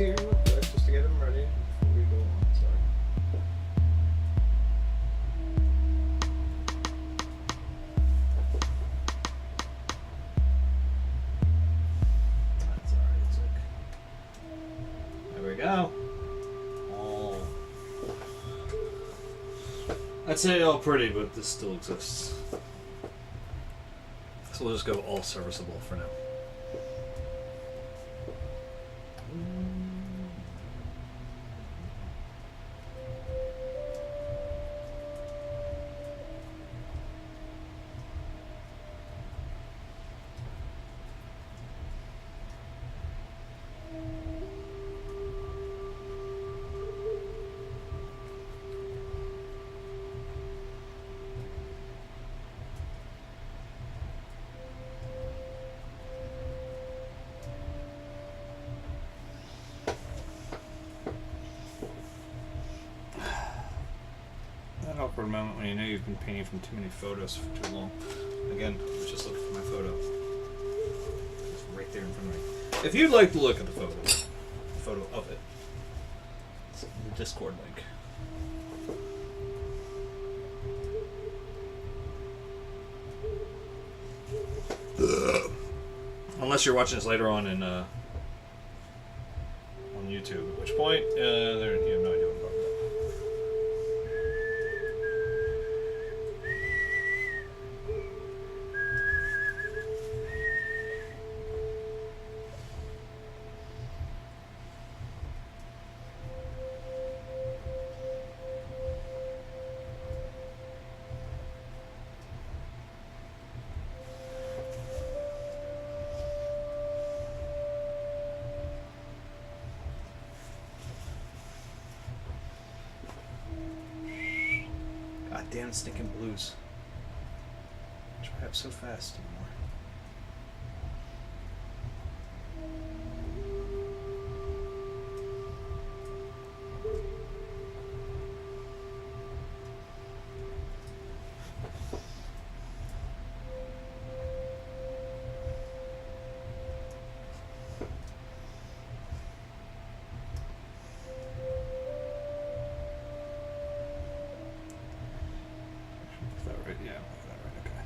here real quick just to get him ready before we go on. Sorry. That's alright, it's okay. There we go. Oh. I'd say all pretty, but this still exists. So we'll just go all serviceable for now. Awkward moment when you know you've been painting from too many photos for too long. Again, let's just look for my photo. It's right there in front of me. If you'd like to look at the photo of it, it's in the Discord link. Unless you're watching this later on in on YouTube, at which point there you have no idea what I'm talking about. Damn stinking blues. Dry up so fast anymore. Yeah, that right, okay.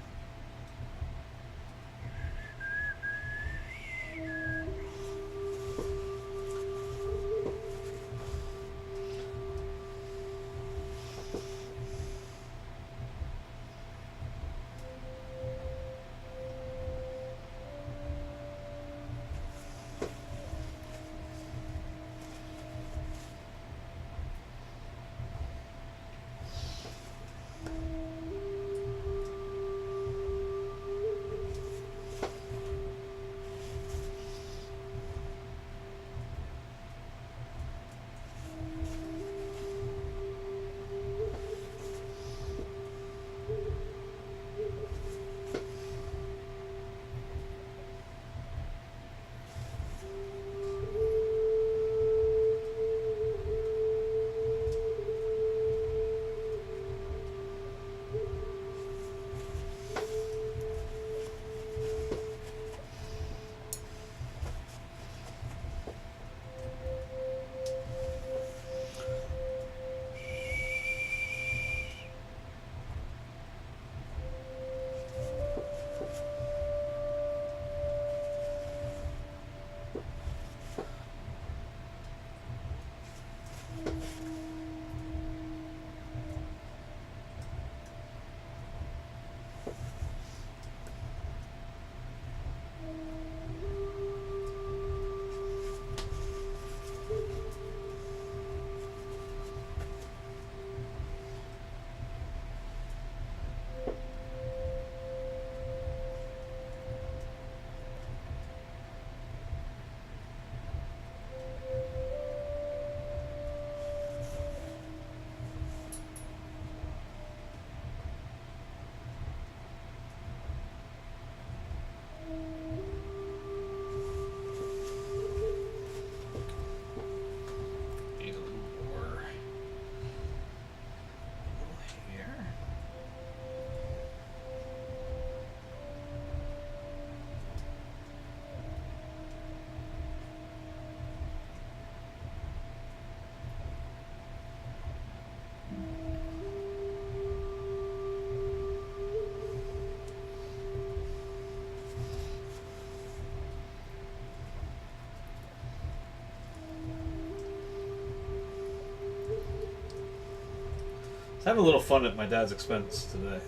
Have a little fun at my dad's expense today.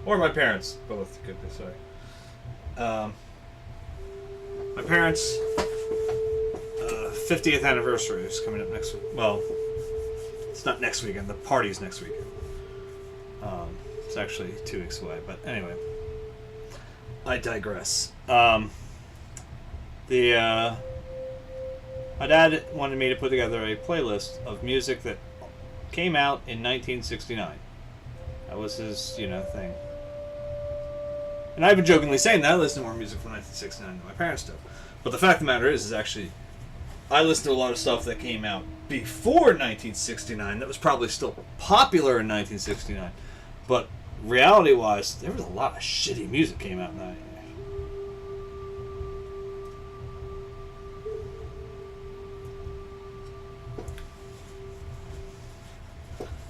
Or my parents, both, could be, sorry. My parents' 50th anniversary is coming up next week. Well, it's not next weekend, the party's next weekend. It's actually 2 weeks away, but anyway. I digress. My dad wanted me to put together a playlist of music that came out in 1969. That was his, thing. And I've been jokingly saying that I listen to more music from 1969 than my parents do. But the fact of the matter is actually, I listen to a lot of stuff that came out before 1969 that was probably still popular in 1969. But reality-wise, there was a lot of shitty music came out in that year.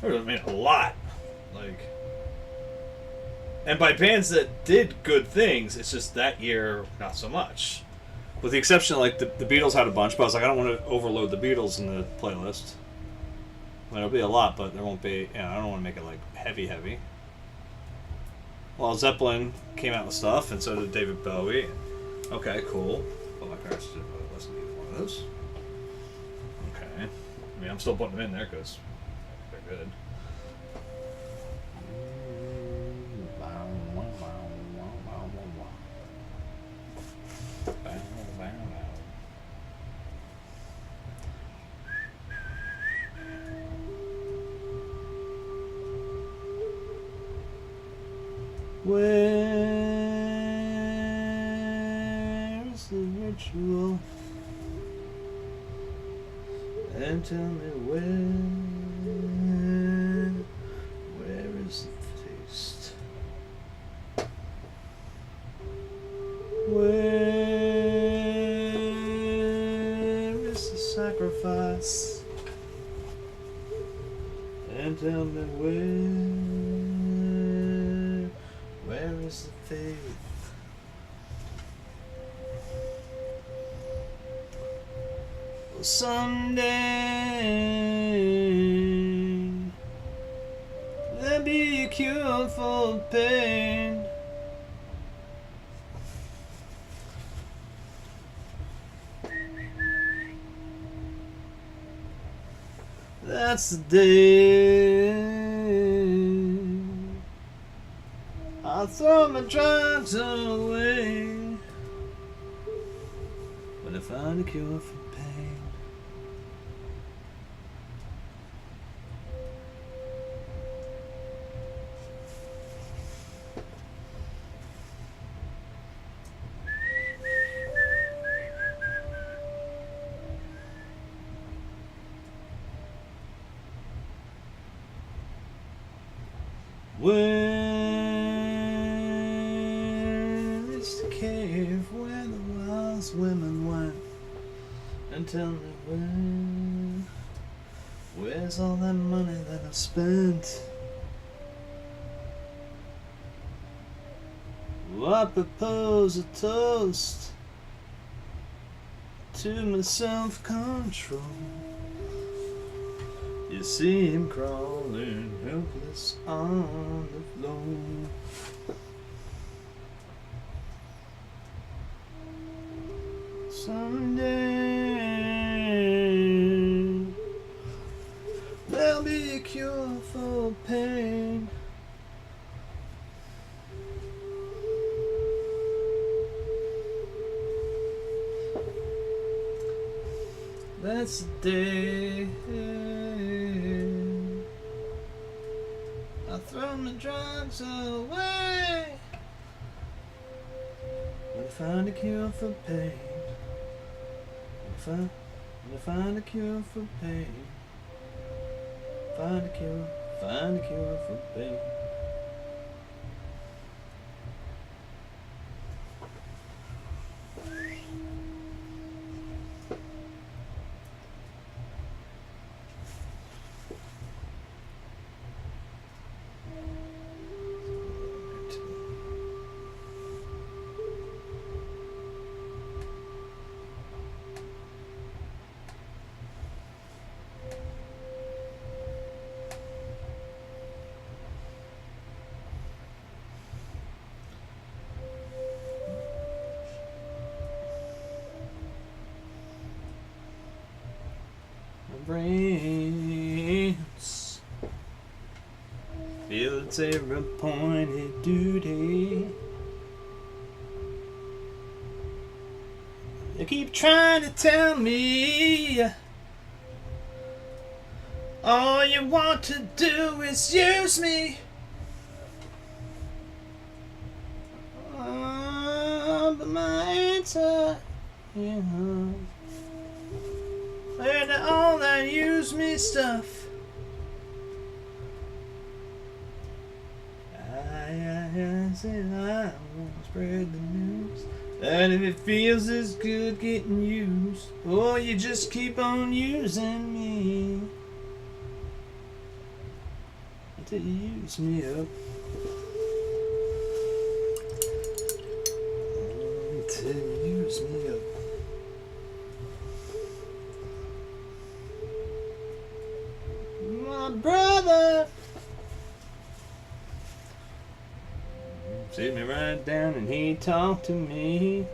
There was, a lot. And by bands that did good things, it's just that year, not so much. With the exception of, the Beatles had a bunch, but I was like, I don't want to overload the Beatles in the playlist. It'll be a lot, but there won't be, I don't want to make it, heavy. Well, Zeppelin came out with stuff, and so did David Bowie. Okay, cool. But my parents didn't really listen to either one of those. Okay. I'm still putting them in there, because they're good. Where's the ritual? And tell me where is the taste? Where is the sacrifice? And tell me where is the faith? Well, someday there'll be a cure for pain. That's the day I'll throw my drugs away when I find a cure for pain. Where is the cave where the wise women went? And tell me where's all that money that I've spent? Well, I propose a toast to my self-control. You see him crawling helpless on the floor. Someday there'll be a cure for pain. That's the day I throw my drugs away when I find a cure for pain. When I find a cure for pain. Find a cure for pain. brains. Feel it's a appointed duty. You keep trying to tell me all you want to do is use me. But my answer, they're all that use me stuff. I said I won't spread the news. And if it feels as good getting used, oh, you just keep on using me until you use me up. Until you use me up. My brother sit me right down and he talked to me.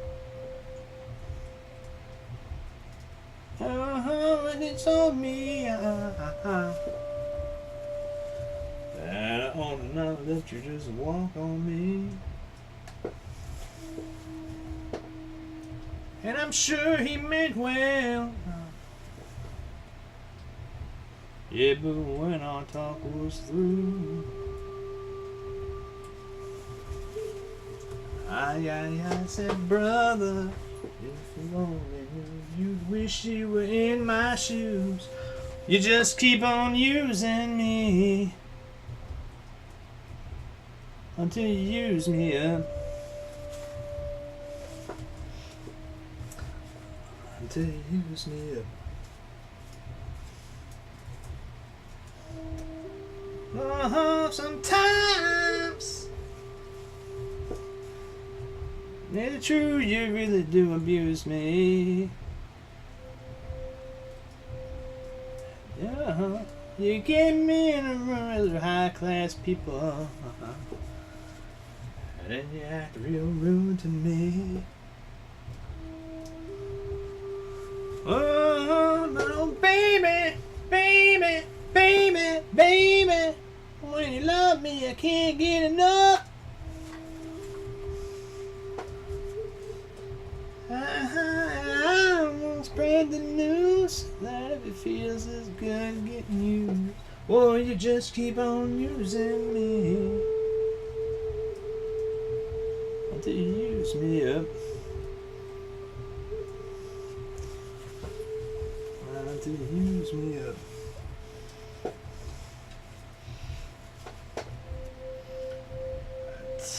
And he told me that I ought to not let you just walk on me. And I'm sure he meant well. Yeah, but when our talk was through, I said, brother, if you only knew, you'd wish you were in my shoes. You just keep on using me until you use me up. Until you use me up. Sometimes it's true, you really do abuse me. Yeah, you get me in a room with high class people, and then you act real rude to me. Oh, baby, baby, baby, baby, when you love me, I can't get enough. I won't spread the news that if it feels as good getting used, or you just keep on using me until you use me up. Until you use me up.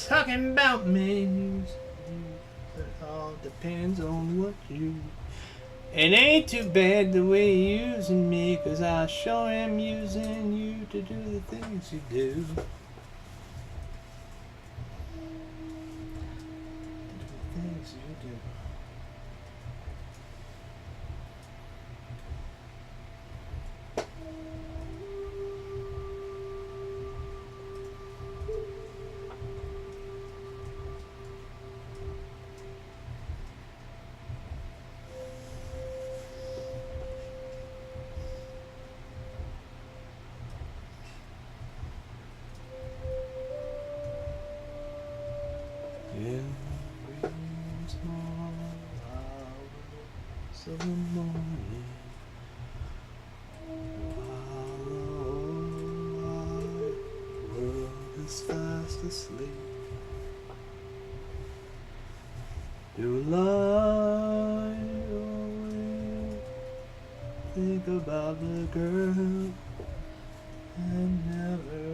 Talking about me, it all depends on what you. It ain't too bad the way you're using me, 'cause I sure am using you to do the things you do. To do the things you do. Every small hours of the morning, while the whole wide world is fast asleep, do I always think about the girl and never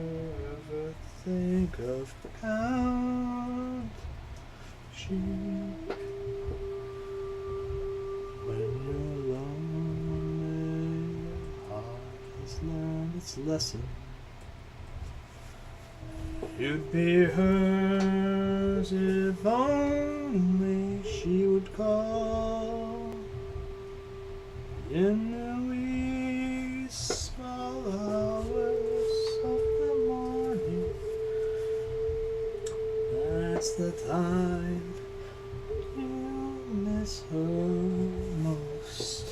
ever think of count sheep. When you're lonely, your heart has learned its lesson. You'd be hers if only she would call in the wee small hours of the morning. That's the time you miss her most.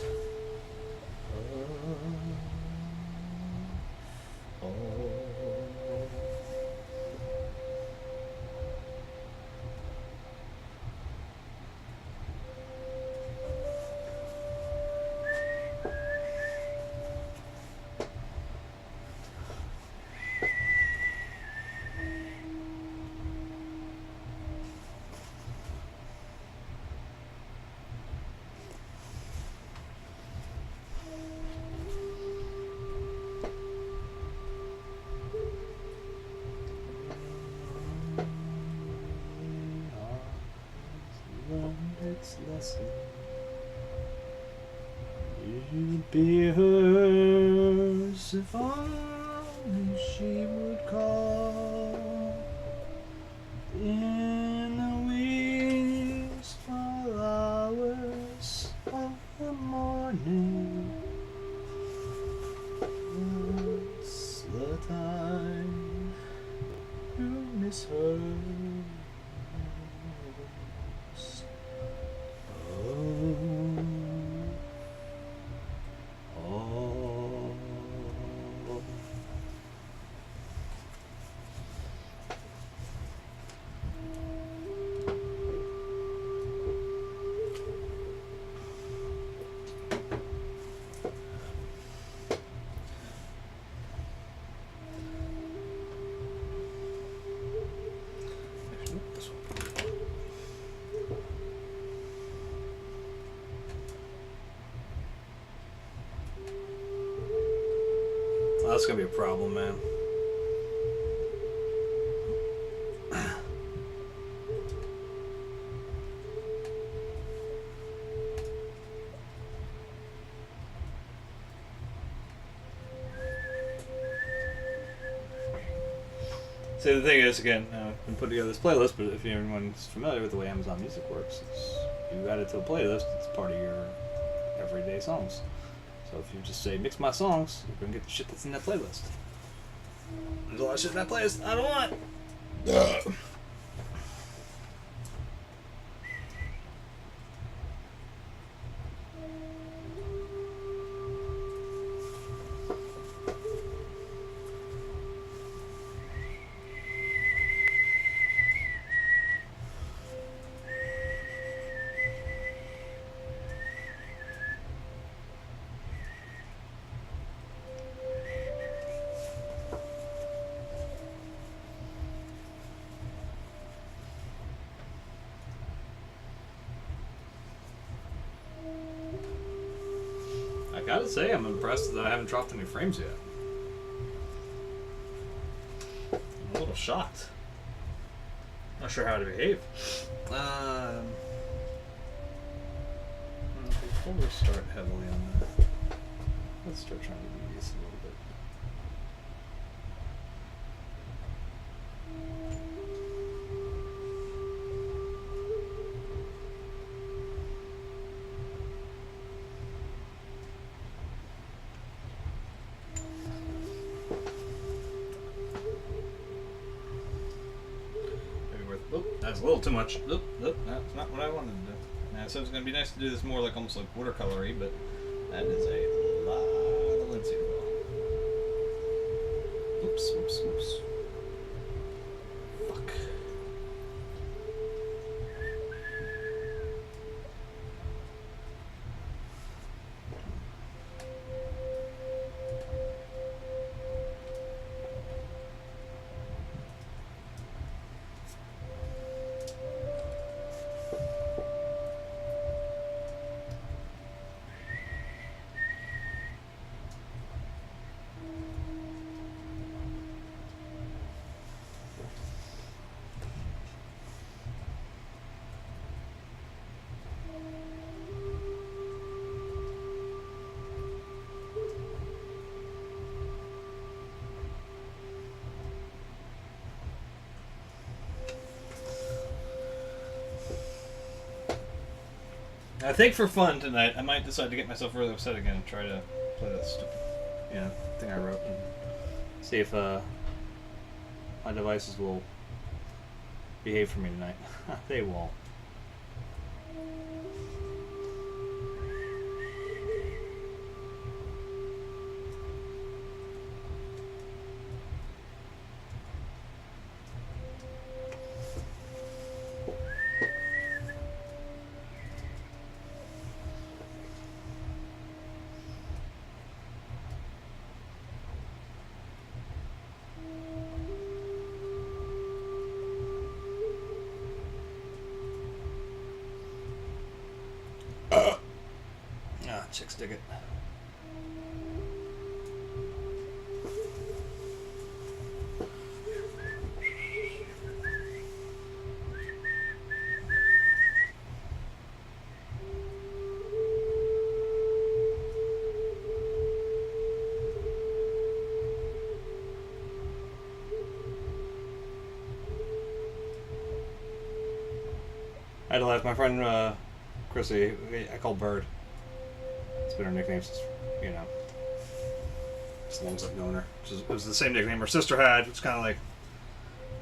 be hers if only she would call in the wee small hours of the morning. It's the time to miss her. That's gonna be a problem, man. So the thing is, again, I can put together this playlist, but if anyone's familiar with the way Amazon Music works, it's, you add it to a playlist, it's part of your everyday songs. So if you just say, mix my songs, you're going to get the shit that's in that playlist. There's a lot of shit in that playlist I don't want. I gotta say, I'm impressed that I haven't dropped any frames yet. I'm a little shocked. Not sure how to behave. Before we start heavily on that, let's start trying to do this a little bit. That's a little too much. Oop, that's not what I wanted to do. Now, so it's going to be nice to do this more like almost like watercolory, but that is a lot of linseed oil. Oops. Fuck. I think for fun tonight, I might decide to get myself really upset again and try to play that stupid, thing I wrote and see if my devices will behave for me tonight. They won't. Chicks dig it. I had to laugh. My friend Chrissy, I call Bird. It's been her nickname since, you know, as long as I've known her. It was the same nickname her sister had, which kind of like.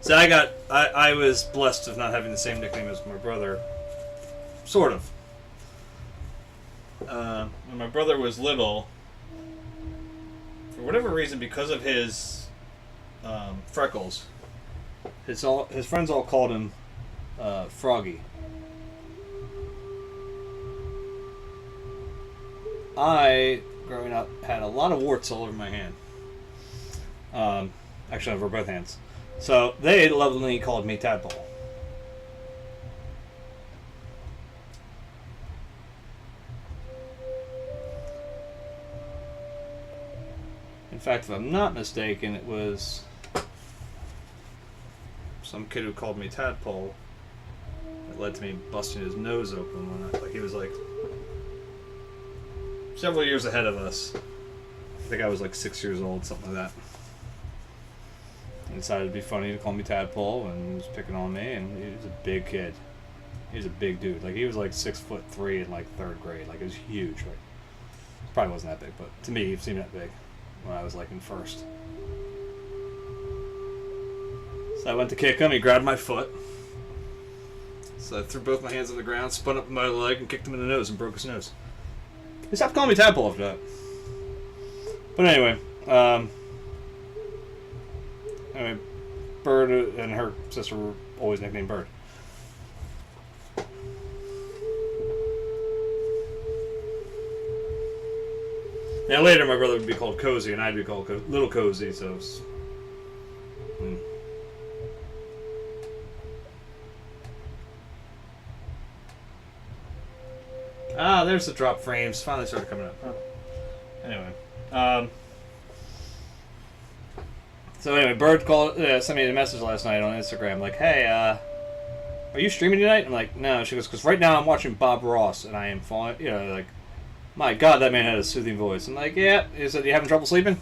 See, I was blessed of not having the same nickname as my brother. Sort of. When my brother was little, for whatever reason, because of his freckles, his friends all called him Froggy. I, growing up, had a lot of warts all over my hand. Actually, over both hands. So they lovingly called me Tadpole. In fact, if I'm not mistaken, it was some kid who called me Tadpole that led to me busting his nose open one night. Like, he was like several years ahead of us. I think I was like 6 years old, something like that. He decided it'd be funny to call me Tadpole, and he was picking on me, and he was a big kid. He was a big dude. Like, he was like 6'3" in like 3rd grade. Like, it was huge. Like, probably wasn't that big, but to me, it seemed that big when I was like in 1st. So I went to kick him. He grabbed my foot. So I threw both my hands on the ground, spun up my leg, and kicked him in the nose and broke his nose. He stopped calling me Tadpole after that. But anyway, Bird and her sister were always nicknamed Bird. Now later, my brother would be called Cozy, and I'd be called Little Cozy. So, there's the drop frames. Finally started coming up. Huh. Anyway, so anyway, Bird sent me a message last night on Instagram, like, "Hey, are you streaming tonight?" I'm like, "No." She goes, "Because right now I'm watching Bob Ross, and I am falling, you know, like, my God, that man had a soothing voice." I'm like, "Yeah." He said, "You having trouble sleeping?"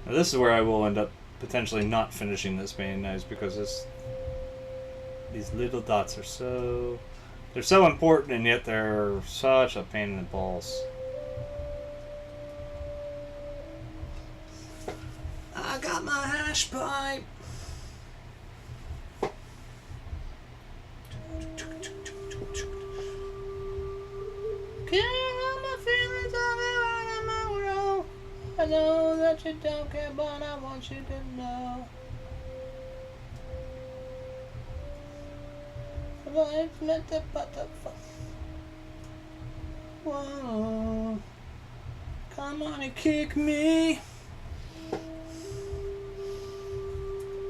Now, this is where I will end up potentially not finishing this main nice, because these little dots are they're so important, and yet they're such a pain in the balls. I got my hash pipe. I know that you don't care, but I want you to know. Life's meant to butterfly. Whoa. Come on and kick me.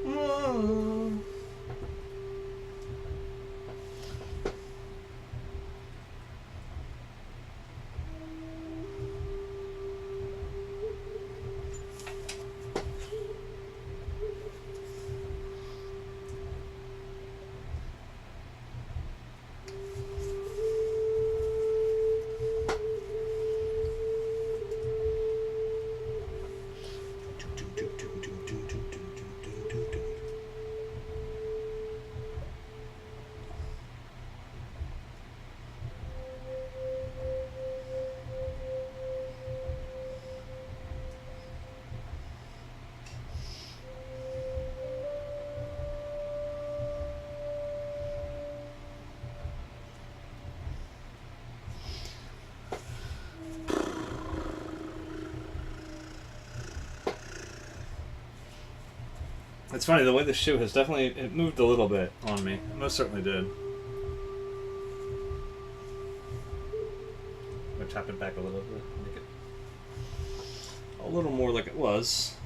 Whoa. It's funny, the way the shoe has definitely, it moved a little bit on me. It most certainly did. I'm going to tap it back a little bit, make it a little more like it was.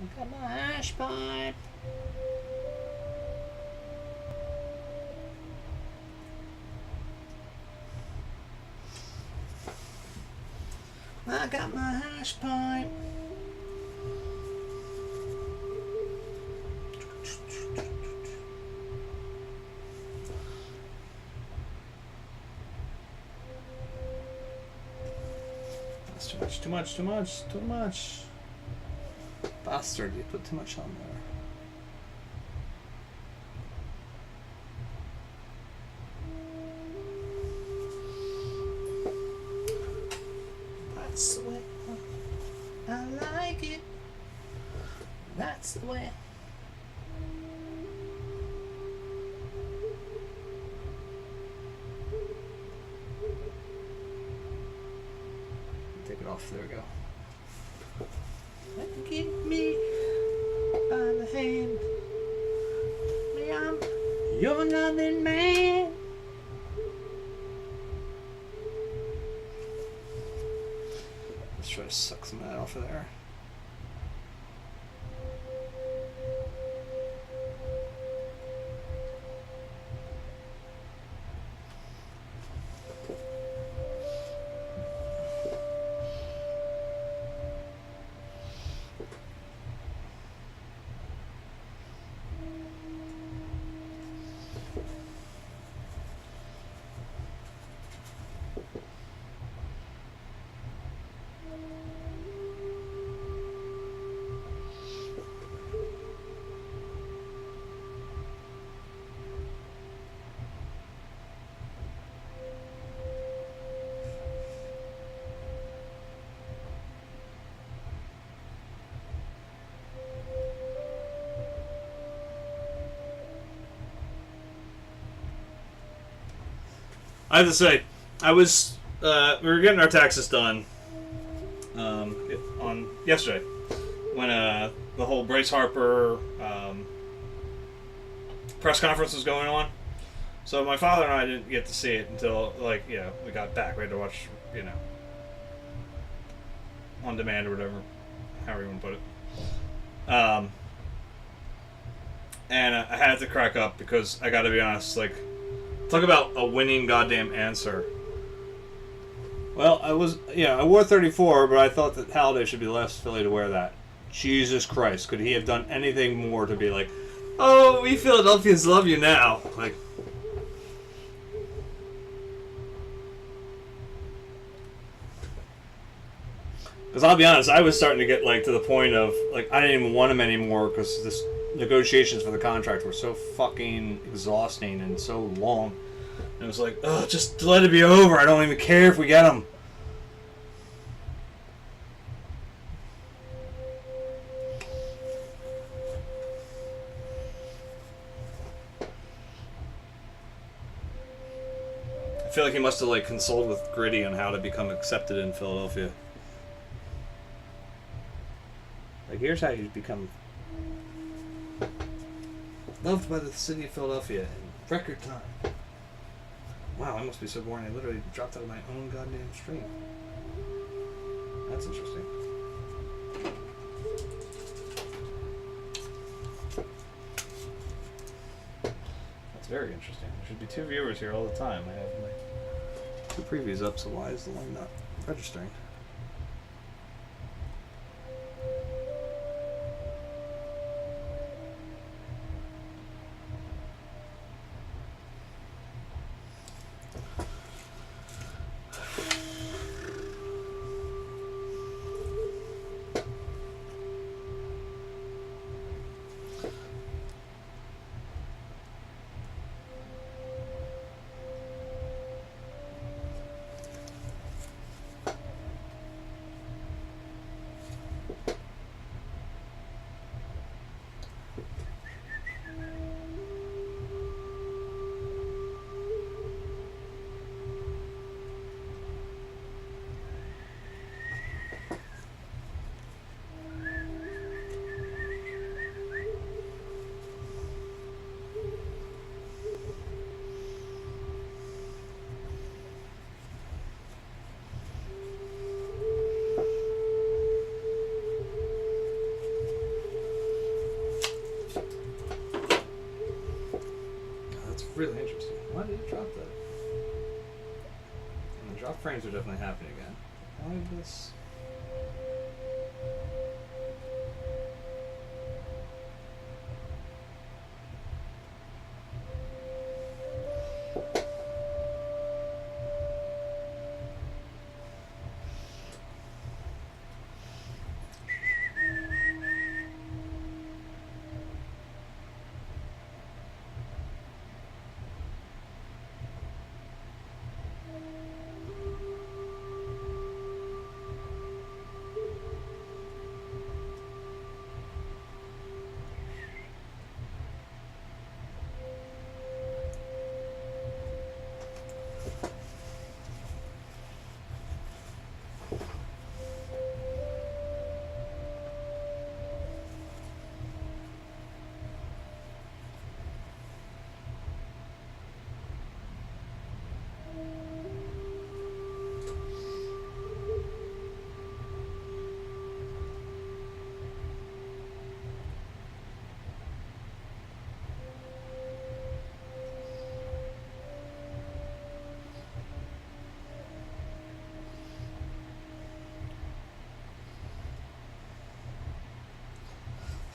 I got my hash pipe. I got my hash pipe. That's too much, too much, too much, too much. Bastard, you put too much on there. That's the way I like it. That's the way. Take it off. There we go. Give me by the hand. Me, I'm your loving man. Let's try to suck some of that off of there. I have to say, we were getting our taxes done on yesterday when the whole Bryce Harper press conference was going on. So my father and I didn't get to see it until we got back. We had to watch, on demand or whatever, however you want to put it. And I had to crack up because I got to be honest, talk about a winning goddamn answer. Well, I wore 34, but I thought that Halliday should be the last Philly to wear that. Jesus Christ, could he have done anything more to be like, oh, we Philadelphians love you now? Because I'll be honest, I was starting to get to the point of I didn't even want him anymore because this negotiations for the contract were so fucking exhausting and so long. And it was like, oh, just let it be over. I don't even care if we get him. I feel like he must have consulted with Gritty on how to become accepted in Philadelphia. Here's how you become loved by the city of Philadelphia in record time. Wow, I must be so boring. I literally dropped out of my own goddamn stream. That's interesting. That's very interesting. There should be 2 viewers here all the time. I have my 2 previews up, so why is the one not registering? Really interesting. Why did it drop that? And the drop frames are definitely happening again. Why is this?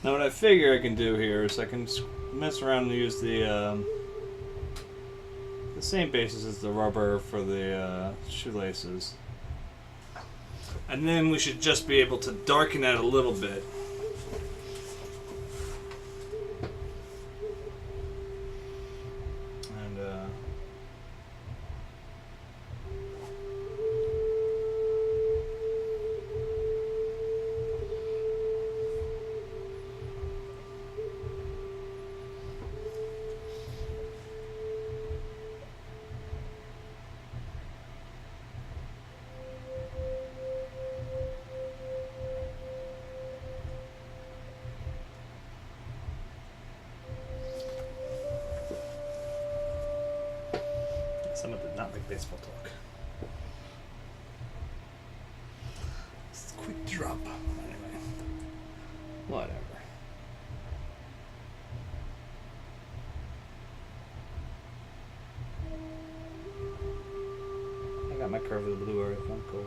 Now what I figure I can do here is I can mess around and use the same basis as the rubber for the shoelaces. And then we should just be able to darken that a little bit. Someone did not like baseball talk. It's a quick drop. Anyway. Whatever. I got my curve of the blue earth. I'm cool.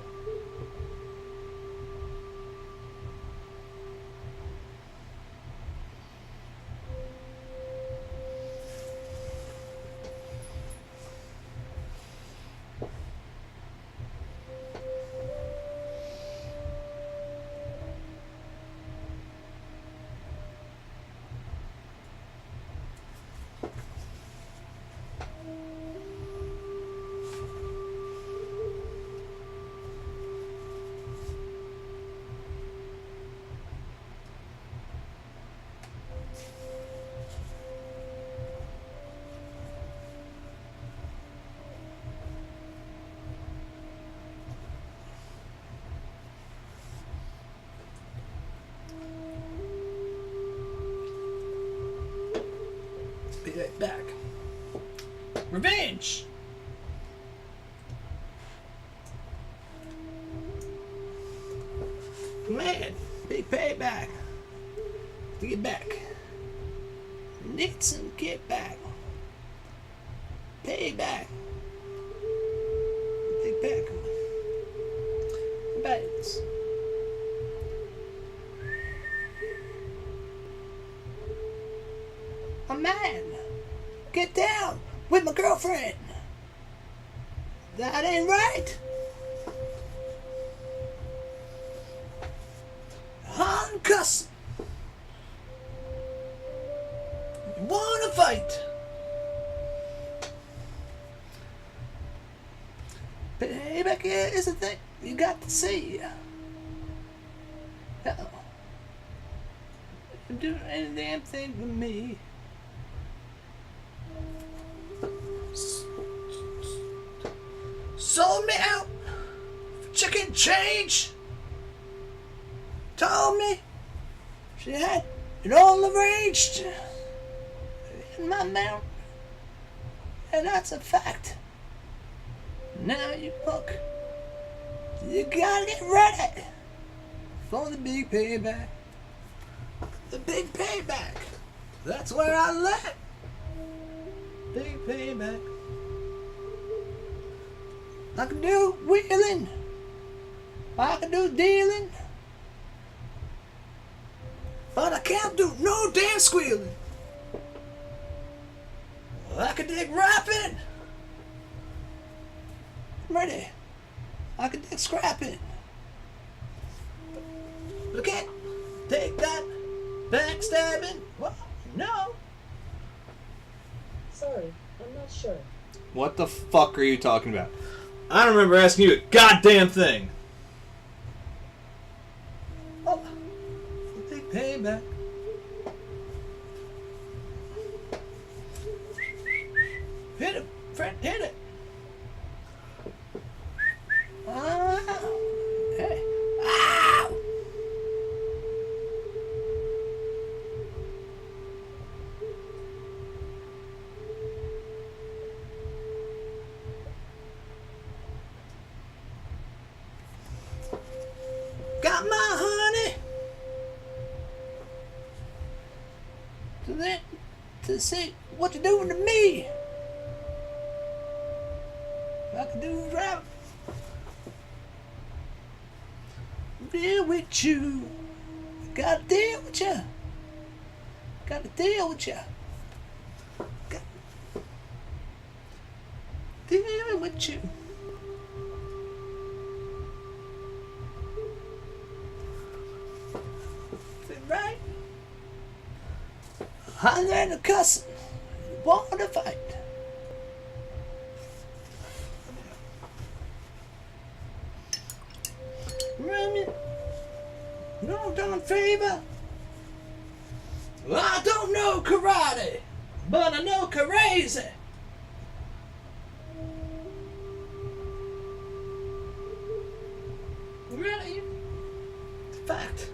Be right back. Revenge! Man, big payback. To get back. Need some get back. Payback. Big back. Bats. A man. Get down with my girlfriend. That ain't right. Uncuss. You wanna fight? Payback is the thing you got to see. Uh-oh. You do any damn thing with me. Sold me out for chicken change. Told me she had it all arranged in my mouth, and that's a fact. Now you look, you gotta get ready for the big payback. The big payback. That's where I let. Big payback. I can do wheeling. I can do dealing. But I can't do no damn squealing. I can dig rapping. I'm ready. I can dig scrapping. But I can't take that backstabbing. Well, no. Sorry, I'm not sure. What the fuck are you talking about? I don't remember asking you a goddamn thing. Oh, big payback. Hit it, friend, hit it. Hey. Ow! Got my honey to see what you're doing to me. I can do right. Deal with you. Gotta deal with you. Gotta deal with you. Got dealing with you. Right? Holler and a cussing. Want to fight. Remy, no done favor. Well, I don't know karate, but I know crazy. Really? Fact.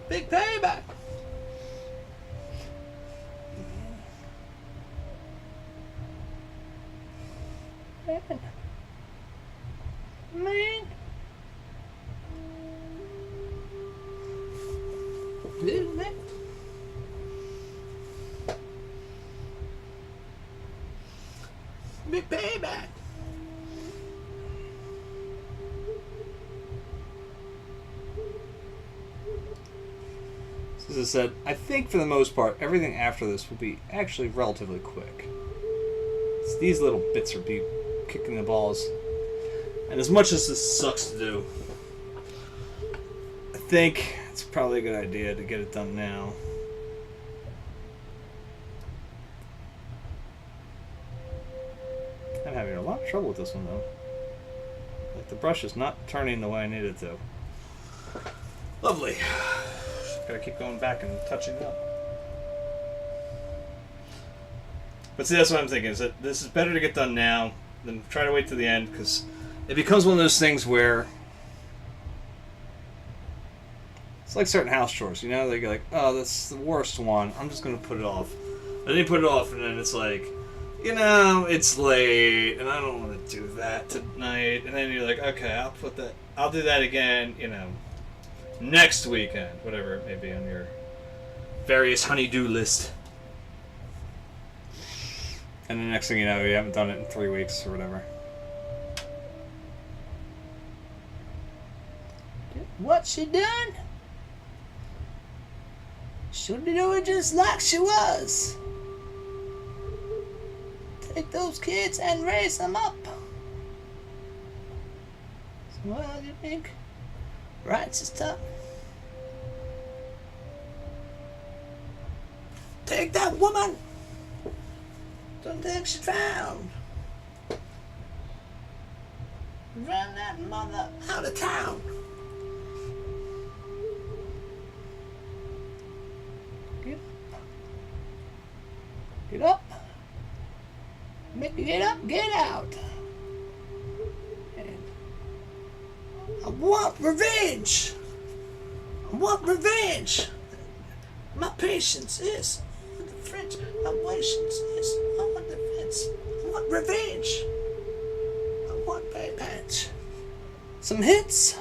Big payback. Man. Little man. Big payback. As I said, I think for the most part, everything after this will be actually relatively quick. It's these little bits are be kicking the balls. And as much as this sucks to do, I think it's probably a good idea to get it done now. I'm having a lot of trouble with this one though. Like the brush is not turning the way I need it to. Lovely. Gotta keep going back and touching it up. But see, that's what I'm thinking, is that this is better to get done now than try to wait to the end, because it becomes one of those things where it's like certain house chores, you know? They go like, oh, that's the worst one, I'm just gonna put it off. And then you put it off, and then it's like, you know, it's late, and I don't want to do that tonight. And then you're like, okay, I'll do that again, you know, next weekend, whatever it may be on your various honey-do list. And the next thing you know, you haven't done it in 3 weeks or whatever. What she done? Should do it just like she was. Take those kids and raise them up. So what do you think? Right, sister? Take that woman. Don't think she found. Run that mother out of town. Get up. Make me get up, get out. And I want revenge. I want revenge. My patience is the French. My patience is I want defense. I want revenge. I want payback. Some hits.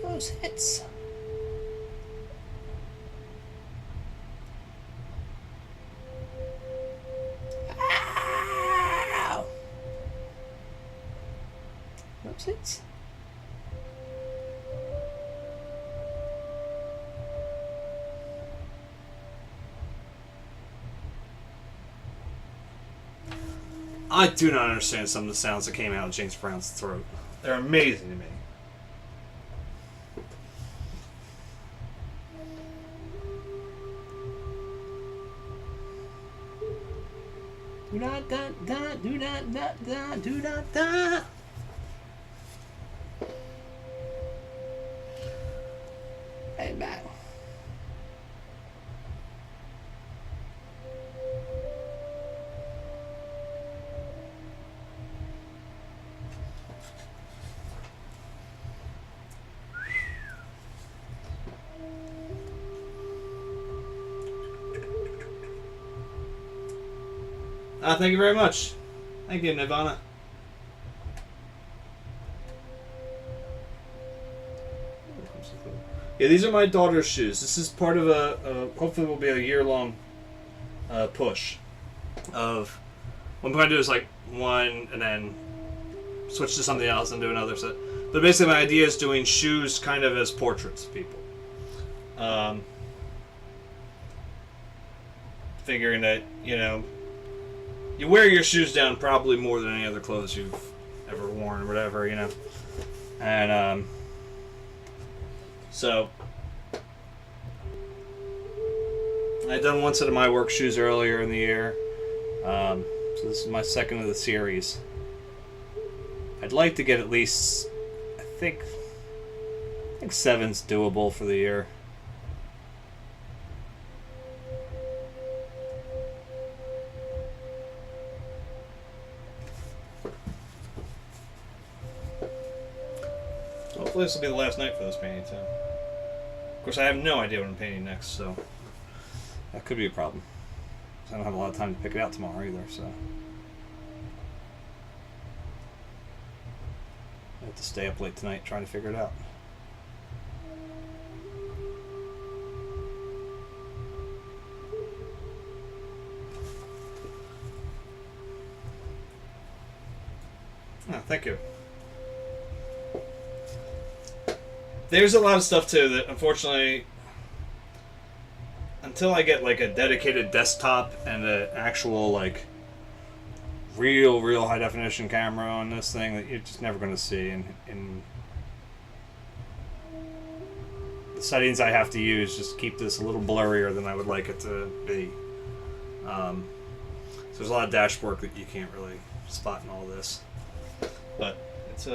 Those hits. Ow! Those hits. I do not understand some of the sounds that came out of James Brown's throat. They're amazing to me. Do not da da do not da da do not da. Hey, back. Thank you very much. Thank you, Nirvana. Yeah, these are my daughter's shoes. This is part of a hopefully will be a year-long push of what I'm going to do is like one and then switch to something else and do another set. But basically my idea is doing shoes kind of as portraits of people. Figuring that, you know, you wear your shoes down probably more than any other clothes you've ever worn or whatever, you know. And so I'd done one set of my work shoes earlier in the year. So this is my second of the series. I'd like to get at least, I think 7's doable for the year. Hopefully this will be the last night for this painting too. Of course, I have no idea what I'm painting next, so that could be a problem. I don't have a lot of time to pick it out tomorrow either, so I have to stay up late tonight trying to figure it out. Oh, thank you. There's a lot of stuff too that unfortunately, until I get like a dedicated desktop and an actual like real high definition camera on this thing, that you're just never going to see in the settings I have to use. Just keep this a little blurrier than I would like it to be. So there's a lot of dash work that you can't really spot in all this, but it's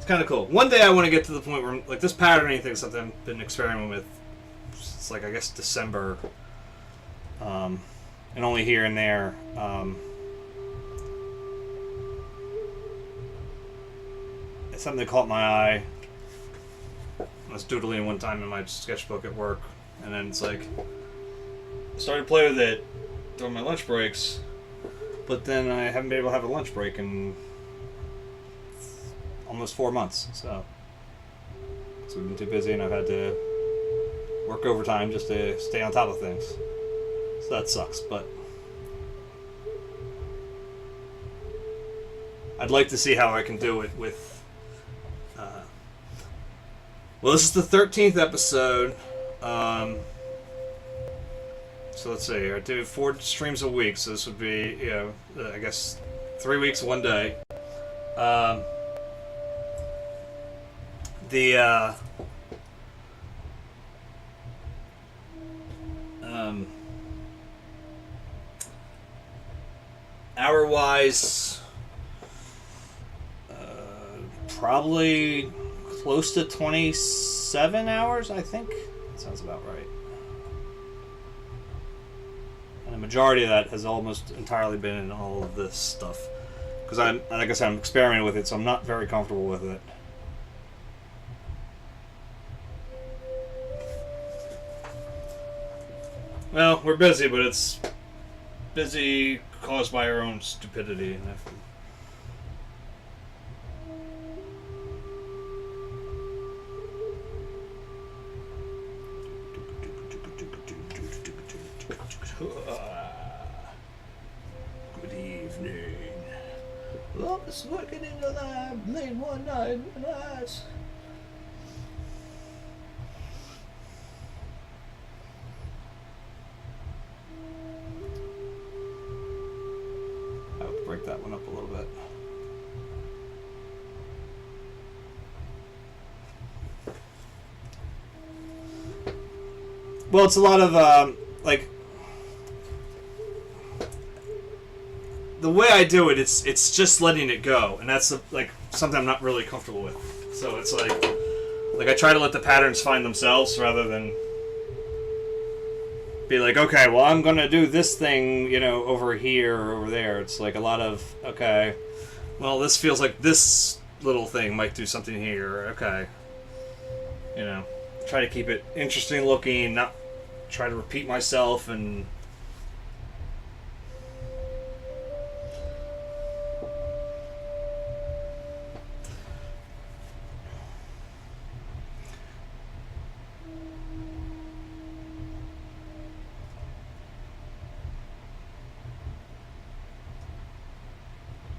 kind of cool. One day I want to get to the point where, like, this patterning thing is something I've been experimenting with. It's like, I guess, December, and only here and there. It's something that caught my eye. I was doodling one time in my sketchbook at work, and then it's like I started to play with it during my lunch breaks, but then I haven't been able to have a lunch break in almost 4 months, so we've been too busy, and I've had to work overtime just to stay on top of things. So that sucks, but I'd like to see how I can do it with. Well, this is the 13th episode. So let's see. I do 4 streams a week, so this would be, you know, I guess 3 weeks, 1 day. Hour-wise, probably close to 27 hours, I think. That sounds about right. And the majority of that has almost entirely been in all of this stuff. Because like I said, I'm experimenting with it, so I'm not very comfortable with it. Well, we're busy, but it's busy caused by our own stupidity. Good evening. Well, it's working into the late one night. Nice. Break that one up a little bit. Well, it's a lot of like the way I do it. It's just letting it go, and that's like something I'm not really comfortable with. So it's like I try to let the patterns find themselves rather than be like, okay, well, I'm gonna do this thing, you know, over here or over there. It's like a lot of, okay, well, this feels like this little thing might do something here. Okay, you know, try to keep it interesting looking, not try to repeat myself and.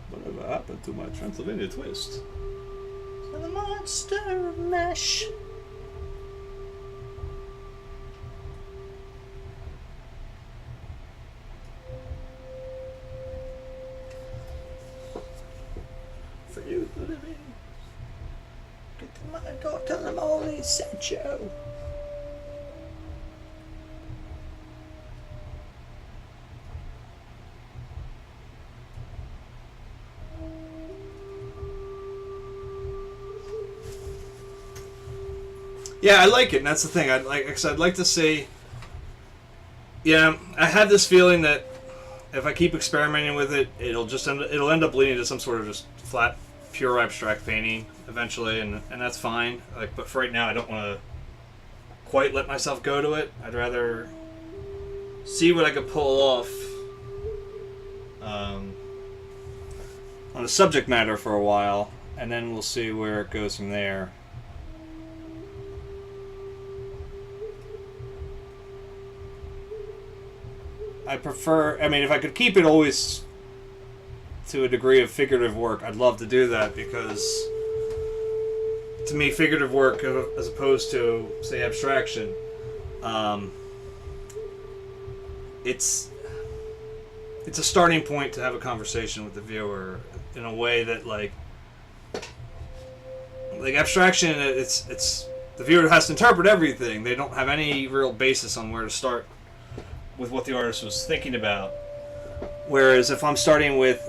Whatever. happened to my Transylvania twist? The monster mash. For you, Living. Get to my door, tell them only sent you. Yeah, I like it, and that's the thing. I'd like to see. Yeah, I have this feeling that if I keep experimenting with it, it'll end up leading to some sort of just flat, pure abstract painting eventually, and that's fine. Like, but for right now, I don't want to quite let myself go to it. I'd rather see what I could pull off on the subject matter for a while, and then we'll see where it goes from there. I prefer, I mean, if I could keep it always to a degree of figurative work, I'd love to do that, because to me, figurative work, as opposed to, say, abstraction, it's a starting point to have a conversation with the viewer in a way that, like abstraction, it's the viewer has to interpret everything. They don't have any real basis on where to start with what the artist was thinking about. Whereas if I'm starting with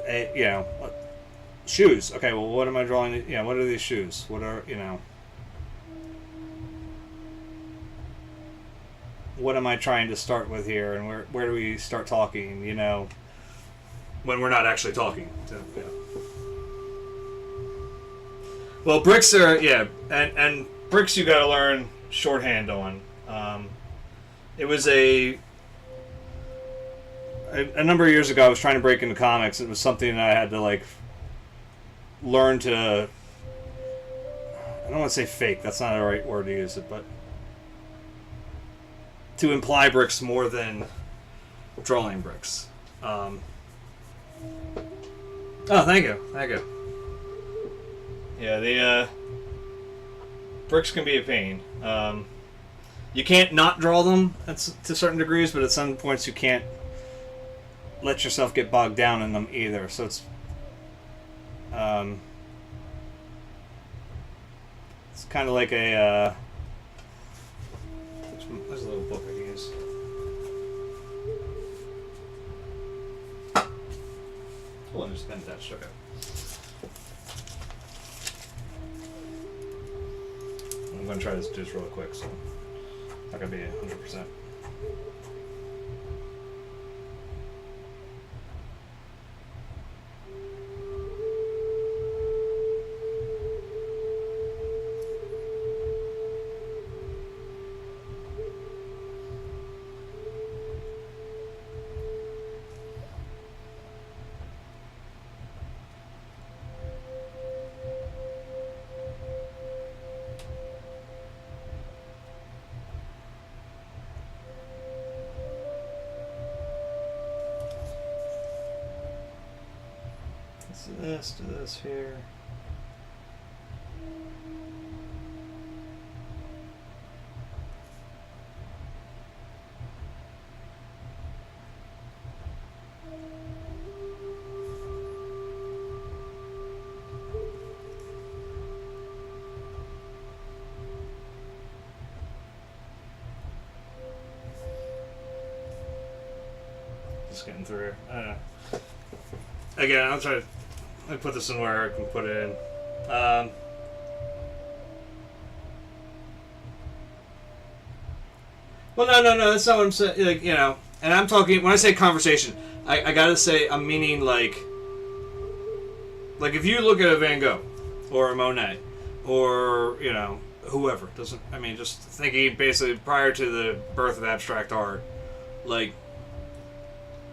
shoes, okay, well, what am I drawing? What are these shoes? What are, what am I trying to start with here, and where do we start talking, when we're not actually talking. So, Well, bricks are, and bricks you gotta learn shorthand on. It was a number of years ago, I was trying to break into comics. It was something that I had to, learn to, I don't want to say fake, that's not the right word to use it, but to imply bricks more than drawing bricks. Oh, thank you. Yeah, the bricks can be a pain. You can't not draw them to certain degrees, but at some points you can't let yourself get bogged down in them either. So it's kind of like a there's a little book I can use. Oh, there's a pen attached. Okay. I'm going to try to do this real quick, so it's not going to be 100%. Do this here. Just getting through. I don't know. Again, I'll try to. Let me put this in where I can put it in. Well, no, that's not what I'm saying. And I'm talking, when I say conversation, I gotta say, I'm meaning like if you look at a Van Gogh, or a Monet, or, whoever, just thinking basically prior to the birth of abstract art,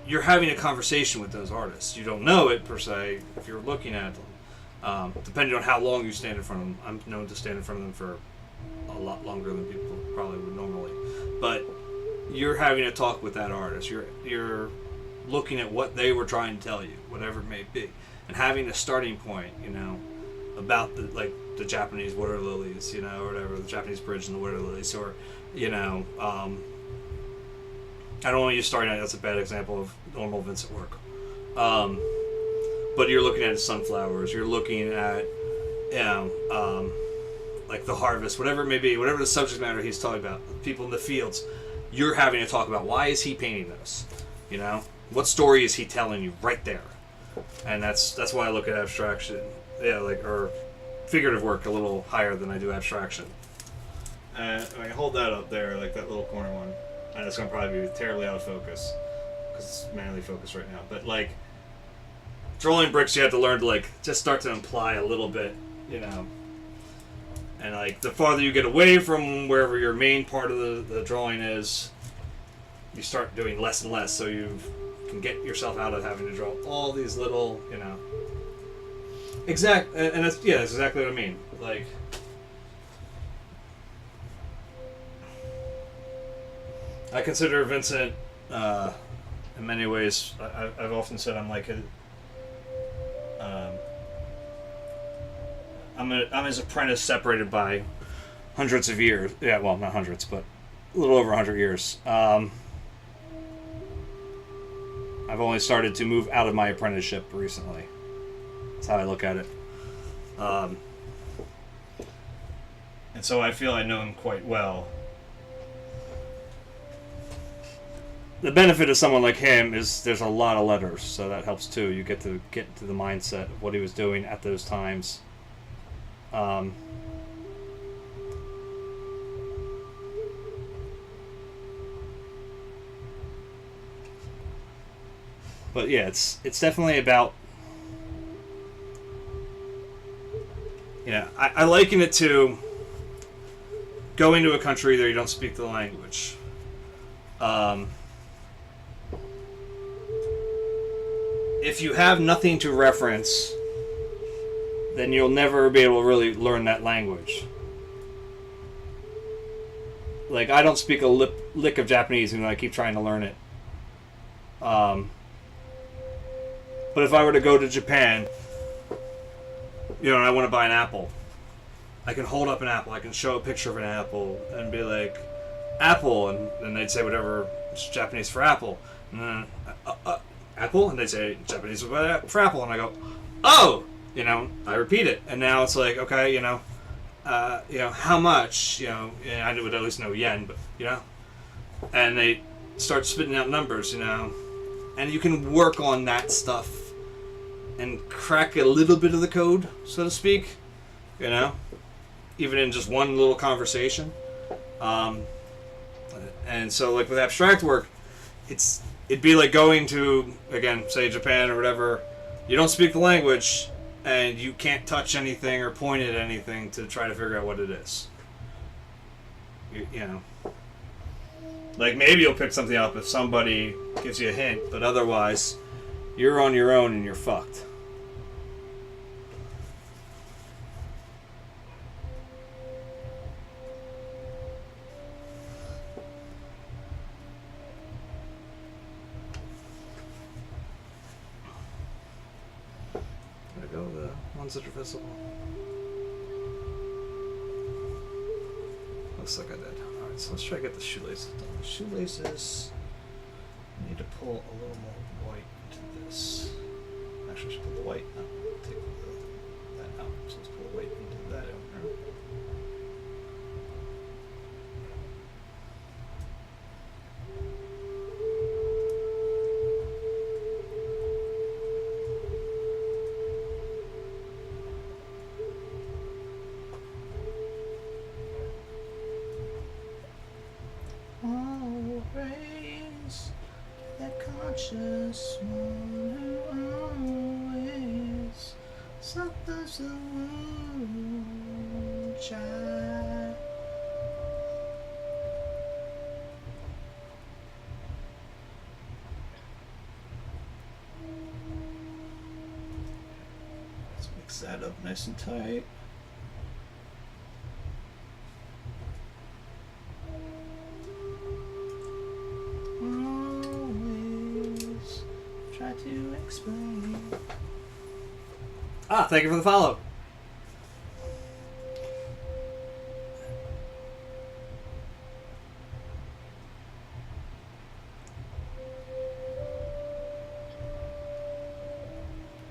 you're having a conversation with those artists. You don't know it, per se, if you're looking at them. Depending on how long you stand in front of them. I'm known to stand in front of them for a lot longer than people probably would normally. But you're having a talk with that artist. You're looking at what they were trying to tell you, whatever it may be, and having a starting point, about the Japanese water lilies, or whatever, the Japanese bridge and the water lilies, or, I don't want to use Starry Night, that's a bad example of normal Vincent work. But you're looking at sunflowers, you're looking at, like the harvest, whatever it may be, whatever the subject matter he's talking about, people in the fields, you're having to talk about why is he painting this, what story is he telling you right there, and that's why I look at abstraction, or figurative work a little higher than I do abstraction. And I can hold that up there, like that little corner one, and it's gonna probably be terribly out of focus because it's manually focused right now. But like drawing bricks, you have to learn to just start to imply a little bit, And the farther you get away from wherever your main part of the drawing is, you start doing less and less, so you can get yourself out of having to draw all these little, and that's exactly what I mean. I consider Vincent, in many ways, I've often said I'm like I'm his apprentice separated by hundreds of years. Yeah, well, not hundreds, but a little over 100 years. I've only started to move out of my apprenticeship recently. That's how I look at it. And so I feel I know him quite well. The benefit of someone like him is there's a lot of letters, so that helps too. You get to the mindset of what he was doing at those times. But yeah, it's definitely about, I liken it to going to a country that you don't speak the language. If you have nothing to reference, then you'll never be able to really learn that language. I don't speak a lick of Japanese, and I keep trying to learn it. But if I were to go to Japan, and I want to buy an apple, I can hold up an apple, I can show a picture of an apple, and be like, apple, and then they'd say whatever is Japanese for apple. And then, apple? And they'd say Japanese for apple, and I go, oh! I repeat it, and now it's like, okay, how much, and I would at least know yen, but, and they start spitting out numbers, and you can work on that stuff and crack a little bit of the code, so to speak, even in just one little conversation. And so, with abstract work, it'd be like going to, again, say Japan or whatever, you don't speak the language, and you can't touch anything or point at anything to try to figure out what it is. Maybe you'll pick something up if somebody gives you a hint, but otherwise, you're on your own and you're fucked. Go the ones that are visible. Looks like I did. Alright, so let's try to get the shoelaces done. The shoelaces, I need to pull a little more white into this. Actually, I should pull the white out. Take that out. So let's pull the white into that over here. Conscious one who always suffers the wound child. Let's mix that up nice and tight. Ah, thank you for the follow.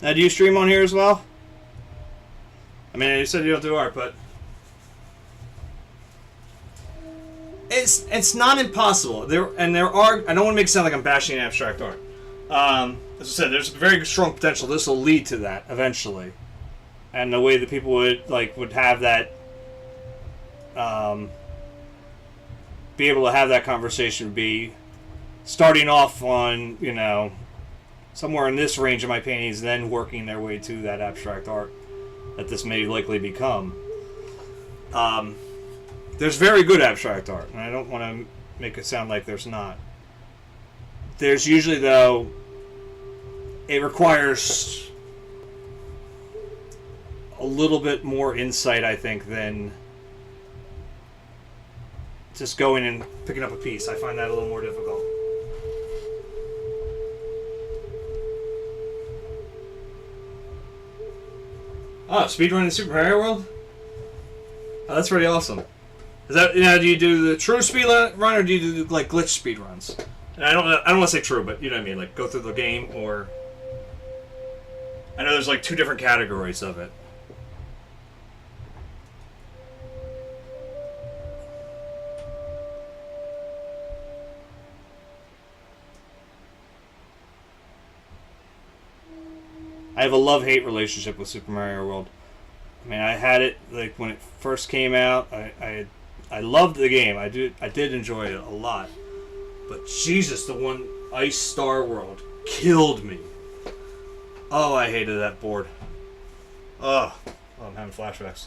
Now, do you stream on here as well? I mean, you said you don't do art, but it's not impossible. There are. I don't want to make it sound like I'm bashing abstract art. As I said, there's very strong potential. This will lead to that eventually, and the way that people would have that, be able to have that conversation would be starting off on somewhere in this range of my paintings, then working their way to that abstract art that this may likely become. There's very good abstract art, and I don't want to make it sound like there's not. There's usually, though, it requires a little bit more insight, I think, than just going and picking up a piece. I find that a little more difficult. Oh, speedrunning Super Mario World? Oh, that's pretty awesome. Is that, do you do the true speed run, or do you do like glitch speed runs? And I don't want to say true, but you know what I mean, like go through the game, or I know there's like two different categories of it. I have a love-hate relationship with Super Mario World. I mean, I had it like when it first came out. I loved the game. I did enjoy it a lot. But Jesus, the one Ice Star World killed me. Oh, I hated that board. Oh, I'm having flashbacks.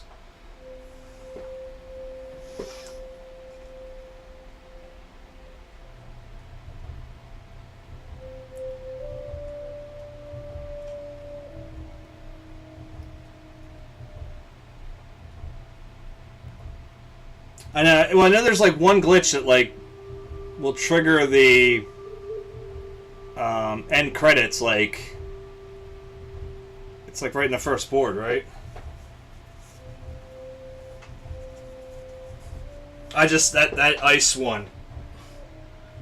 I know there's like one glitch that like will trigger the end credits, like it's like right in the first board, right? I just that ice one.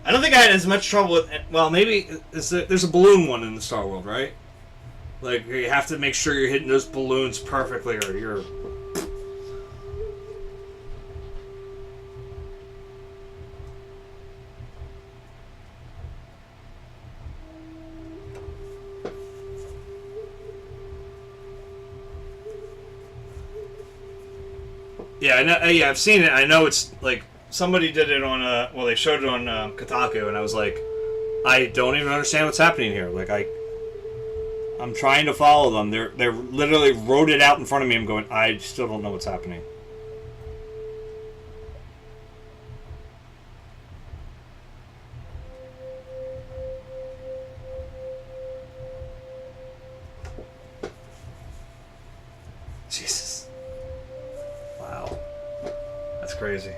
I don't think I had as much trouble with. Well, maybe there's a balloon one in the Star World, right? Like you have to make sure you're hitting those balloons perfectly, or you're. Yeah, I know. Yeah, I've seen it. I know it's like somebody did it on well, they showed it on Kotaku, and I was like, I don't even understand what's happening here. Like I'm trying to follow them. They're literally wrote it out in front of me. I'm going, I still don't know what's happening. Jesus. Wow. That's crazy.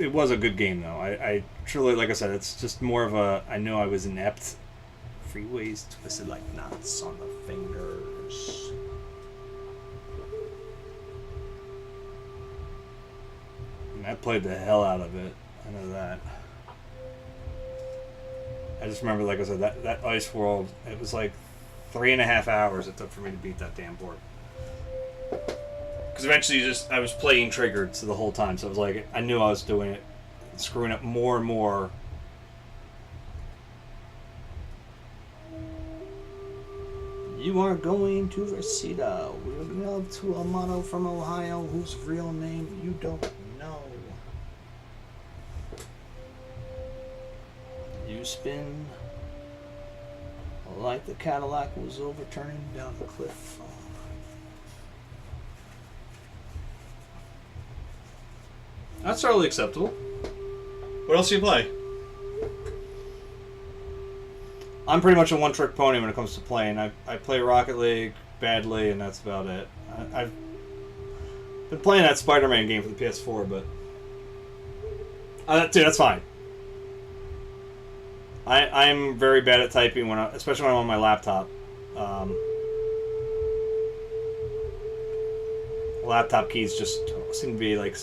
It was a good game though. I truly, like I said, it's just more of a, I know I was inept. Freeways twisted like knots on the fingers. And I played the hell out of it. I know that. I just remember, like I said, that Ice World, it was like 3.5 hours it took for me to beat that damn board. Because eventually I was playing triggered the whole time, so it was like, I knew I was doing it, screwing up more and more. You are going to Reseda. We're going to a model from Ohio whose real name you don't know. You spin like the Cadillac was overturning down the cliff. That's totally acceptable. What else do you play? I'm pretty much a one-trick pony when it comes to playing. I play Rocket League badly, and that's about it. Been playing that Spider-Man game for the PS4, but dude, that's fine. I'm very bad at typing especially when I'm on my laptop. Laptop keys just seem to be like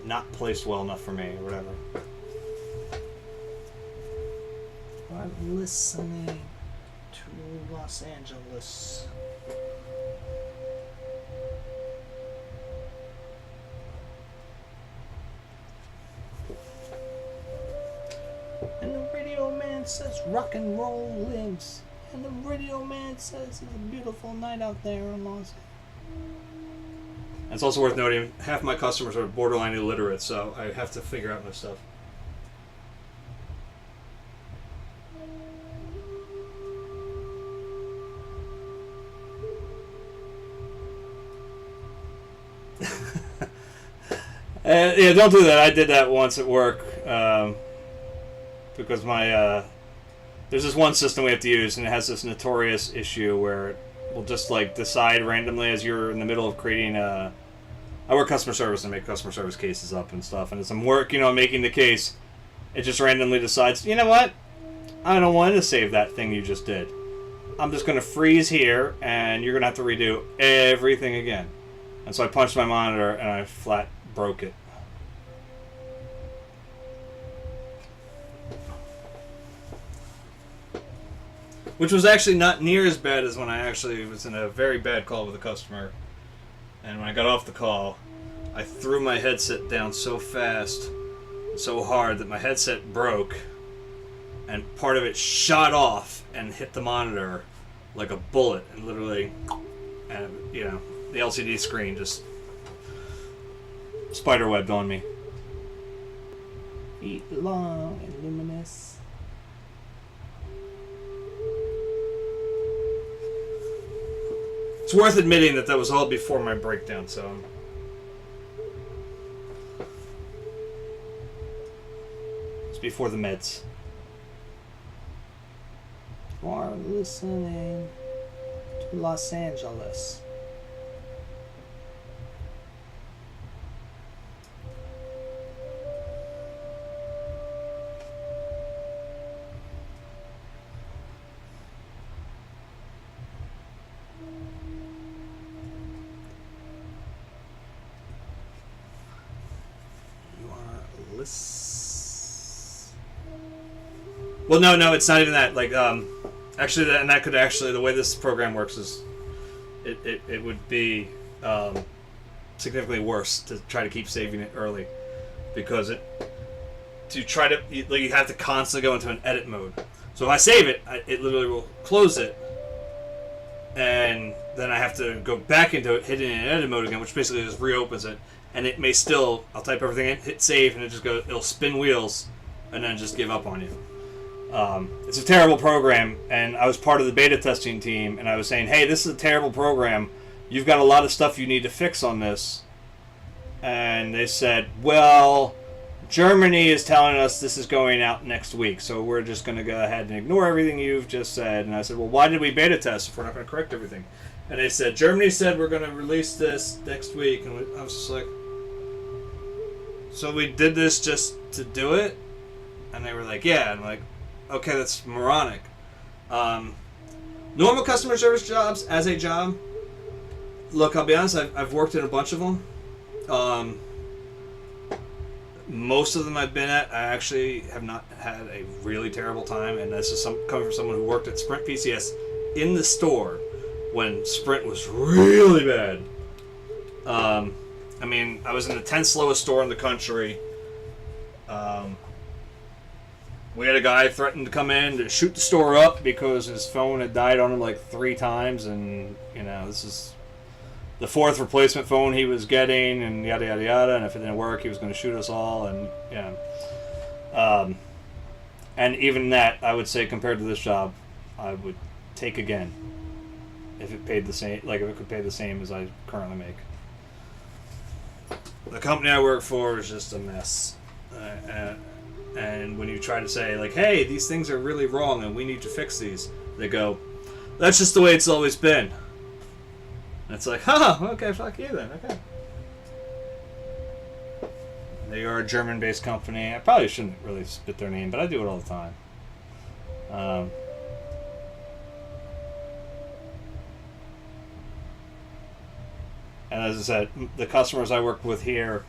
not placed well enough for me, or whatever. I'm listening to Los Angeles. And the radio man says rock and roll lives. And the radio man says it's a beautiful night out there in Los Angeles. It's also worth noting, half my customers are borderline illiterate, so I have to figure out my stuff. Yeah, don't do that. I did that once at work because there's this one system we have to use, and it has this notorious issue where it will just like decide randomly as you're in the middle of creating I work customer service and make customer service cases up and stuff, and as I'm making the case, it just randomly decides, you know what? I don't want to save that thing you just did. I'm just going to freeze here, and you're going to have to redo everything again. And so I punched my monitor, and I flat broke it. Which was actually not near as bad as when I actually was in a very bad call with a customer. And when I got off the call, I threw my headset down so fast, so hard that my headset broke, and part of it shot off and hit the monitor like a bullet, and literally, the LCD screen just spiderwebbed on me. Eat long and luminous. It's worth admitting that that was all before my breakdown, so it's before the meds. You are listening to Los Angeles. Well, no, it's not even that. Like, actually, the way this program works is, it would be significantly worse to try to keep saving it early, because you have to constantly go into an edit mode. So if I save it, it literally will close it, and then I have to go back into it, hit it in edit mode again, which basically just reopens it. And it may still, I'll type everything in, hit save, and it'll spin wheels, and then just give up on you. It's a terrible program, and I was part of the beta testing team, and I was saying, hey, this is a terrible program. You've got a lot of stuff you need to fix on this. And they said, well, Germany is telling us this is going out next week, so we're just going to go ahead and ignore everything you've just said. And I said, well, why did we beta test if we're not going to correct everything? And they said, Germany said we're going to release this next week. And I was just like, so we did this just to do it? And they were like, yeah. And I'm like, okay, that's moronic. Normal customer service jobs as a job, look, I'll be honest, I've worked in a bunch of them. Most of them I've been at, I actually have not had a really terrible time, and this is coming from someone who worked at Sprint PCS in the store when Sprint was really bad. I mean, I was in the 10th slowest store in the country. We had a guy threatened to come in to shoot the store up because his phone had died on him like 3 times, and this is the 4th replacement phone he was getting, and yada yada yada. And if it didn't work, he was going to shoot us all, and and even that, I would say, compared to this job, I would take again if it paid the same, like if it could pay the same as I currently make. The company I work for is just a mess. And when you try to say, like, hey, these things are really wrong and we need to fix these, they go, that's just the way it's always been. And it's like, okay, fuck you then, okay. They are a German-based company. I probably shouldn't really spit their name, but I do it all the time. And as I said, the customers I work with here,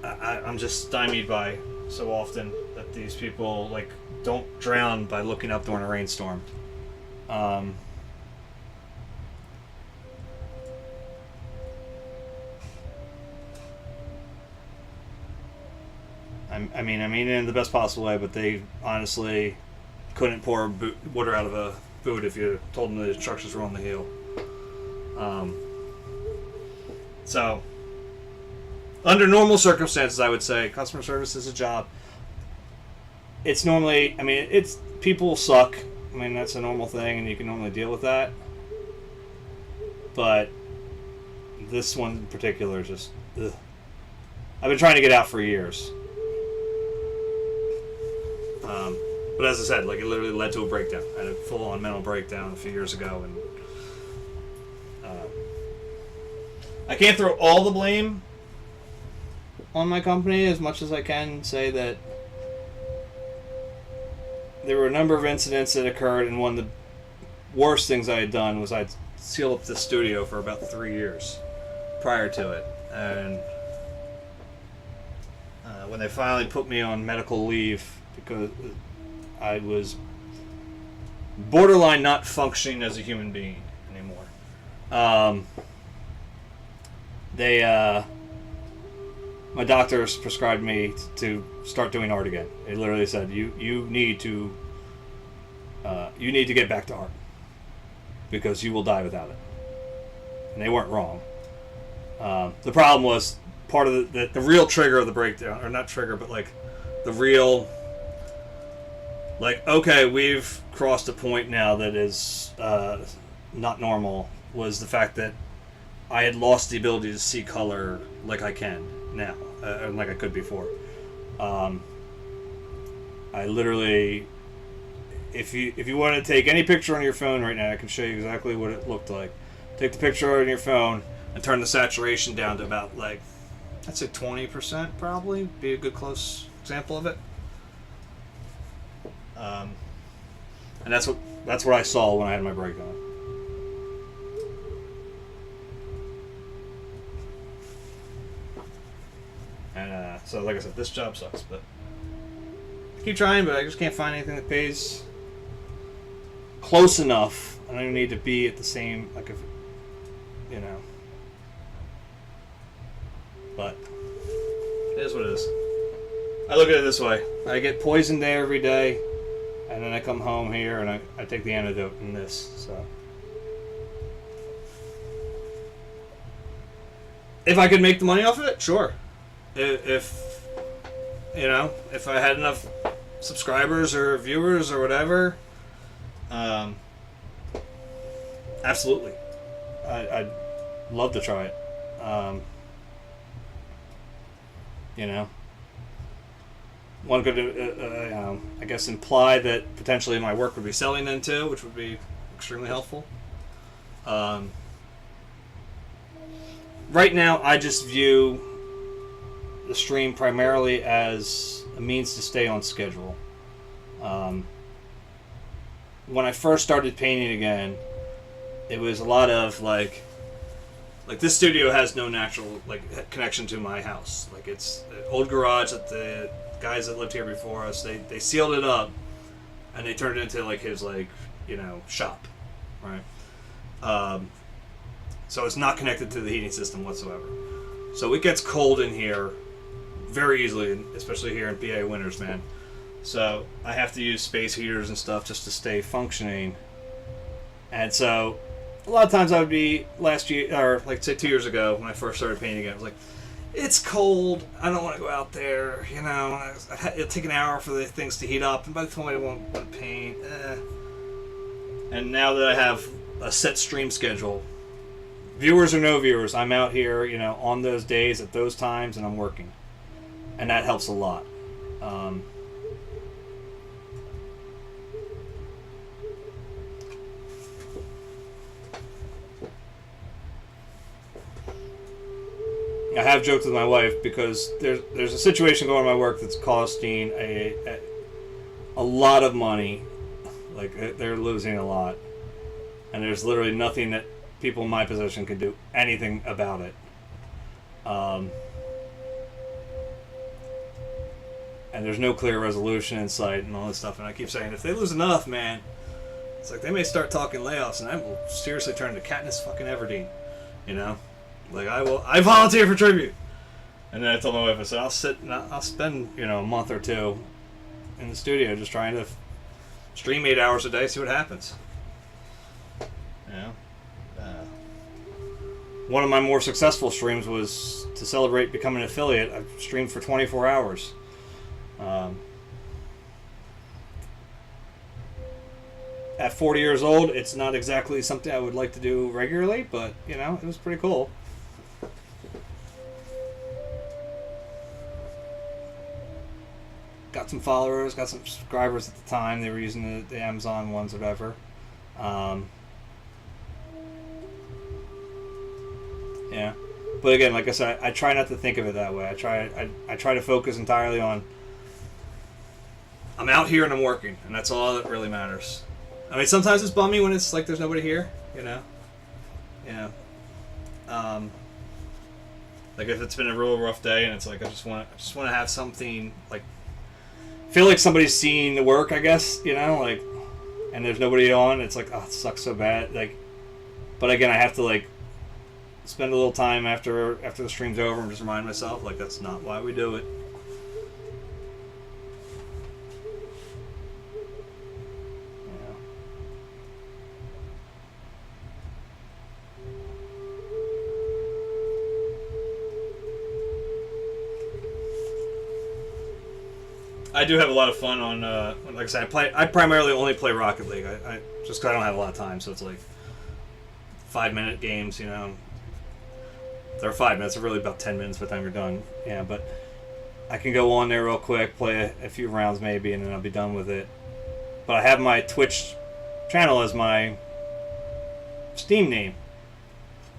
I'm just stymied by so often that these people like don't drown by looking up during a rainstorm. I mean it in the best possible way, but they honestly couldn't pour water out of a boot if you told them the instructions were on the heel. So, under normal circumstances, I would say customer service is a job. It's normally, I mean, it's people suck. I mean, that's a normal thing, and you can normally deal with that. But this one in particular, just, ugh. I've been trying to get out for years. But as I said, like, it literally led to a breakdown. I had a full-on mental breakdown a few years ago, and I can't throw all the blame on my company as much as I can say that there were a number of incidents that occurred, and one of the worst things I had done was I'd sealed up the studio for about 3 years prior to it. And when they finally put me on medical leave because I was borderline not functioning as a human being anymore, my doctors prescribed me to start doing art again. They literally said, you need to get back to art because you will die without it. And they weren't wrong. The problem was part of the real trigger of the breakdown, or not trigger, but like the real, like, okay, we've crossed a point now that is not normal, was the fact that I had lost the ability to see color like I can now, like I could before. I literally, if you want to take any picture on your phone right now, I can show you exactly what it looked like. Take the picture on your phone and turn the saturation down to about, like, I'd say 20% probably, be a good close example of it. And that's what I saw when I had my breakdown. And so, like I said, this job sucks, but I keep trying, but I just can't find anything that pays close enough. I don't need to be at the same, like, if, you know. But it is what it is. I look at it this way. I get poisoned there every day, and then I come home here and I take the antidote in this. So if I could make the money off of it, sure. If you know, if I had enough subscribers or viewers or whatever, absolutely, I'd love to try it. You know, one could, I guess, imply that potentially my work would be selling into, which would be extremely helpful. Right now, I just view the stream primarily as a means to stay on schedule. When I first started painting again, it was a lot of like this studio has no natural connection to my house. Like, it's an old garage that the guys that lived here before us, they sealed it up and they turned it into like his shop, right? So it's not connected to the heating system whatsoever. So it gets cold in here very easily, especially here in PA winters, man. So I have to use space heaters and stuff just to stay functioning. And so a lot of times I would be last year, or like say 2 years ago when I first started painting again, I was like, it's cold, I don't want to go out there, you know, it'll take an hour for the things to heat up, and by the time I won't want to paint, And now that I have a set stream schedule, viewers or no viewers, I'm out here, you know, on those days at those times, and I'm working. And that helps a lot. I have joked with my wife because there's a situation going on at my work that's costing a lot of money. Like, they're losing a lot. And there's literally nothing that people in my position can do anything about it. And there's no clear resolution in sight and all this stuff. And I keep saying, if they lose enough, man, it's like they may start talking layoffs, and I will seriously turn to Katniss fucking Everdeen. You know? Like, I volunteer for tribute. And then I told my wife, I said, I'll spend, a month or two in the studio just trying to stream 8 hours a day, see what happens. One of my more successful streams was to celebrate becoming an affiliate. I streamed for 24 hours. At 40 years old, it's not exactly something I would like to do regularly, but, it was pretty cool. Got some followers, got some subscribers at the time. They were using the Amazon ones or whatever. Yeah. But again, like I said, I try not to think of it that way. I try to focus entirely on I'm out here and I'm working, and that's all that really matters. I mean, sometimes it's bummy when it's like there's nobody here, like if it's been a real rough day and it's like I just want to have something like feel like somebody's seeing the work, I guess, like, and there's nobody on. It's like, oh, it sucks so bad. Like, but again, I have to like spend a little time after the stream's over and just remind myself, like, that's not why we do it. I do have a lot of fun on, like I said, I primarily only play Rocket League. I just 'cause I don't have a lot of time, so it's like 5-minute games, They're 5 minutes, they're really about 10 minutes by the time you're done. Yeah, but I can go on there real quick, play a few rounds maybe, and then I'll be done with it. But I have my Twitch channel as my Steam name,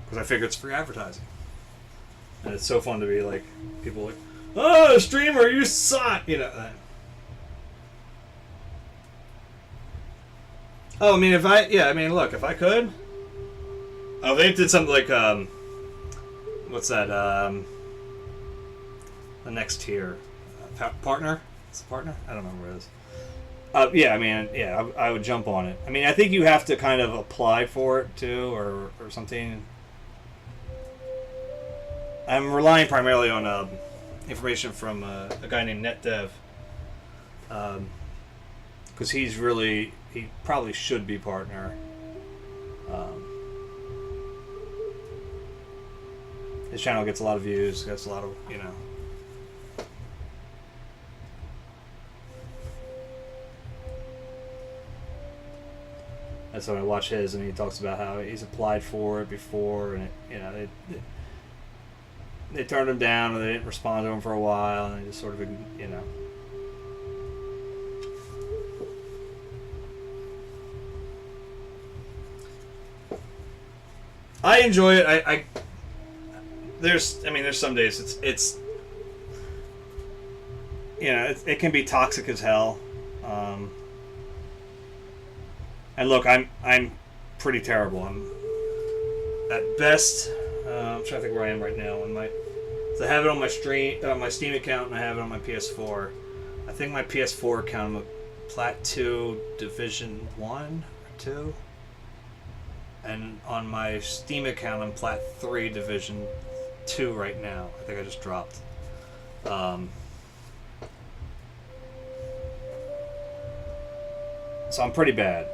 because I figure it's free advertising. And it's so fun to be like, people like, oh, streamer, you suck! Oh, I mean, look, if I could. Oh, they did something like, what's that, the next tier? Partner? It's a partner? I don't remember what it is. I would jump on it. I mean, I think you have to kind of apply for it, too, or something. I'm relying primarily on, information from a guy named NetDev, because he probably should be partner. His channel gets a lot of views, gets a lot of, That's when I watch his, and he talks about how he's applied for it before, and they turned him down, or they didn't respond to him for a while, and they just sort of, I enjoy it. There's some days it's it can be toxic as hell. And look, I'm pretty terrible. I'm at best. I'm trying to think where I am right now. So I have it on my Steam account, and I have it on my PS4. I think my PS4 account, I'm a Plat 2 Division 1 or 2. And on my Steam account, I'm Plat 3 Division 2 right now. I think I just dropped. So I'm pretty bad.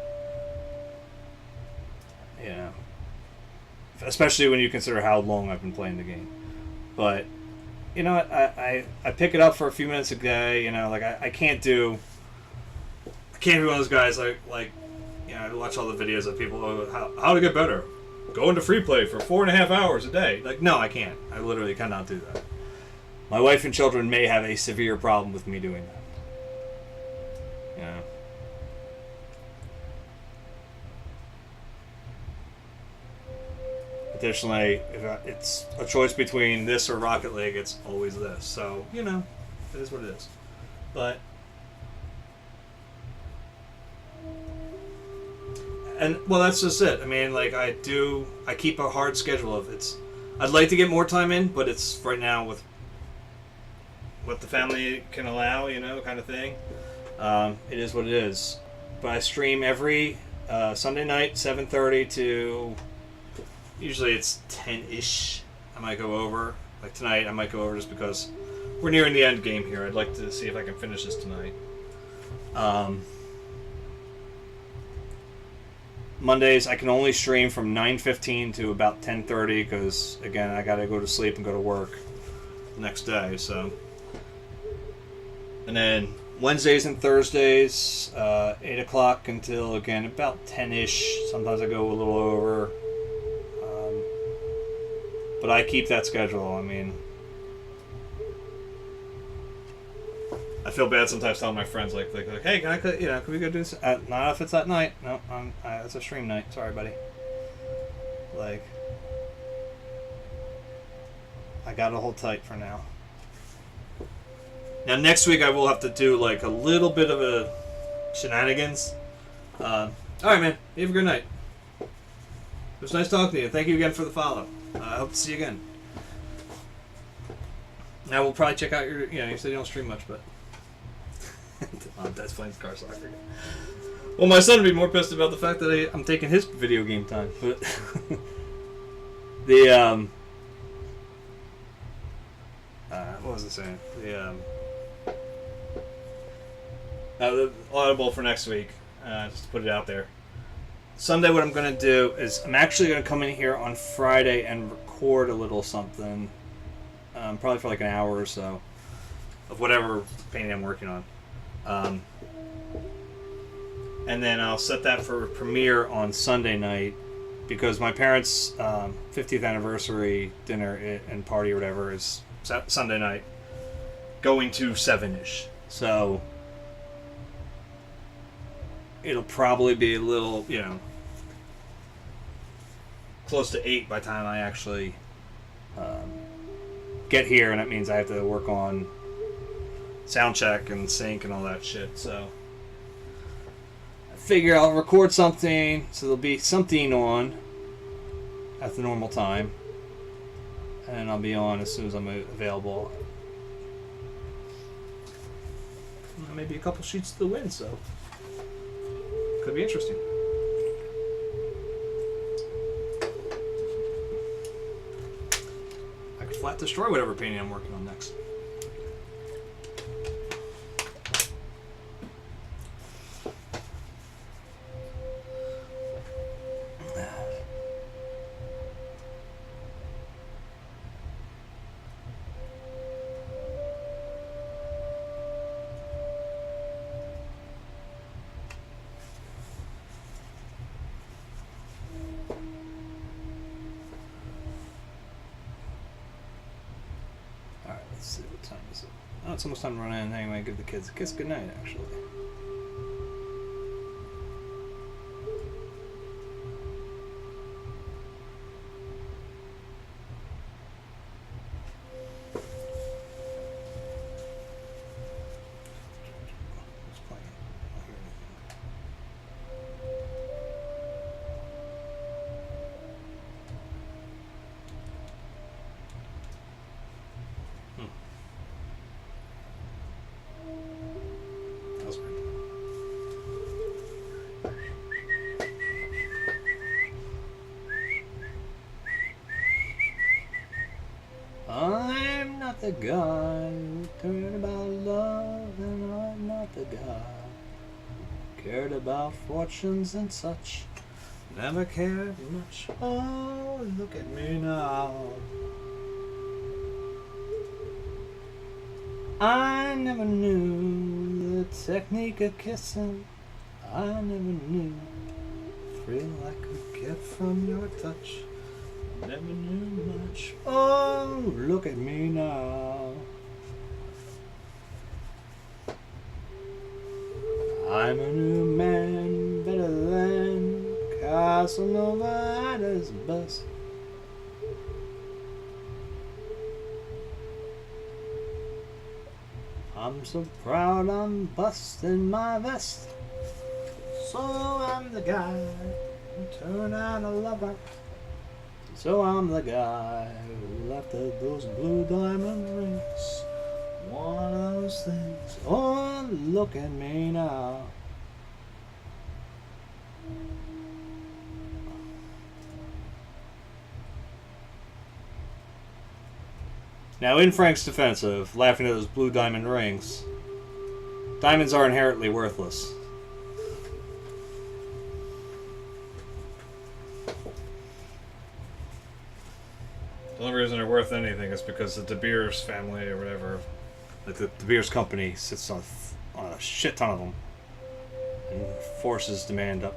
Especially when you consider how long I've been playing the game. But, I pick it up for a few minutes a day, I can't be one of those guys like I watch all the videos of people, how to get better. Go into free play for 4.5 hours a day. Like, no, I can't. I literally cannot do that. My wife and children may have a severe problem with me doing that. Additionally, it's a choice between this or Rocket League, it's always this. So, you know, it is what it is. But, and, well, that's just it. I mean, like, I keep a hard schedule of it's, I'd like to get more time in, but it's right now with what the family can allow, you know, kind of thing. It is what it is. But I stream every Sunday night, 7:30 to, usually it's 10-ish. I might go over. Like tonight, I might go over just because we're nearing the end game here. I'd like to see if I can finish this tonight. Mondays, I can only stream from 9:15 to about 10:30 because, again, I got to go to sleep and go to work the next day. So, and then Wednesdays and Thursdays, 8 o'clock until, again, about 10-ish. Sometimes I go a little over. But I keep that schedule. I mean, I feel bad sometimes telling my friends, like hey, can we go do this? Not if it's at night. No, it's a stream night. Sorry, buddy. Like, I gotta hold tight for now. Now, next week I will have to do, like, a little bit of a shenanigans. Alright, man. You have a good night. It was nice talking to you. Thank you again for the follow. I hope to see you again. Now, we'll probably check out your... you said you don't stream much, but... That's playing car soccer. Well, my son would be more pissed about the fact that I'm taking his video game time, but... what was I saying? The Audible for next week, just to put it out there. Sunday, what I'm going to do is I'm actually going to come in here on Friday and record a little something, probably for like an hour or so, of whatever painting I'm working on. And then I'll set that for premiere on Sunday night, because my parents' 50th anniversary dinner and party or whatever is Sunday night, going to 7-ish. So it'll probably be a little, close to 8 by the time I actually get here, and that means I have to work on sound check and sync and all that shit. So I figure I'll record something so there'll be something on at the normal time, and I'll be on as soon as I'm available. Maybe a couple sheets to the wind, so could be interesting. I could flat destroy whatever painting I'm working on next. Let's see, what time is it? Oh, it's almost time to run in. Anyway, give the kids a kiss goodnight, actually. Who's playing? I don't hear anything. That was weird. I'm not the guy who cared about love, and I'm not the guy who cared about fortunes and such. Never cared much. Oh, look at me now. I never knew the technique of kissing. I never knew the thrill I could get from your touch. Never knew much. Oh, look at me now. I'm a new man, better than Casanova at his best. I'm so proud I'm busting my vest. So I'm the guy who turned out a lover. So I'm the guy who left those blue diamond rings. One of those things. Oh, look at me now. Now, in Frank's defense of laughing at those blue diamond rings, diamonds are inherently worthless. The only reason they're worth anything is because the De Beers family or whatever. Like the De Beers company sits on a shit ton of them and forces demand up,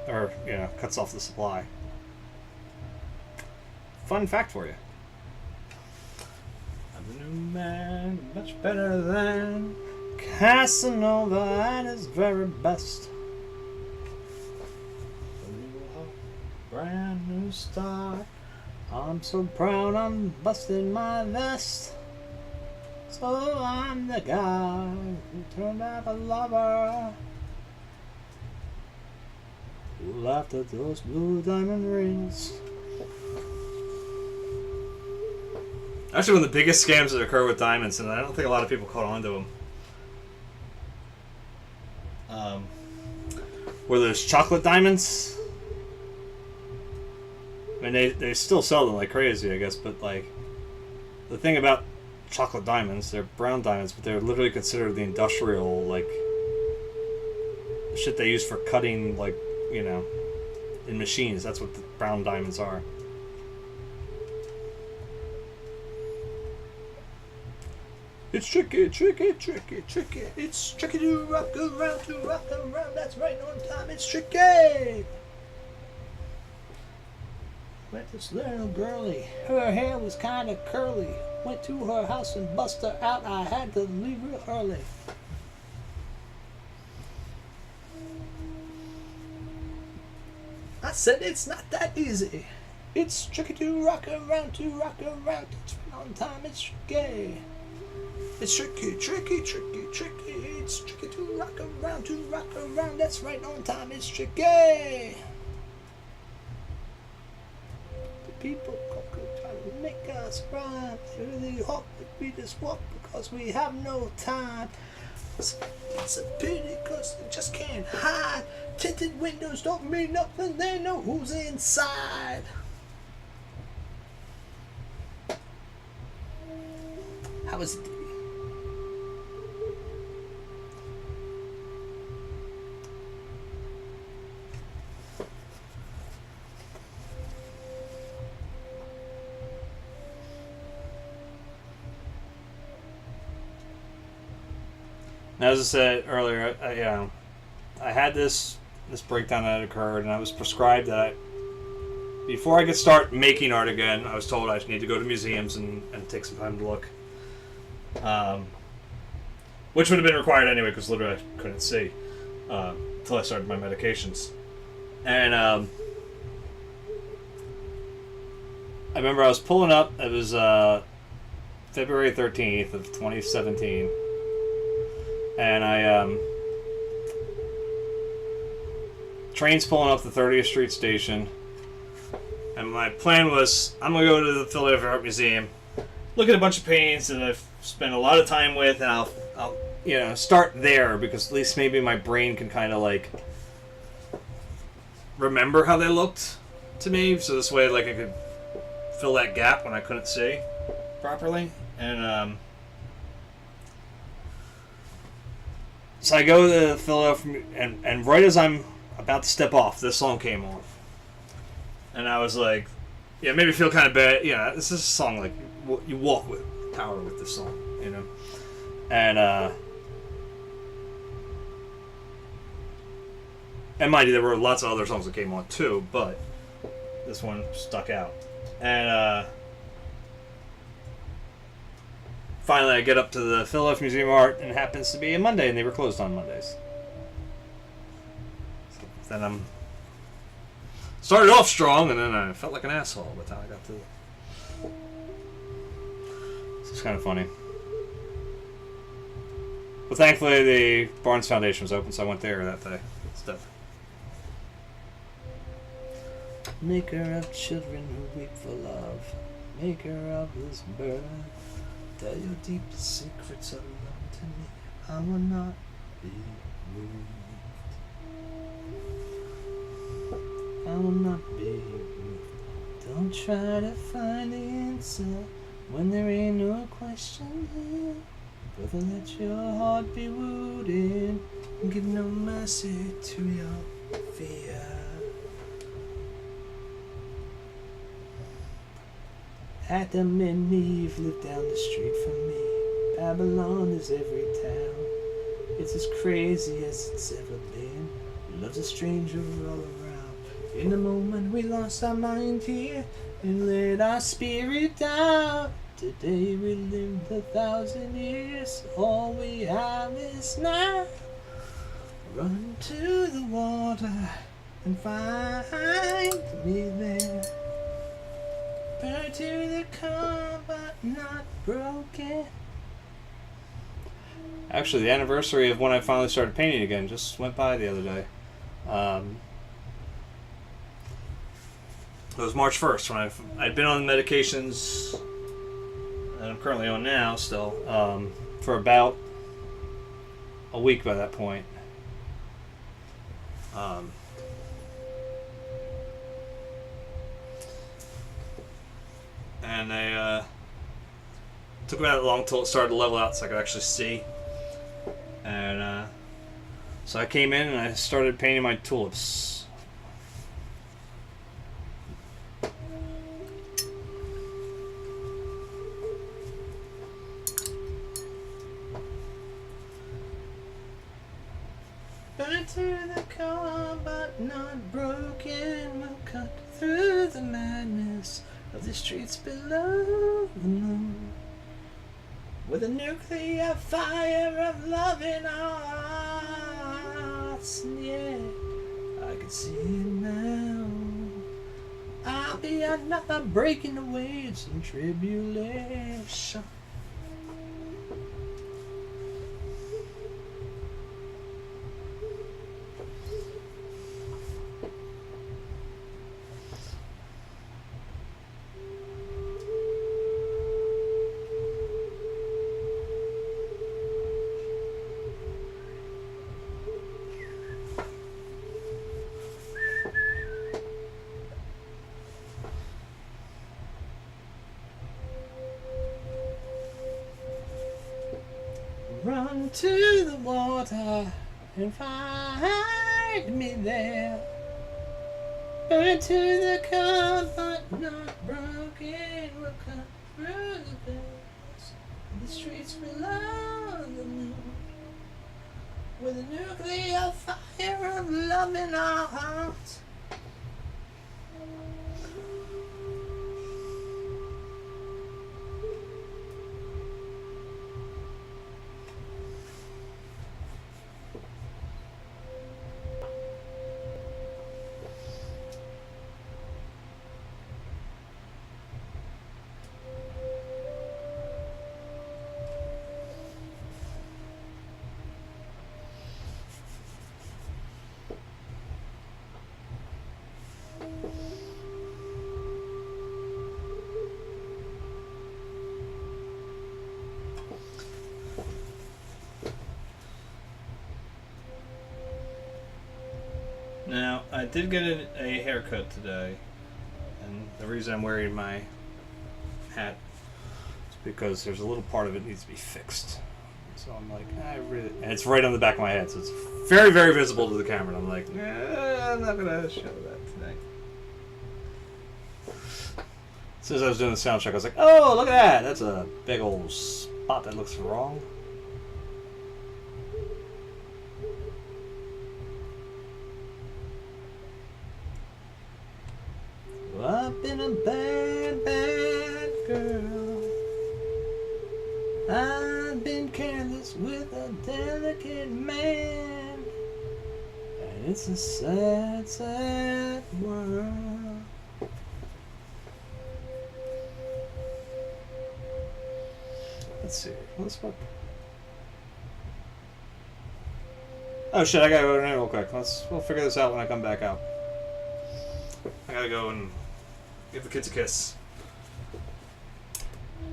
or cuts off the supply. Fun fact for you. I'm a new man, much better than Casanova at his very best. a brand new start. I'm so proud I'm busting my vest. So I'm the guy who turned out a lover. Who laughed at those blue diamond rings. Actually, one of the biggest scams that occur with diamonds, and I don't think a lot of people caught on to them, were those chocolate diamonds. I mean, they still sell them like crazy, I guess, but like, the thing about chocolate diamonds, they're brown diamonds, but they're literally considered the industrial, like, shit they use for cutting, like, in machines. That's what the brown diamonds are. It's tricky, tricky, tricky, tricky. It's tricky to rock around. That's right on time. It's tricky. Met this little girlie. Her hair was kind of curly. Went to her house and bust her out. I had to leave real early. I said it's not that easy. It's tricky to rock around. It's right on time. It's tricky. It's tricky, tricky, tricky, tricky. It's tricky to rock around. That's right on time. It's tricky. The people try to make us rhyme. They really hope that we just walk because we have no time. It's a pity because they just can't hide. Tinted windows don't mean nothing. They know who's inside. How was it? Now, as I said earlier, I had this breakdown that occurred, and I was prescribed that before I could start making art again, I was told I need to go to museums and take some time to look. Which would have been required anyway, because literally I couldn't see until I started my medications. And I remember I was pulling up, it was February 13th of 2017. And train's pulling up the 30th Street station, and my plan was I'm gonna go to the Philadelphia Art Museum, look at a bunch of paintings that I've spent a lot of time with, and I'll start there because at least maybe my brain can kind of like remember how they looked to me, so this way like I could fill that gap when I couldn't see properly. And so I go to Philadelphia, and right as I'm about to step off, this song came on. And I was like, yeah, it made me feel kind of bad. Yeah, this is a song, like, you walk with power with this song, And mind you, there were lots of other songs that came on too, but this one stuck out. And finally, I get up to the Philadelphia Museum of Art, and it happens to be a Monday, and they were closed on Mondays. So then I'm started off strong, and then I felt like an asshole by the time I got to. It's kind of funny. But thankfully, the Barnes Foundation was open, so I went there that day. Stuff. Maker of children who weep for love, maker of this birth, tell your deepest secrets alone to me. I will not be moved. I will not be moved. Don't try to find the answer when there ain't no question here. Brother, let your heart be wounded and give no mercy to your fear. Adam and Eve live down the street from me. Babylon is every town. It's as crazy as it's ever been. Love's a stranger all around. In the moment we lost our mind here and let our spirit down. Today we lived 1,000 years. All we have is now. Run to the water and find me there. Burn to the core, but not broken. Actually, the anniversary of when I finally started painting again just went by the other day. It was March 1st when I'd been on medications that I'm currently on now still for about a week by that point. And they took about long until it started to level out so I could actually see. And so I came in and I started painting my tulips. Burn to the core but not broken. We'll cut through the madness of the streets below the moon, with a nuclear fire of love in our hearts. Yeah, I can see it now. I'll be another breaking the waves in tribulation. Run to the water and find me there. Burn to the core but not broken. We'll cut through the veils of the streets below the moon, with a nuclear fire of love in our hearts. Now, I did get a haircut today, and the reason I'm wearing my hat is because there's a little part of it needs to be fixed. So I'm like, and it's right on the back of my head, so it's very, very visible to the camera. And I'm like, I'm not gonna show that today. As soon as I was doing the sound check, I was like, oh, look at that! That's a big old spot that looks wrong. I've been a bad, bad girl. I've been careless with a delicate man, and it's a sad, sad world. Let's see. Let's put. Oh shit! I gotta go in there real quick. We'll figure this out when I come back out. I gotta go and give the kids a kiss.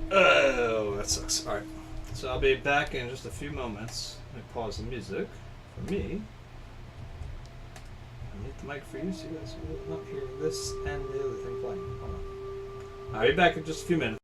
Oh, that sucks. All right. So I'll be back in just a few moments. Let me pause the music for me. I mute the mic for you so you guys will not hear this and the other thing playing. Hold on. I'll be back in just a few minutes.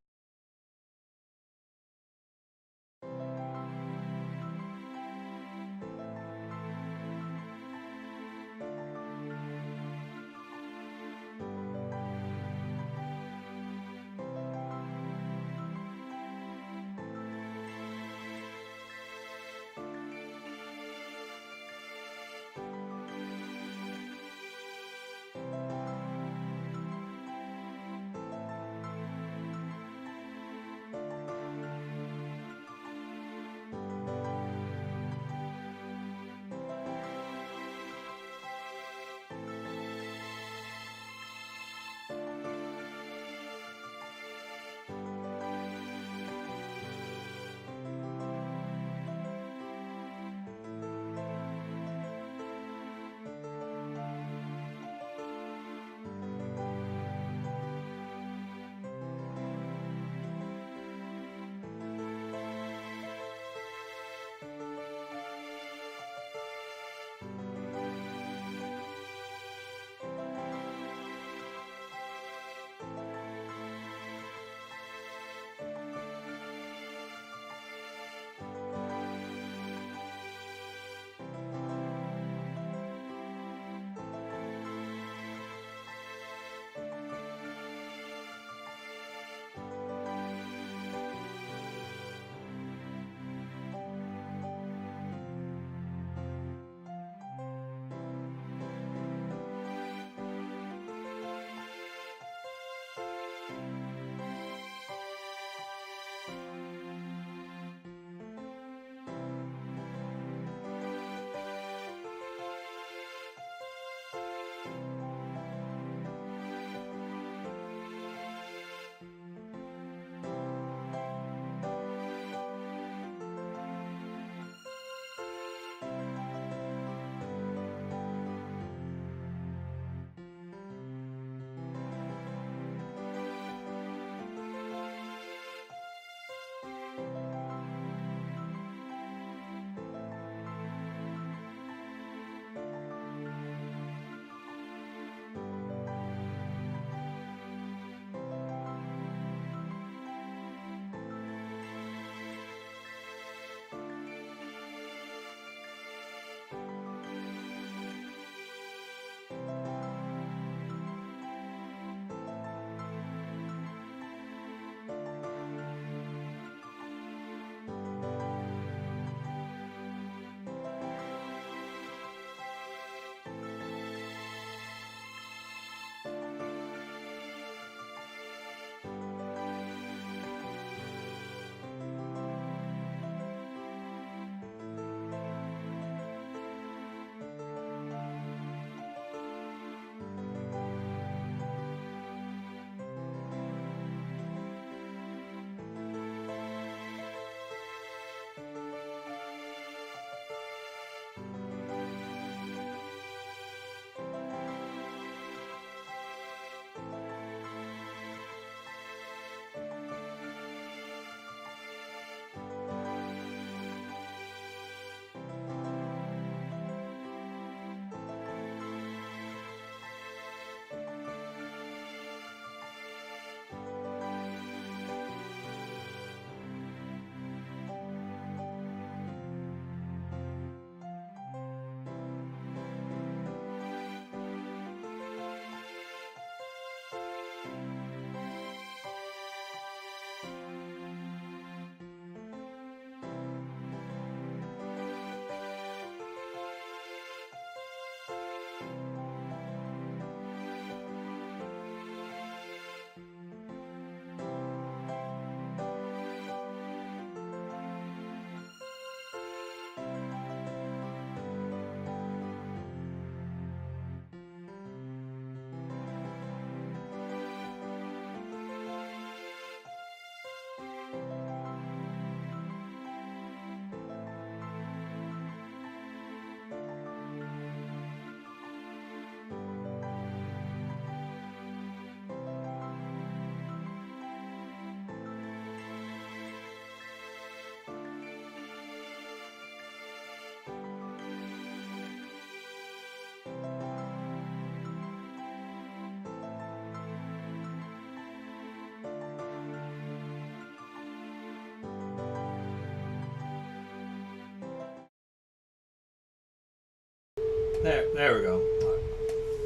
There we go.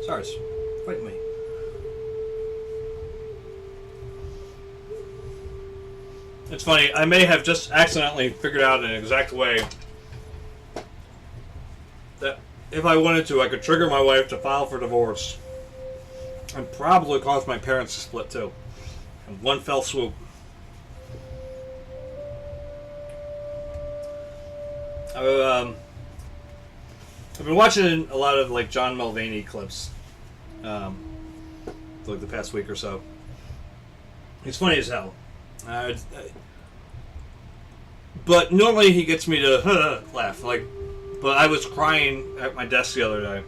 Sorry, it's fighting me. It's funny, I may have just accidentally figured out an exact way that if I wanted to, I could trigger my wife to file for divorce and probably cause my parents to split too. In one fell swoop. I've been watching a lot of like John Mulvaney clips for like the past week or so. He's funny as hell. But normally he gets me to laugh. But I was crying at my desk the other day.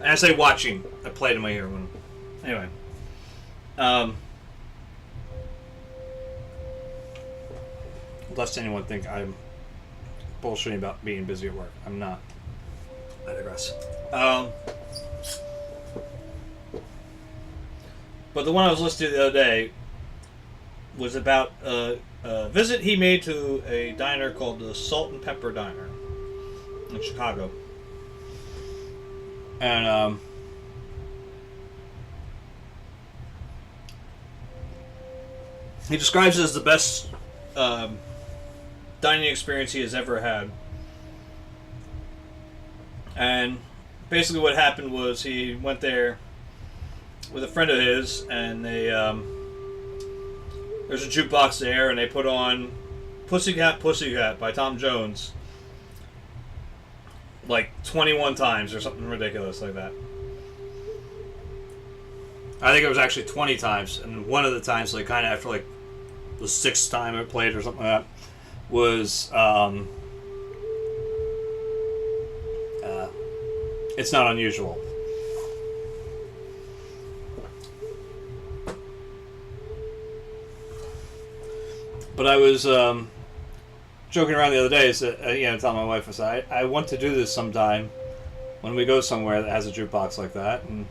And I say watching. I played in my ear. Anyway. Lest anyone think I'm bullshitting about being busy at work. I'm not. I digress. But the one I was listening to the other day was about a visit he made to a diner called the Salt and Pepper Diner in Chicago. And he describes it as the best dining experience he has ever had. And basically what happened was he went there with a friend of his, and they there's a jukebox there, and they put on Pussycat Pussycat by Tom Jones like 21 times or something ridiculous like that. I think it was actually 20 times, and one of the times, like kind of after like the 6th time it played or something like that, was It's Not Unusual. But I was joking around the other day, telling my wife, I said, I want to do this sometime when we go somewhere that has a jukebox like that. And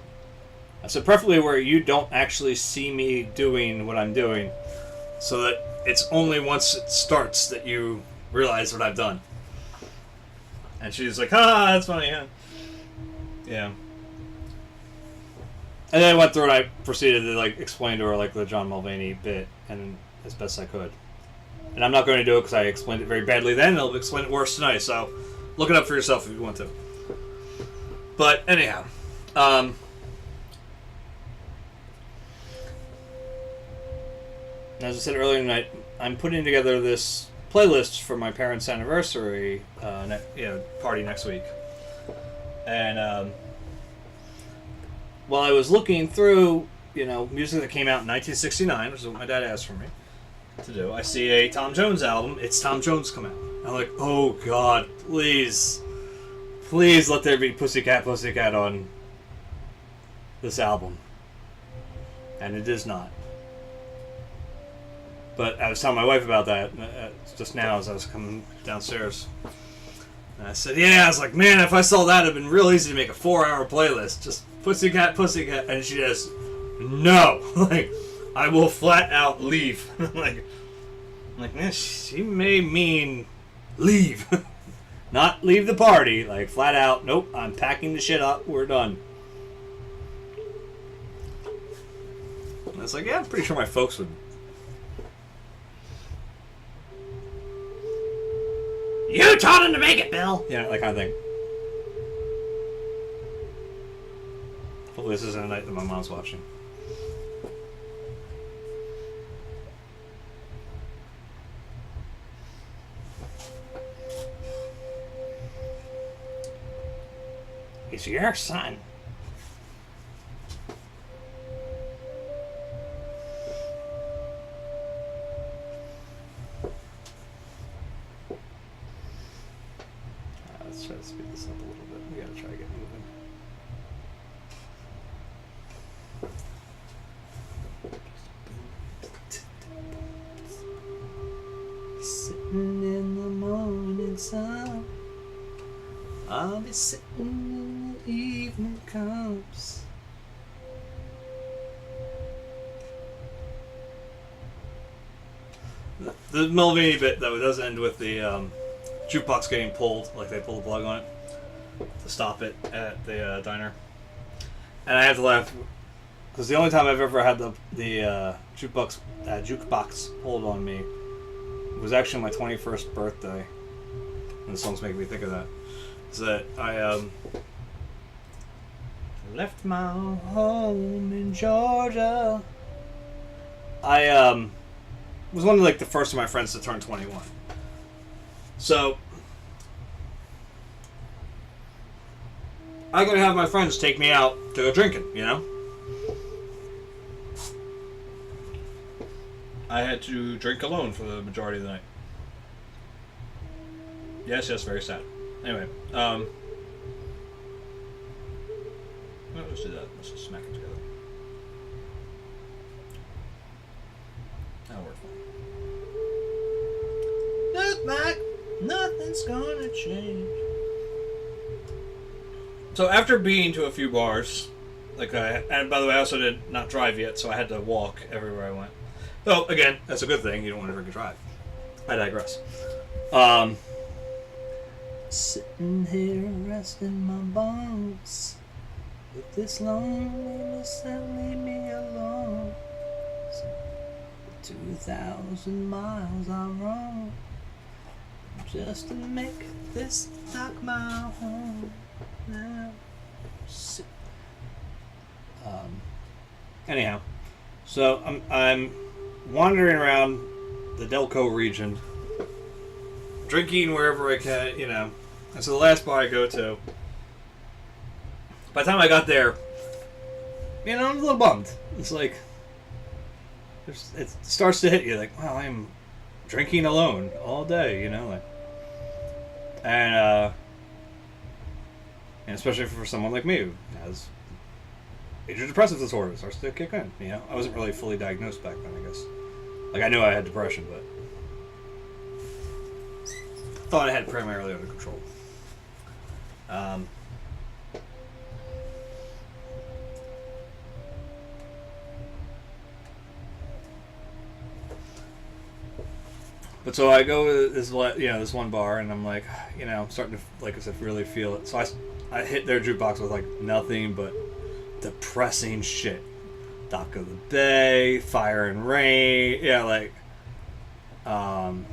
I said, preferably where you don't actually see me doing what I'm doing, so that it's only once it starts that you realize what I've done. And she's like, that's funny, huh? Yeah. And then I went through and I proceeded to like explain to her like the John Mulvaney bit, and as best I could. And I'm not going to do it because I explained it very badly then, and I'll explain it worse tonight, so look it up for yourself if you want to. But anyhow, as I said earlier tonight, I'm putting together this playlist for my parents' anniversary party next week. And while I was looking through, music that came out in 1969, which is what my dad asked for me to do, I see a Tom Jones album. It's Tom Jones come out. I'm like, oh God, please let there be Pussycat Pussycat on this album. And it is not. But I was telling my wife about that just now as I was coming downstairs. And I said, I was like, man, if I saw that, it would have been real easy to make a 4-hour playlist. Just Pussycat, Pussycat. And she says, no. Like, I will flat out leave. like, man, she may mean leave. Not leave the party. Like, flat out, nope, I'm packing the shit up. We're done. And I was like, I'm pretty sure my folks would. You told him to make it, Bill! That kind of thing. Hopefully this isn't a night that my mom's watching. He's your son. Let's try to speed this up a little bit. We gotta try to get moving. Sitting in the morning sun, I'll be sitting when the evening comes. The Mulvaney bit, though, does end with the jukebox getting pulled, like they pull the plug on it. to stop it at the diner, and I had to laugh because the only time I've ever had the jukebox pulled on me was actually my 21st birthday, and the songs make me think of that. Is that I left my home in Georgia. I was one of like the first of my friends to turn 21. So I gotta have my friends take me out to go drinking, you know? I had to drink alone for the majority of the night. Yes, very sad. Anyway, let's do that. Let's just smack it together. That'll work fine. Look like nothing's gonna change. So after being to a few bars, and by the way, I also did not drive yet, so I had to walk everywhere I went. So again, that's a good thing. You don't want to drink and drive. I digress. Sitting here resting my bones with this loneliness that leave me alone. 2,000 miles I roam just to make this dock my home. Now, anyhow, so I'm wandering around the Delco region, drinking wherever I can, you know. And so the last bar I go to, by the time I got there, you know, I'm a little bummed. It's like, it starts to hit you like, wow, I'm drinking alone all day, you know, like, and especially for someone like me who has major depressive disorder, it starts to kick in, you know. I wasn't really fully diagnosed back then, I guess. Like, I knew I had depression, but thought I had it primarily under control. But so I go to this one bar, and I'm like, you know, I'm starting to, like I said, really feel it. So I hit their jukebox with like nothing but depressing shit. Dock of the Bay, Fire and Rain, yeah, like, I'm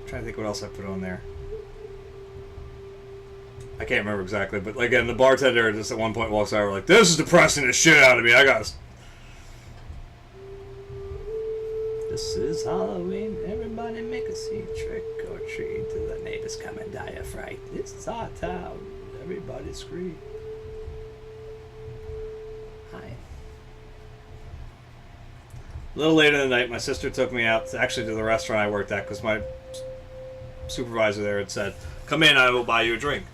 trying to think what else I put on there. I can't remember exactly, but like, again, the bartender just at one point walks over like, this is depressing the shit out of me. This is Halloween, everybody make a scene, trick or treat, till the neighbors come and die of fright. This is our town, everybody scream. Hi. A little later in the night, my sister took me out to the restaurant I worked at, because my supervisor there had said, come in, I will buy you a drink.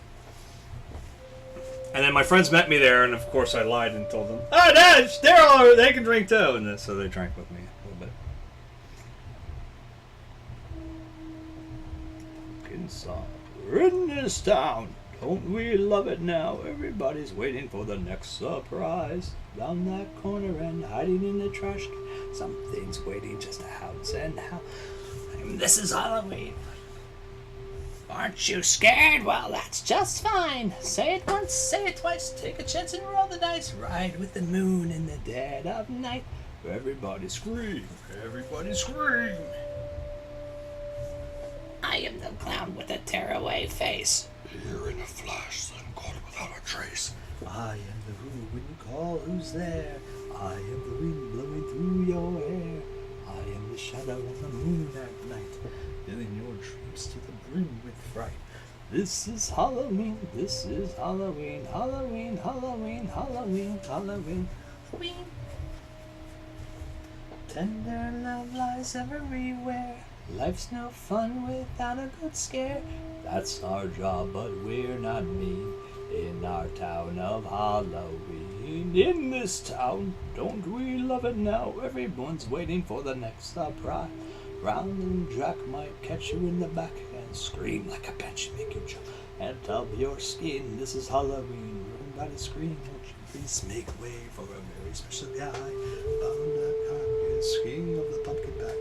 And then my friends met me there, and of course I lied and told them, oh, no, they're all over, they can drink too. And then, so they drank with me a little bit. We're in this town, don't we love it now? Everybody's waiting for the next surprise. Down that corner and hiding in the trash can, something's waiting just to pounce and howl. This is Halloween. Aren't you scared? Well, that's just fine. Say it once, say it twice. Take a chance and roll the dice. Ride with the moon in the dead of night. Everybody scream. Everybody scream. I am the clown with a tearaway face. Here in a flash, then caught without a trace. I am the who when you call, who's there? I am the wind blowing through your hair. I am the shadow on the moon at night, filling your dreams to the brim with fright. This is Halloween, this is Halloween, Halloween, Halloween, Halloween, Halloween, Halloween. Tender love lies everywhere. Life's no fun without a good scare. That's our job, but we're not mean. In our town of Halloween, in this town, don't we love it now? Everyone's waiting for the next surprise. Round and Jack might catch you in the back and scream like a banshee, make you jump and of your skin. This is Halloween, everybody scream, won't you please make way for a very special guy. Bound a carcass, king of the pumpkin patch.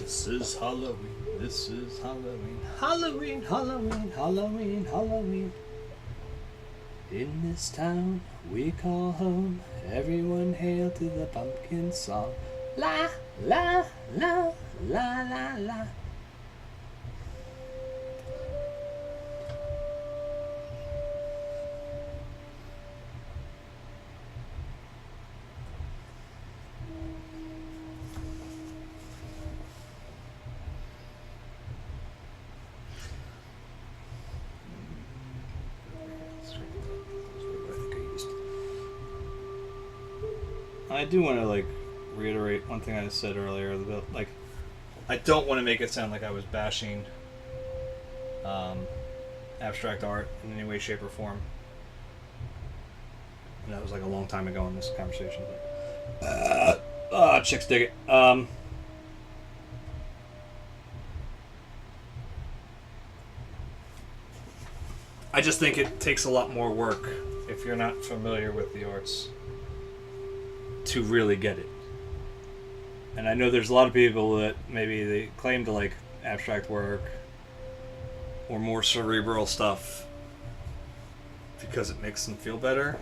This is Halloween, This is Halloween. Halloween, Halloween, Halloween, Halloween. In this town we call home, everyone hail to the pumpkin song. La, la, la, la, la, la. I do want to like reiterate one thing I said earlier about like I don't want to make it sound like I was bashing abstract art in any way, shape, or form. And that was like a long time ago in this conversation. But, chicks dig it. I just think it takes a lot more work if you're not familiar with the arts to really get it. And I know there's a lot of people that maybe they claim to like abstract work or more cerebral stuff because it makes them feel better,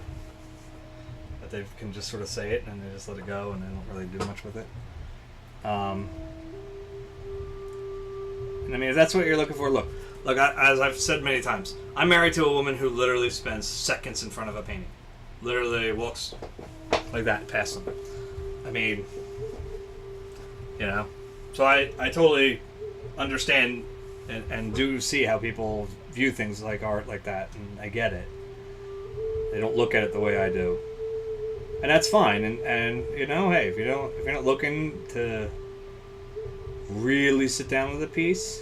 that they can just sort of say it and they just let it go and they don't really do much with it. And I mean, if that's what you're looking for, look, as I've said many times, I'm married to a woman who literally spends seconds in front of a painting. Literally walks like that past them. I mean, you know, so I totally understand and do see how people view things like art like that, and I get it. They don't look at it the way I do, and that's fine. And you know, hey, if you're not looking to really sit down with a piece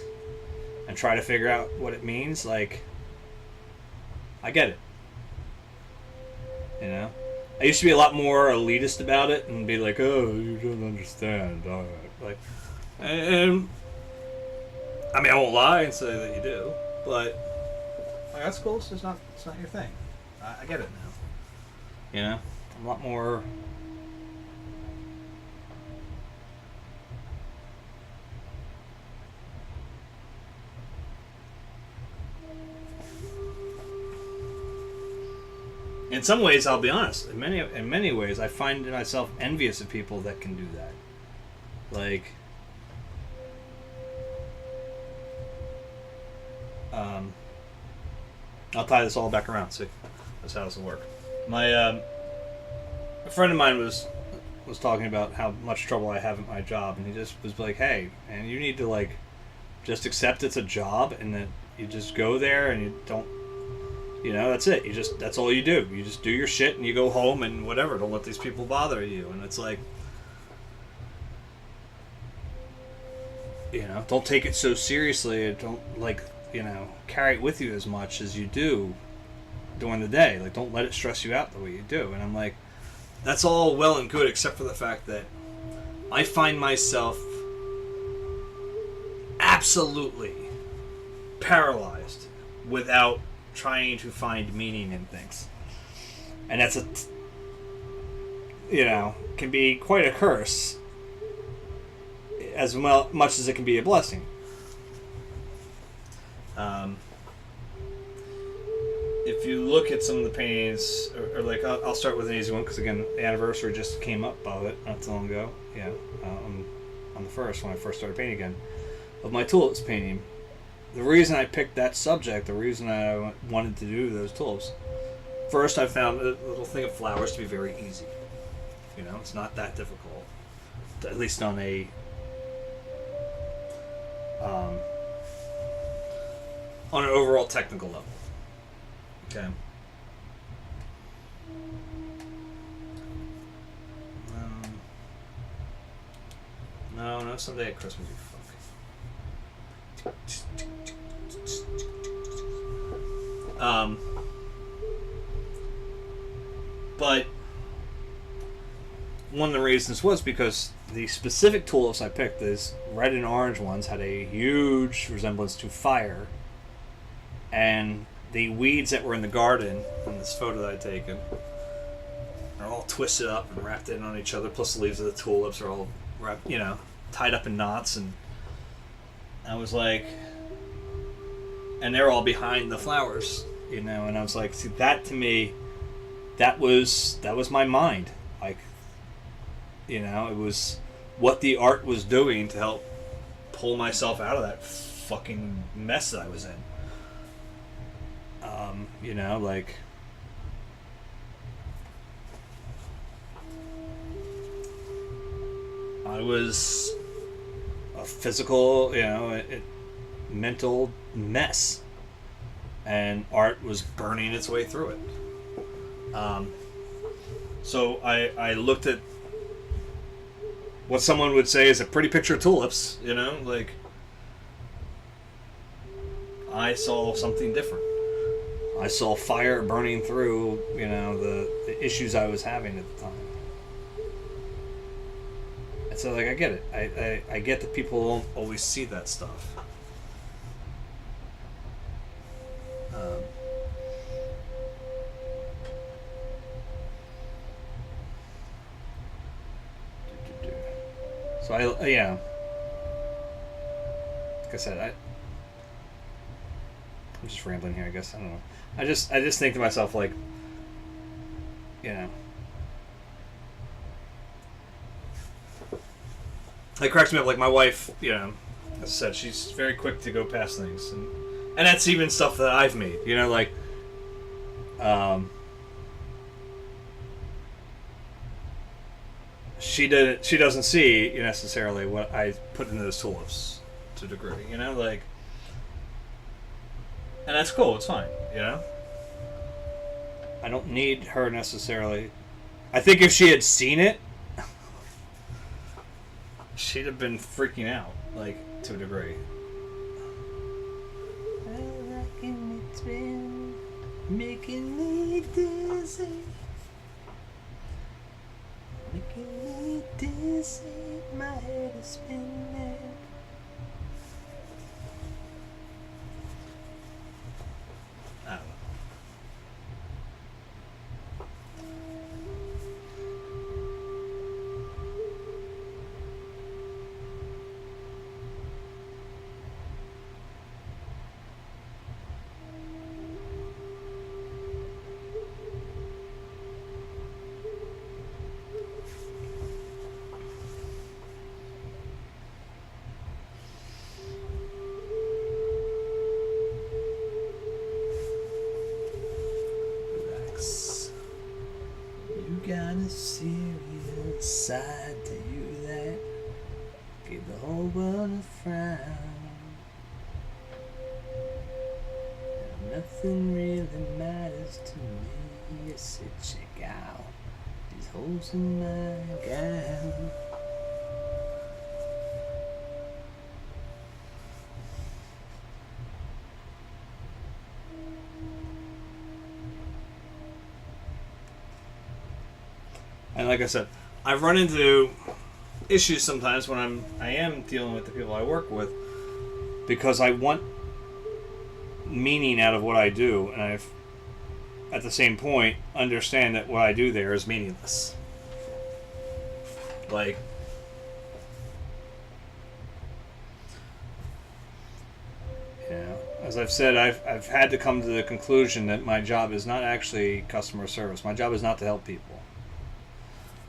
and try to figure out what it means, like, I get it. You know, I used to be a lot more elitist about it and be like, "Oh, you don't understand." Like, and I mean, I won't lie and say that you do, but like, that's cool. It's not your thing. I get it now. You know, I'm a lot more. In some ways, I'll be honest. In many ways, I find myself envious of people that can do that. Like, I'll tie this all back around. See, that's how this will work. A friend of mine was talking about how much trouble I have at my job, and he just was like, "Hey, man, you need to like just accept it's a job, and that you just go there and you don't." You know, that's it. That's all you do. You just do your shit and you go home and whatever. Don't let these people bother you. And it's like, you know, don't take it so seriously. Don't, like, you know, carry it with you as much as you do during the day. Like, don't let it stress you out the way you do. And I'm like, that's all well and good, except for the fact that I find myself absolutely paralyzed without trying to find meaning in things. And that's you know, can be quite a curse as much as it can be a blessing. If you look at some of the paintings, or like, I'll start with an easy one, because again, the anniversary just came up of it not too long ago. Yeah, on the first, when I first started painting again, of my tulips painting. The reason I picked that subject, the reason I wanted to do those tulips, first I found a little thing of flowers to be very easy. You know, it's not that difficult, at least on a on an overall technical level. Okay. No, someday at Christmas, you fuck. But one of the reasons was because the specific tulips I picked, these red and orange ones, had a huge resemblance to fire, and the weeds that were in the garden in this photo that I'd taken are all twisted up and wrapped in on each other, plus the leaves of the tulips are all wrapped, you know, tied up in knots, and I was like, and they're all behind the flowers, you know, and I was like, see, that to me, that was my mind. Like, you know, it was what the art was doing to help pull myself out of that fucking mess that I was in. You know, like, I was a physical, you know, mental mess, and art was burning its way through it. So I looked at what someone would say is a pretty picture of tulips, you know, like, I saw something different. I saw fire burning through, you know, the issues I was having at the time. And so, like, I get it. I get that people don't always see that stuff. So yeah. Like I said, I'm just rambling here, I guess. I don't know. I just think to myself, like, you know, it cracks me up. Like, my wife, you know, as I said, she's very quick to go past things, and that's even stuff that I've made. You know, like, she doesn't see necessarily what I put into those tulips to a degree. You know, like. And that's cool, it's fine, you know? I don't need her necessarily. I think if she had seen it, she'd have been freaking out, like, to a degree. It's been making me dizzy. Making me dizzy, my head is spinning. I don't know. Got a serious side to you that give the whole world a frown. And nothing really matters to me. You said check out these holes in my gown. And like I said, I've run into issues sometimes when I am dealing with the people I work with, because I want meaning out of what I do, and I've at the same point understand that what I do there is meaningless. Like, you know, as I've said, I've had to come to the conclusion that my job is not actually customer service. My job is not to help people.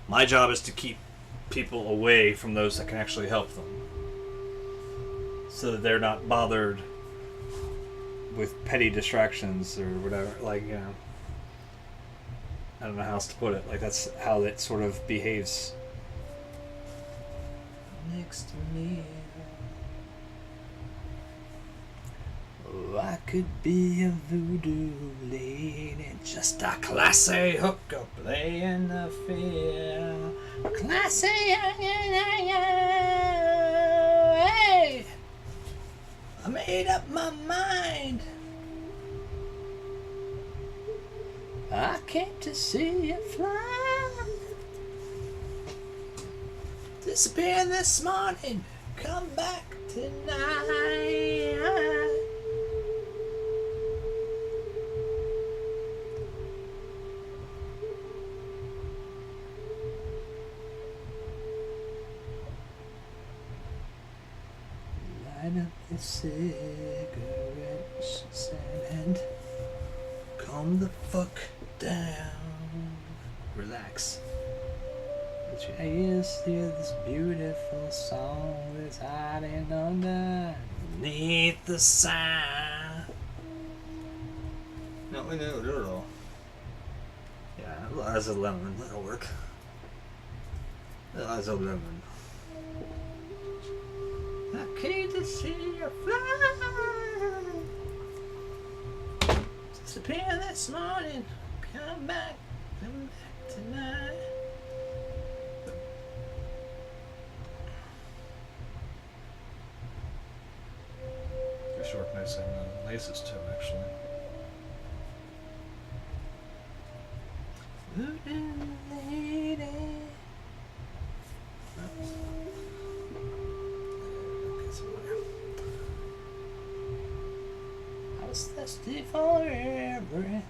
My job is to keep people away from those that can actually help them, so that they're not bothered with petty distractions or whatever. Like, you know, I don't know how else to put it. Like, that's how it sort of behaves. Next to me, oh, I could be a voodoo lady, just a classy hookup playing the field. Classy, hey, I made up my mind. I came to see you fly. Disappeared this morning, come back tonight. light up the cigarette, she said, and calm the fuck down. Relax. Let your ears hear this beautiful song that's hiding underneath the sign. No, we know it all. Yeah, as a lemon, that'll work. As a lemon. I came to see you fly. Disappear this morning. Come back tonight. I should work nice on laces too, actually. Lady. I was thirsty for everything,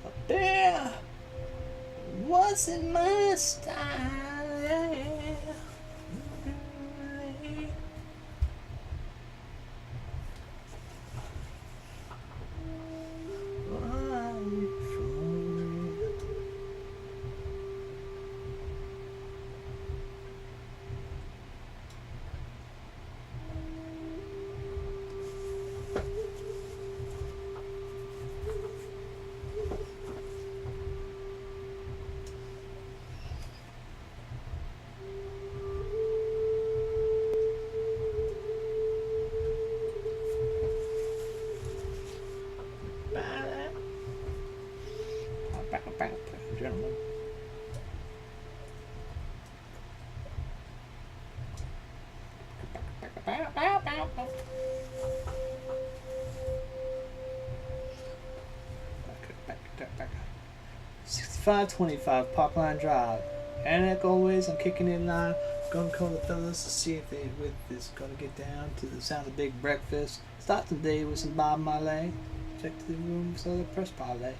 but there wasn't my style. Gentlemen. Back. 6525 Parkline Drive. And like always, I'm kicking in line. Gonna call the fellas to see if they with this. Gonna get down to the sound of big breakfast. Start the day with some Bob Marley. Check the room for the press parlay.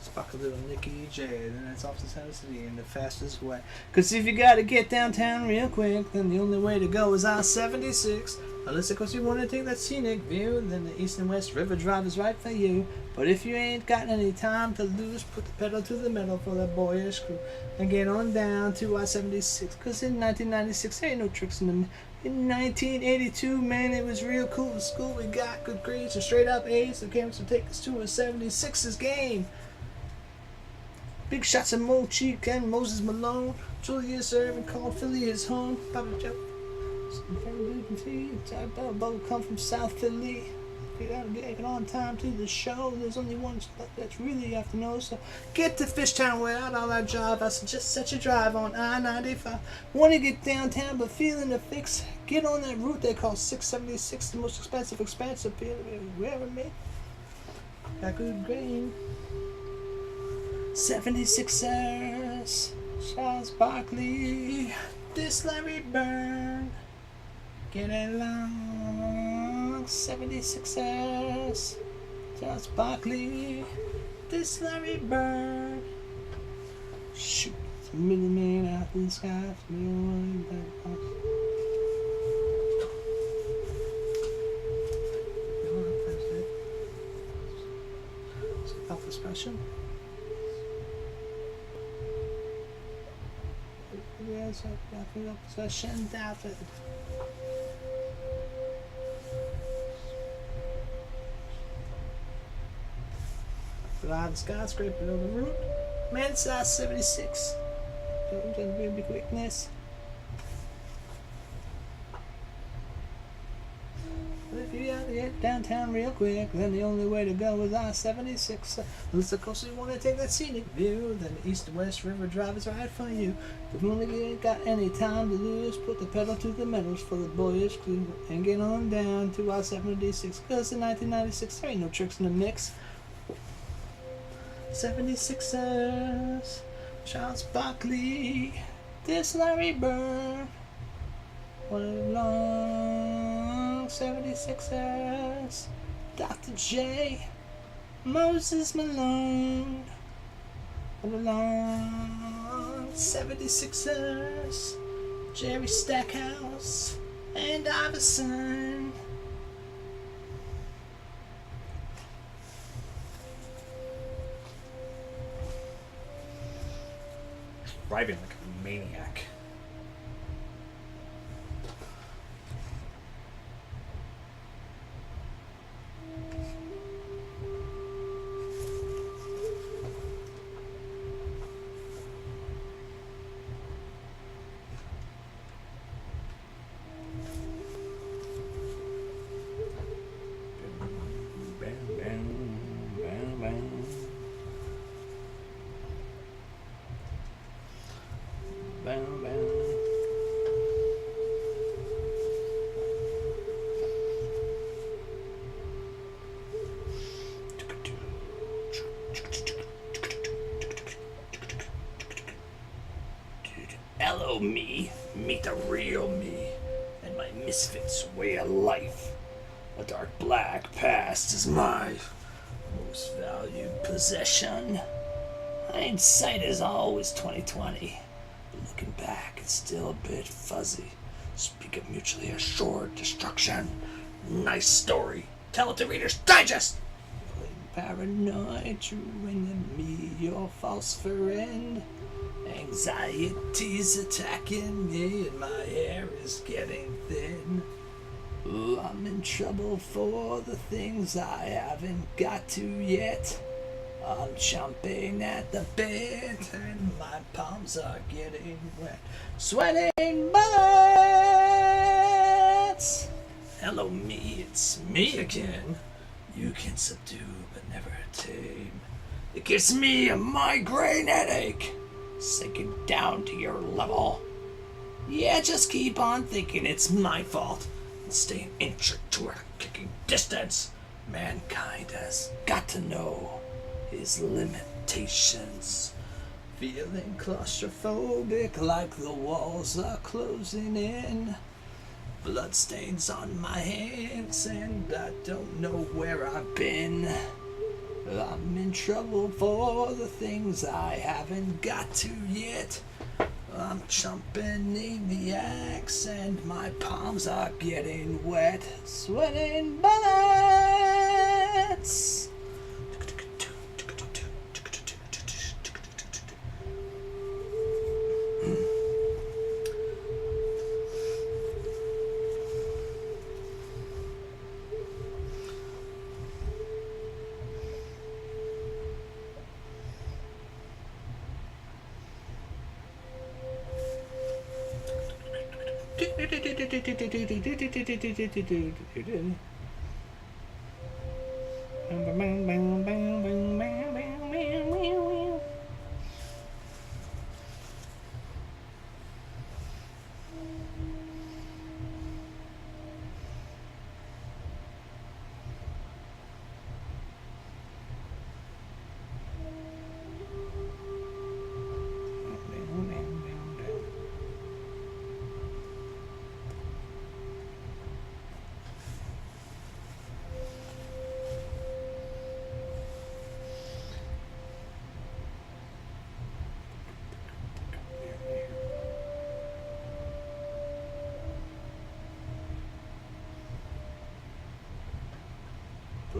Spark a little Nicky J, then that's off to Center City in the fastest way. Cause if you gotta get downtown real quick, then the only way to go is I-76. Unless of course you wanna take that scenic view, then the East and West River Drive is right for you. But if you ain't got any time to lose, put the pedal to the metal for that boyish crew and get on down to I-76. Cause in 1996 ain't no tricks in them. In 1982, man, it was real cool in school. We got good grades and straight up A's. The games to take us to a 76ers game. Big shots of Mo Cheek and Moses Malone. Julius Irving called Philly his home. Papa Joe. Bubble come from South Philly. You gotta get on time to the show. There's only one spot that's really you have to know. So get to Fishtown without all that drive. I suggest such a drive on I-95. Want to get downtown but feeling the fix? Get on that route they call 676, the most expensive wherever me. Got good grain. 76ers, Charles Barkley, this Larry Bird, get along. 76ers, Charles Barkley, this Larry Bird. Shoot, it's a million out in the sky. Self-expression. Yes, I feel possession David. Live skyscraper on the route. Man size 76. Don't be quickness. But if you gotta get downtown real quick, then the only way to go is I-76. Unless of course you want to take that scenic view, then the East and West River Drive is right for you. If you only ain't got any time to lose, put the pedal to the metals for the boyish crew and get on down to I-76. Cause in 1996 there ain't no tricks in the mix. 76ers, Charles Barkley, this Larry Bird. What a long 76ers, Dr. J, Moses Malone. What a long 76ers, Jerry Stackhouse, and I've a son. Driving like a maniac. Hello, me. Meet the real me and my misfits way of life. A dark black past is my most valued possession. Hindsight is always 2020, but looking back, it's still a bit fuzzy. Speak of mutually assured destruction. Nice story. Tell it to Reader's Digest. Paranoid, ruining me, your false friend. Anxiety's attacking me and my hair is getting thin. Ooh, I'm in trouble for the things I haven't got to yet. I'm chomping at the bit and my palms are getting wet. Sweating bullets! Hello me, it's me again. You can subdue but never tame. It gives me a migraine headache, sinking down to your level. Yeah, just keep on thinking it's my fault and stay an inch or two at a kicking distance. Mankind has got to know his limitations. Feeling claustrophobic like the walls are closing in. Bloodstains on my hands and I don't know where I've been. I'm in trouble for the things I haven't got to yet. I'm chomping maniacs and my palms are getting wet. Sweating bullets!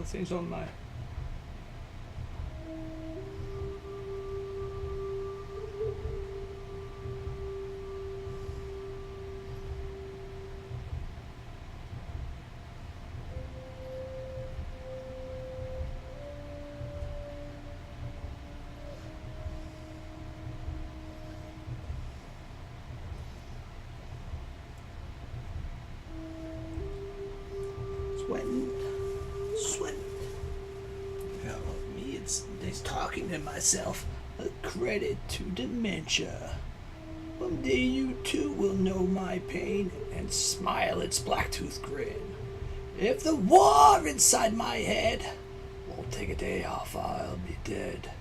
Things on my sweating. It's talking to myself, a credit to dementia. One day you too will know my pain and smile its blacktooth grin. If the war inside my head won't take a day off, I'll be dead.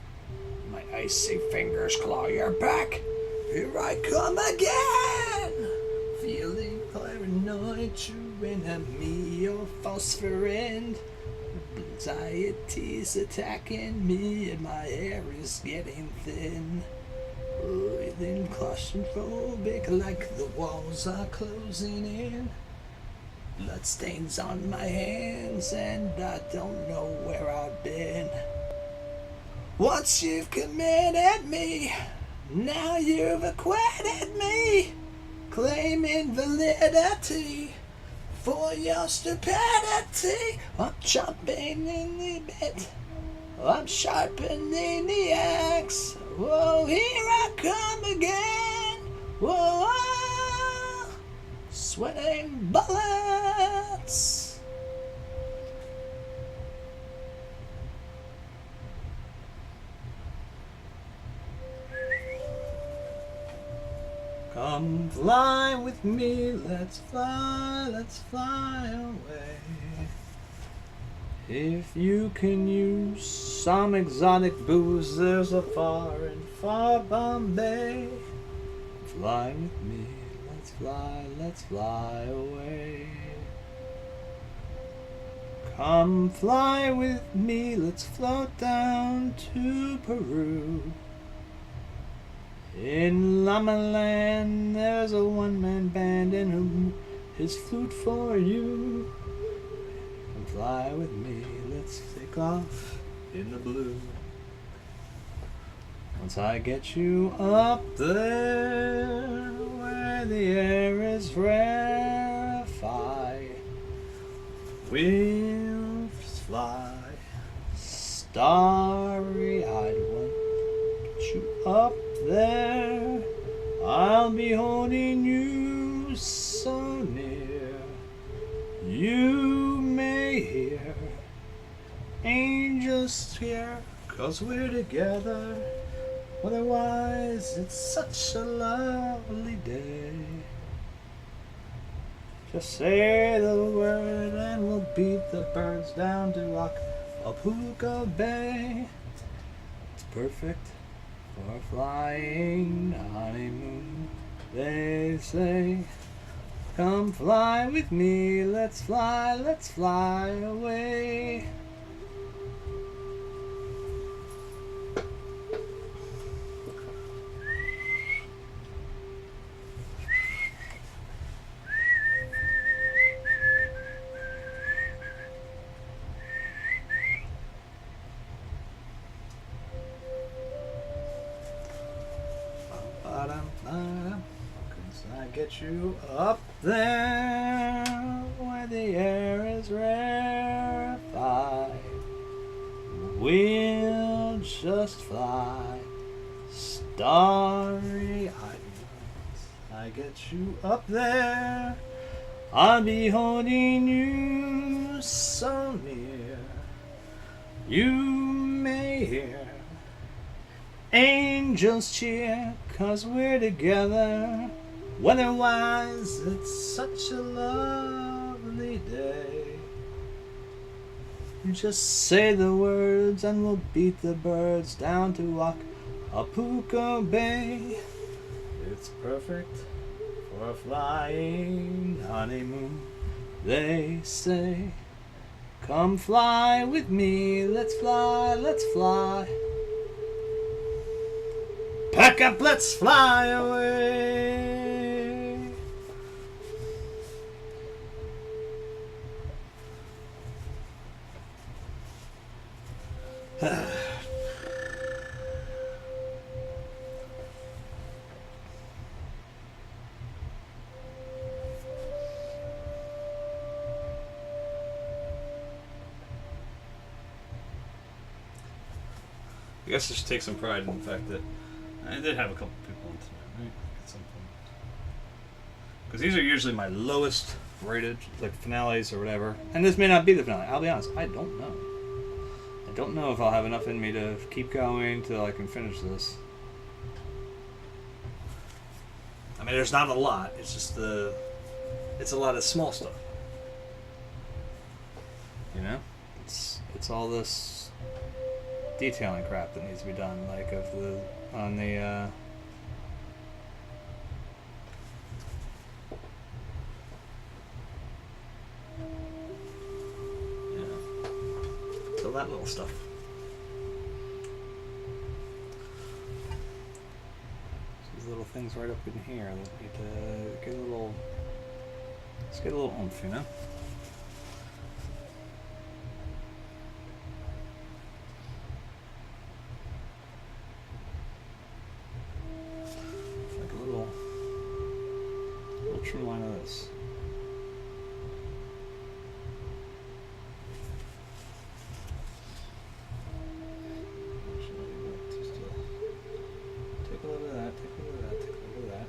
My icy fingers claw your back. Here I come again. Feeling paranoid, true enemy, your false friend. Anxiety's attacking me and my hair is getting thin. Breathing claustrophobic like the walls are closing in. Bloodstains on my hands, and I don't know where I've been. Once you've committed me, now you've acquitted me, claiming validity for your stupidity. I'm chomping in the bit, I'm sharpening the axe. Whoa, here I come again. Whoa, sweating bullets. Come fly with me, let's fly away. If you can use some exotic booze, there's a far and far Bombay. Fly with me, let's fly away. Come fly with me, let's float down to Peru. In Llama Land, there's a one-man band and his flute for you. Come fly with me, let's take off in the blue. Once I get you up there, where the air is rarefied, we'll fly, starry-eyed one. Get you up there, I'll be holding you so near. You may hear angels cheer, 'cause we're together. Otherwise, it's such a lovely day. Just say the word and we'll beat the birds down to Acapulco Bay. It's perfect for a flying honeymoon, they say. Come fly with me, let's fly away. Get you up there where the air is rarefied. We'll just fly, starry-eyed. I get you up there, I'll be holding you so near. You may hear angels cheer, 'cause we're together. Weather-wise, it's such a lovely day. You just say the words and we'll beat the birds down to Acapulco Bay. It's perfect for a flying honeymoon, they say. Come fly with me, let's fly. Pack up, let's fly away. I guess I should take some pride in the fact that I did have a couple people on tonight, right? At some point. Because these are usually my lowest rated, like finales or whatever. And this may not be the finale. I'll be honest, I don't know. I don't know if I'll have enough in me to keep going till I can finish this. I mean, there's not a lot. It's just it's a lot of small stuff. You know? It's all this detailing crap that needs to be done, like on the so that little stuff. These little things right up in here that need to get a little Let's get a little oomph, you know? Like a little trim line of this. Take a little bit of that, take a little bit of that, take a little bit of that.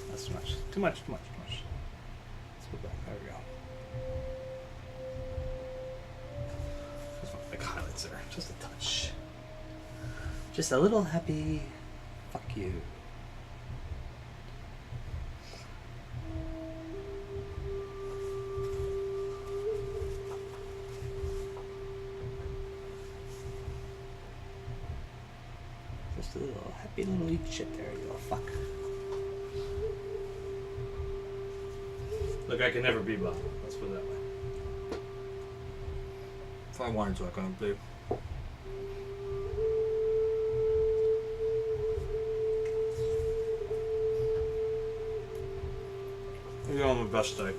That's too much. Too much, too much, too much. Let's go back. There we go. Just want like highlights there. Just a touch. Just a little happy fuck you. Just a little happy little eat shit there, you little fuck. Look, I can never be Bob. Let's put it that way. If I wanted to, I couldn't be. You're on my best day.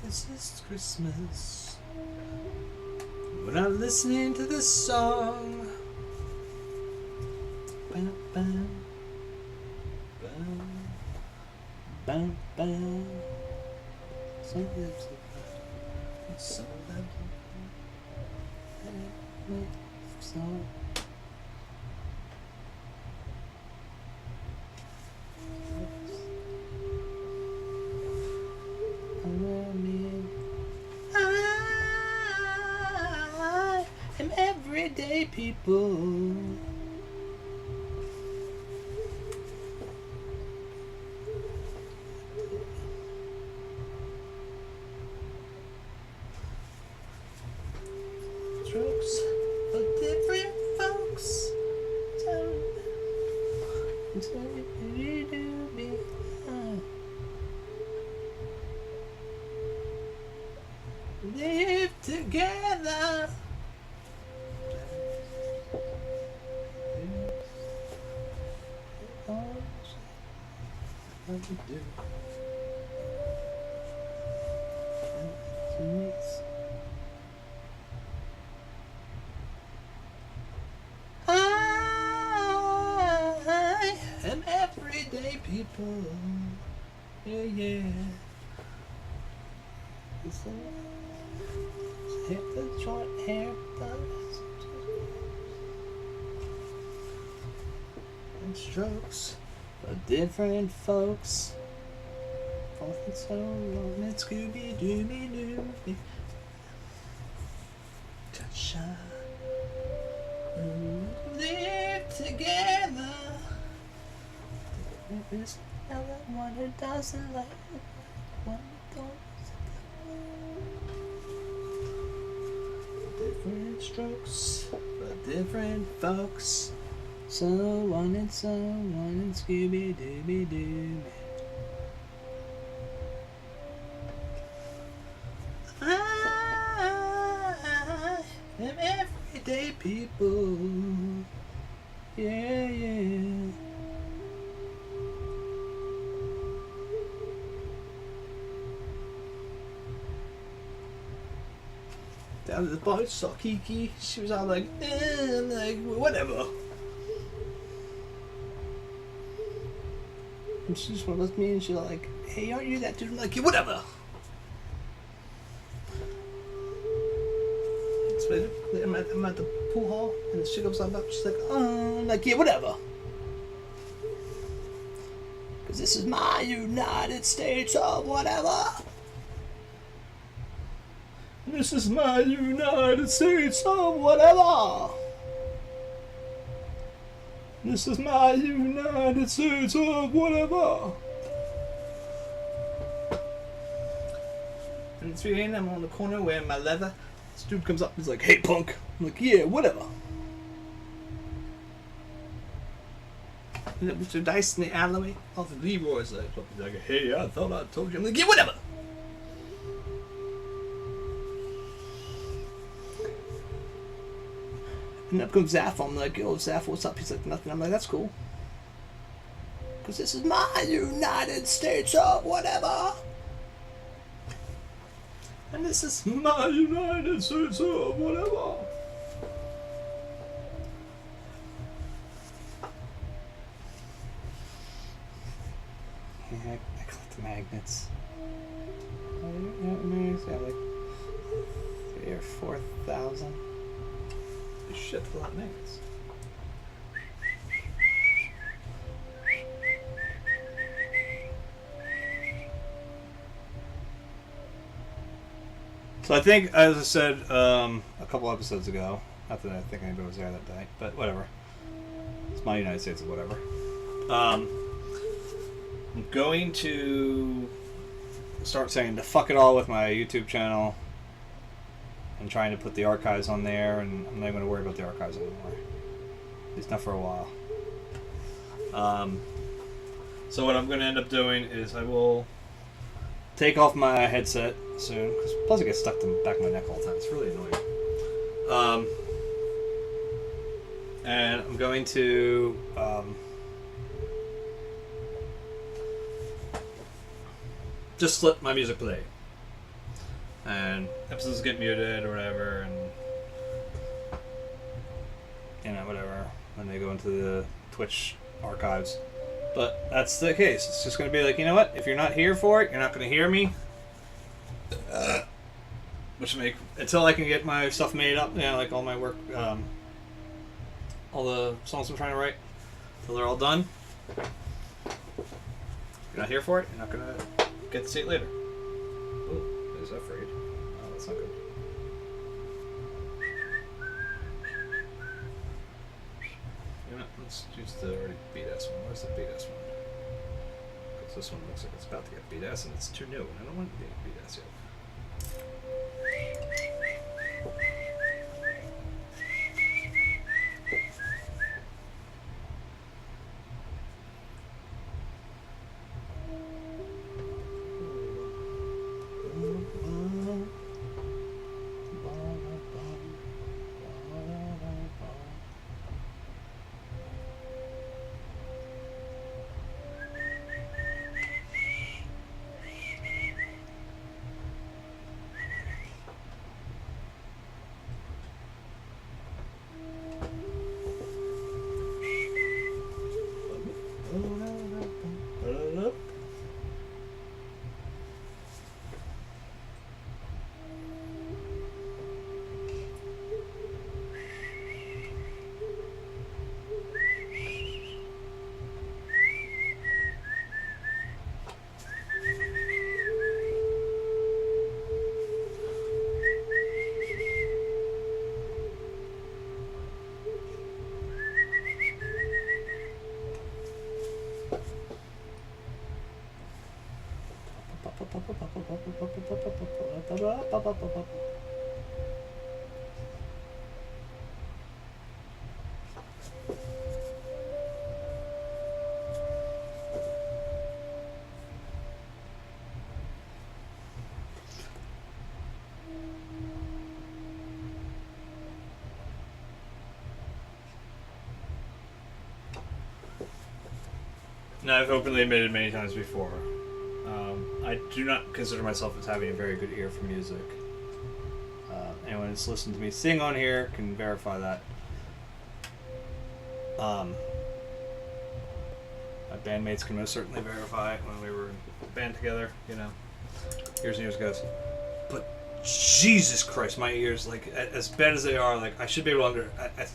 This is Christmas. We're not listening to this song. Bam, bam, bam, bam, bam. Some lips are some so. I am everyday people. Strokes for different folks. Tell you do me. Live together. What to do? everyday people. Yeah, yeah. Hit the short hair, and strokes for different folks. Falling so long, and Scooby Dooby Dooby. Cha-cha. Live together. There is another one who doesn't like it. One who don't. Different strokes for different folks. So on and Scooby Dooby Dooby. I am everyday people. Yeah, yeah. Down to the bar, saw Kiki. She was all like, whatever. And she just went with me and she's like, hey, aren't you that dude? I'm like, yeah, whatever. I'm at the pool hall and she goes up. She's like, I'm like, yeah, whatever. Because this is my United States of whatever. This is my United States of whatever. This is my United States of whatever. And it's 3 a.m. I'm on the corner wearing my leather. This dude comes up, he's like, hey punk. I'm like, yeah, whatever. And then Mr. Dice in the alleyway. All the Leroy's like, hey, I thought I told you. I'm like, yeah, whatever. And up comes Zaph. I'm like, yo, Zaph, what's up? He's like, nothing. I'm like, that's cool. Because this is my United States of whatever. And this is my United States of whatever. Yeah, I collect magnets. Yeah, like 3,000 or 4,000. Shit, a lot of magnets. So I think, as I said a couple episodes ago, not that I think anybody was there that day, but whatever. It's my United States of whatever. I'm going to start saying to fuck it all with my YouTube channel and trying to put the archives on there, and I'm not going to worry about the archives anymore. At least not for a while. So what I'm going to end up doing is I will take off my headset soon, because plus it gets stuck to the back of my neck all the time. It's really annoying. And I'm going to just let my music play. And episodes get muted or whatever, and you know, whatever, when they go into the Twitch archives. But that's the case. It's just going to be like, you know what? If you're not here for it, you're not going to hear me. Which make until I can get my stuff made up, you know, like all my work, all the songs I'm trying to write, until they're all done. If you're not here for it, you're not going to get to see it later. Oh, there's Afraid. Oh, that's not good. You know what? Let's use the already beat-ass one. Where's the beat-ass one? Because this one looks like it's about to get beat-ass and it's too new. I don't want it to be beat-ass yet. Now, I've openly admitted many times before, I do not consider myself as having a very good ear for music. Anyone that's listened to me sing on here can verify that. My bandmates can most certainly verify it when we were in a band together, you know, years and years ago. But Jesus Christ, my ears, like, as bad as they are, like, I should be able to I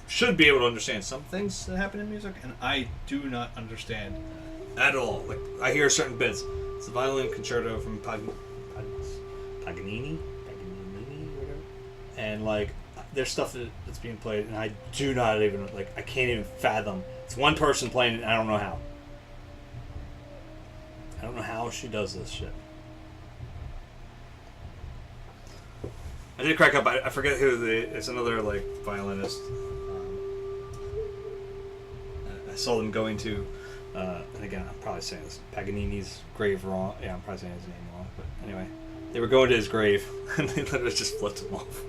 should be able to understand some things that happen in music, and I do not understand at all. Like, I hear certain bits. It's a violin concerto from Paganini, whatever. And, like, there's stuff that's being played, and I do not even, like, I can't even fathom. It's one person playing it, and I don't know how. I don't know how she does this shit. I did crack up. I forget who it's another, like, violinist. I saw them going to, and again, I'm probably saying this, Paganini's grave wrong. Yeah, I'm probably saying his name wrong. But anyway, they were going to his grave, and they literally just flipped him off.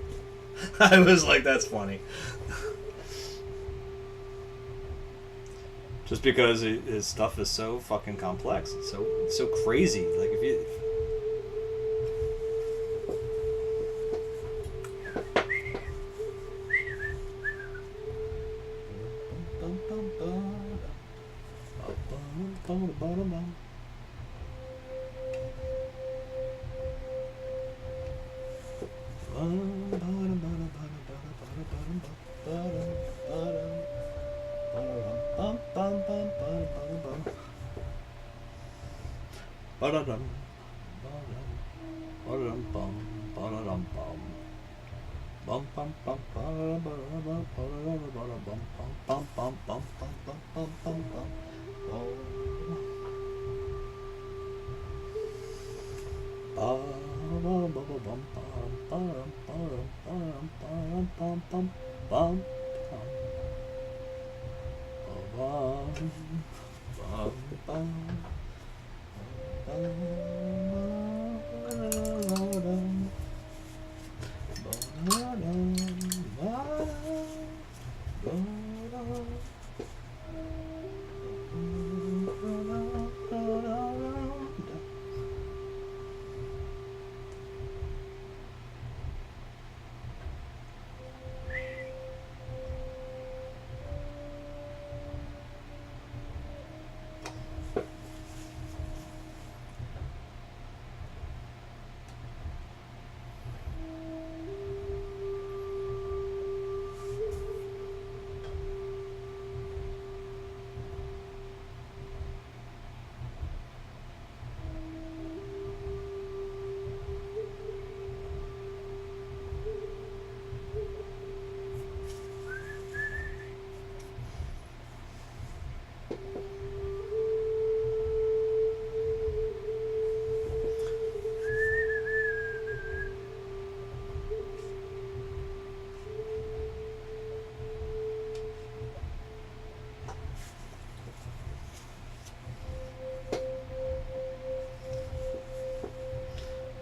I was like, that's funny. Just because his stuff is so fucking complex. It's so crazy. Like, if you...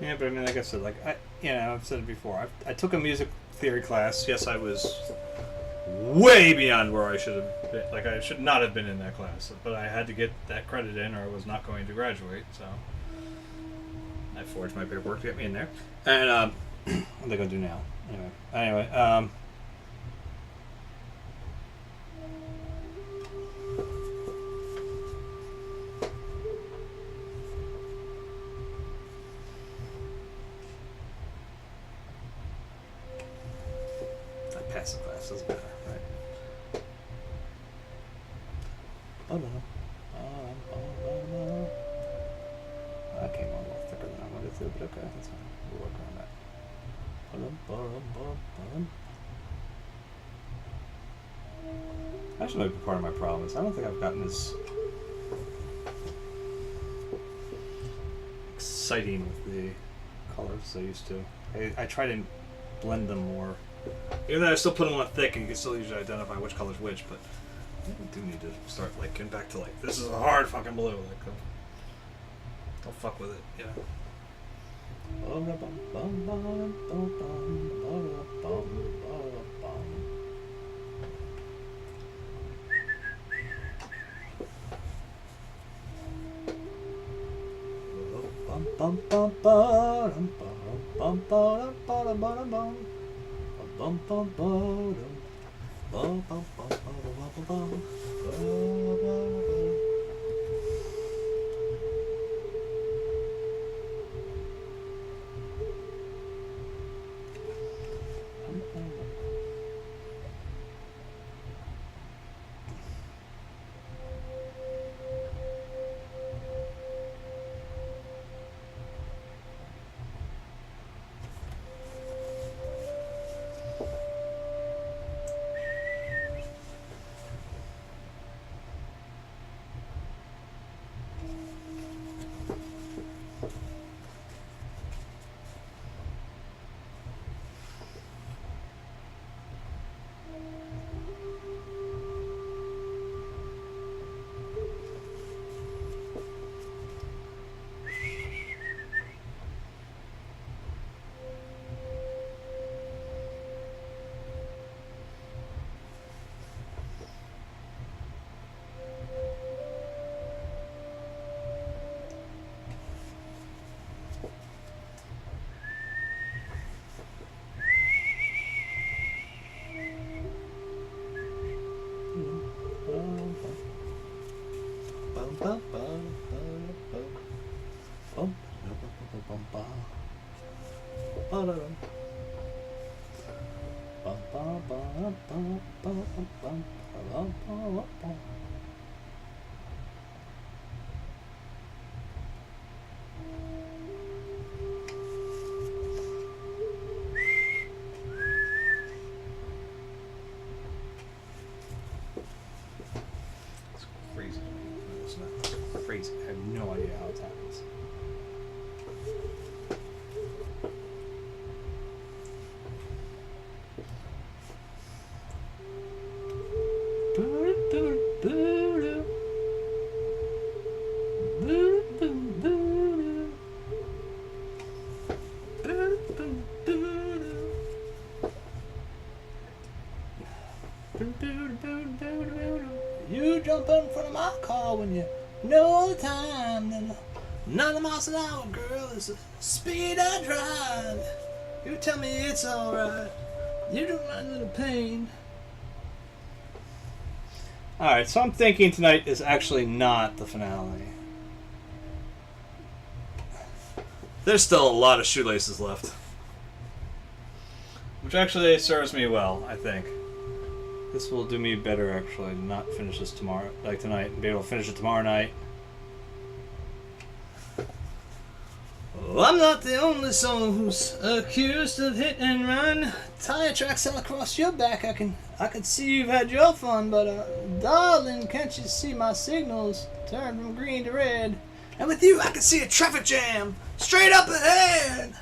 Yeah, but I mean, like I said, like I've said it before. I took a music theory class. Yes, I was way beyond where I should have been. Like, I should not have been in that class, but I had to get that credit in, or I was not going to graduate. So I forged my paperwork to get me in there. And what are they gonna do now? Anyway. Pass the class, doesn't matter, right? That came on a little thicker than I wanted to, but okay, that's fine. We'll work on that. Actually, might be part of my problem is I don't think I've gotten as exciting with the colors as I used to. I try to blend them more. Even though I still put them on thick, and you can still usually identify which color's which, but I do need to start like getting back to like, this is a hard fucking blue. Like, don't fuck with it, you know. Crazy. No, it's not crazy. I have no idea how it happens. You jump in front of my car when you know the time. Then 90 miles an hour, girl, is the speed I drive. You tell me it's alright. You don't mind the pain. Alright, so I'm thinking tonight is actually not the finale. There's still a lot of shoelaces left. Which actually serves me well, I think. This will do me better, actually, to not finish this tomorrow, like tonight, and be able to finish it tomorrow night. Oh, I'm not the only soul who's accused of hit and run. Tire tracks all across your back. I can see you've had your fun, but darling, can't you see my signals turn from green to red? And with you, I can see a traffic jam straight up ahead.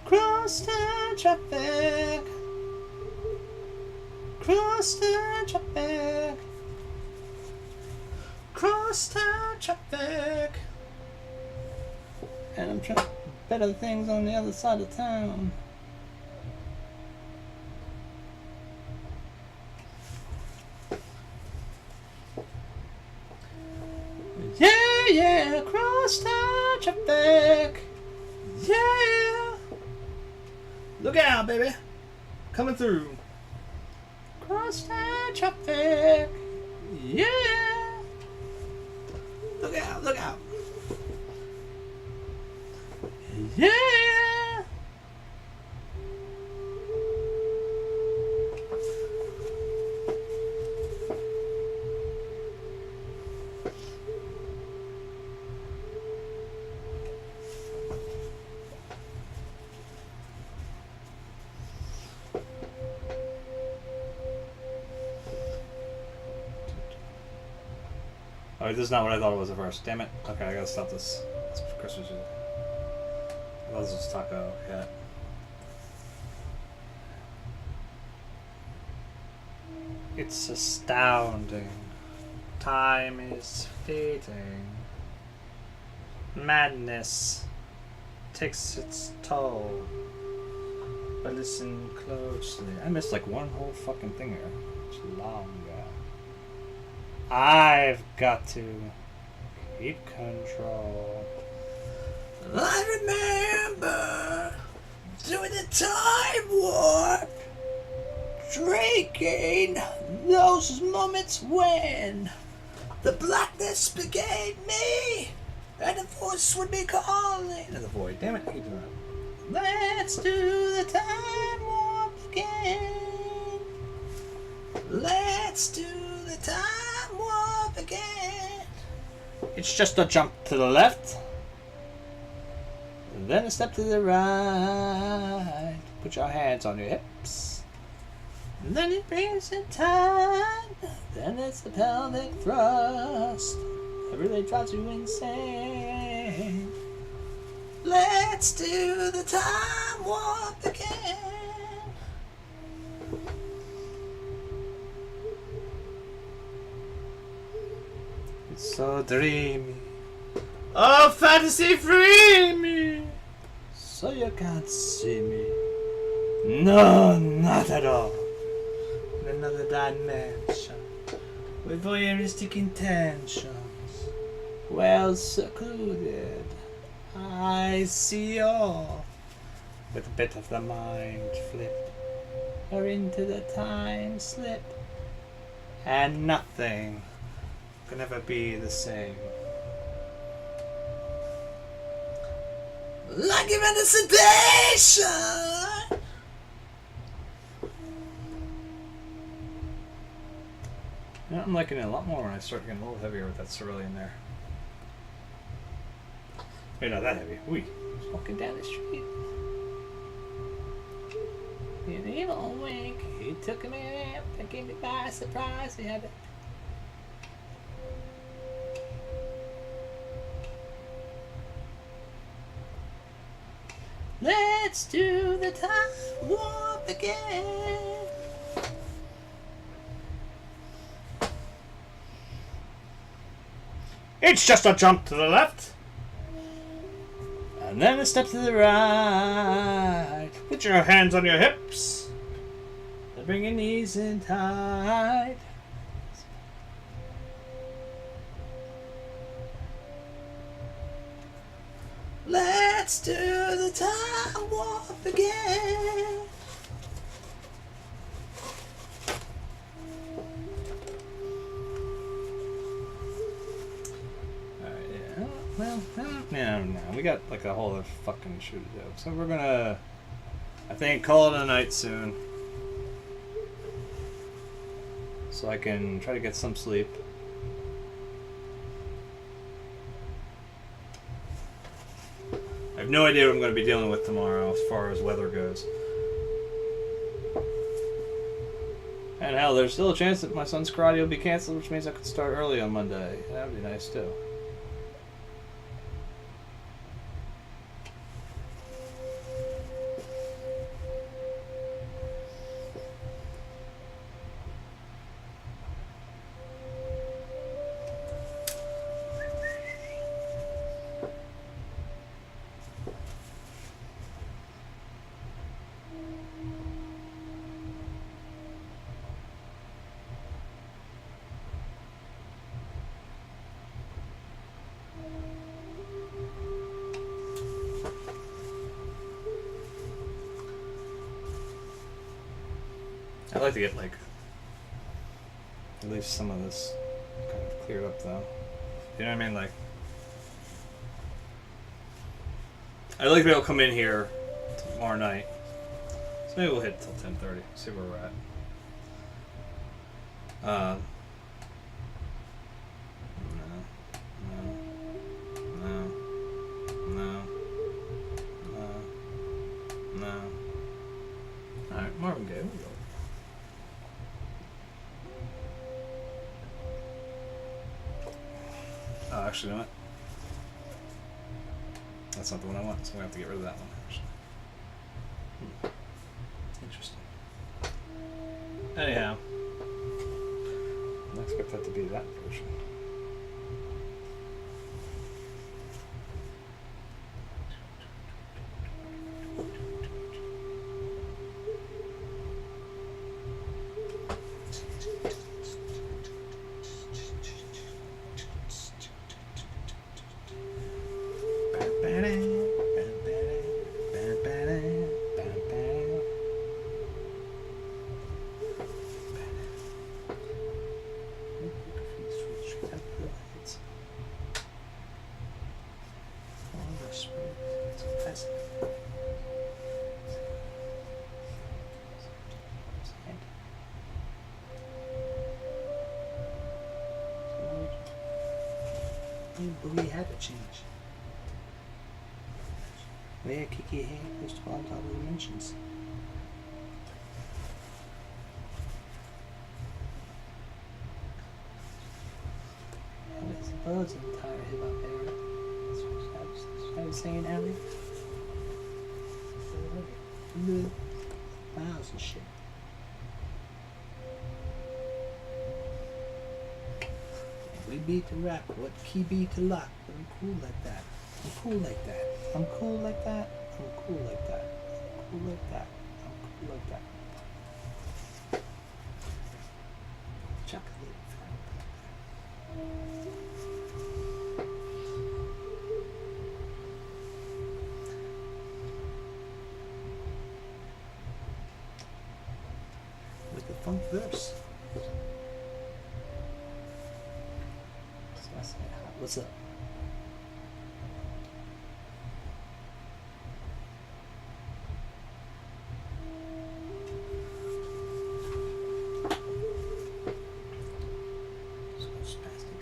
Cross town traffic. Cross town traffic. Cross town traffic. And I'm trying better things on the other side of town. Yeah, yeah, cross town traffic. Yeah. Look out, baby. Coming through. Cross town traffic. Yeah. Look out, look out. Yeah. Oh, this is not what I thought it was at first. Damn it. Okay, I gotta stop this. It's Christmas. was this taco cat? It's astounding. Time is fleeting. Madness takes its toll. But listen closely. I missed like one whole fucking thing here. It's longer. I've got to keep control. I remember doing the time warp, drinking those moments when the blackness began me, and the voice would be calling. And the void, damn it, I keep doing it. Let's do the time warp again. Let's do the time warp again. It's just a jump to the left. Then a step to the right. Put your hands on your hips. And then it brings in time. Then it's the pelvic thrust. It really drives you insane. Let's do the time warp again. It's so dreamy. Oh, fantasy free me. So you can't see me. No, not at all. In another dimension. With voyeuristic intentions. Well secluded. I see all. With a bit of the mind flip. Or into the time slip. And nothing can ever be the same. Like you're under sedation. You know, I'm liking it a lot more when I start getting a little heavier with that cerulean there. Maybe not that heavy. Wee. Just walking down the street. In the evil wink, he took me out, taking me by surprise. He had it. Let's do the time warp again. It's just a jump to the left. And then a step to the right. Put your hands on your hips. And bring your knees in tight. Let's do the time warp again. Well, no. We got like a whole other fucking shoot to do. So we're gonna, I think, call it a night soon. So I can try to get some sleep. I have no idea what I'm going to be dealing with tomorrow as far as weather goes. And hell, there's still a chance that my son's karate will be canceled, which means I could start early on Monday. That would be nice too. I'd like to get like at least some of this kind of cleared up though. You know what I mean? Like I'd like to be able to come in here tomorrow night. So maybe we'll hit till 10:30, see where we're at. No. Alright, Marvin Gaye, we'll go. Actually, you know what? That's not the one I want, so we have to get rid of that one. Actually. Interesting. Anyhow, I don't expect that to be that version. But we had to change. Where kick your hair goes to all the dimensions. There's the birds in the entire hip hop era. That's what I was saying earlier. Miles and shit. We beat the rap, what key beat the lock, but I'm cool like that. I'm cool like that. I'm cool like that. I'm cool like that. I'm cool like that. I'm cool like that. Chocolate. With the funk verse. What's up? So spastic.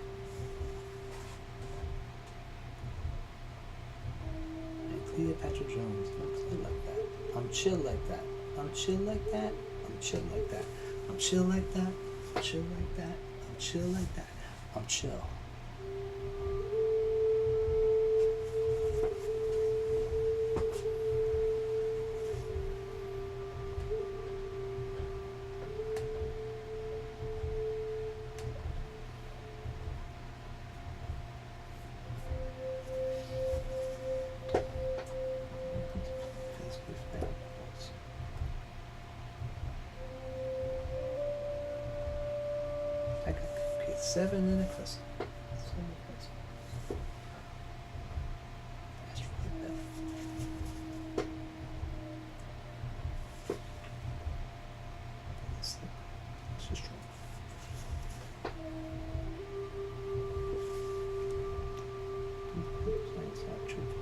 And Cleopatra Jones. I'm chill like that. I'm chill like that. I'm chill like that. I'm chill like that. I'm chill like that. I'm chill like that. I'm chill like that. I'm chill. I got 7 in a crystal. 7 in a crystal. That's really bad. It's just true.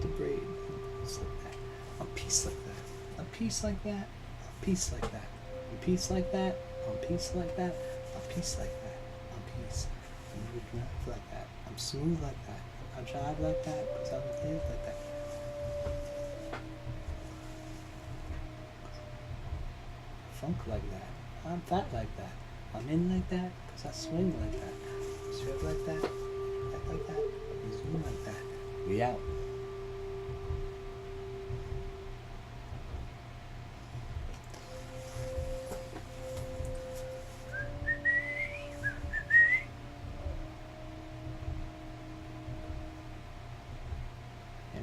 The braid. It's like that. A piece like that. A piece like that. A piece like that. A piece like that. A piece like that. A piece like that. Like that. I'm smooth like that. I jive like that because I'm live like that. Funk like that. I'm fat like that. I'm in like that because I swing like that. Strip like that. Act like that. Zoom like that. We out.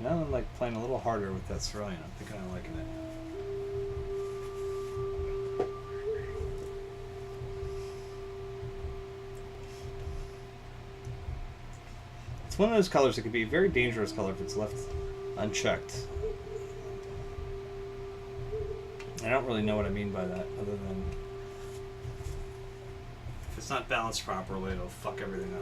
Now I'm like playing a little harder with that cerulean. I'm thinking I'm liking it. It's one of those colors that could be a very dangerous color if it's left unchecked. I don't really know what I mean by that, other than if it's not balanced properly, it'll fuck everything up.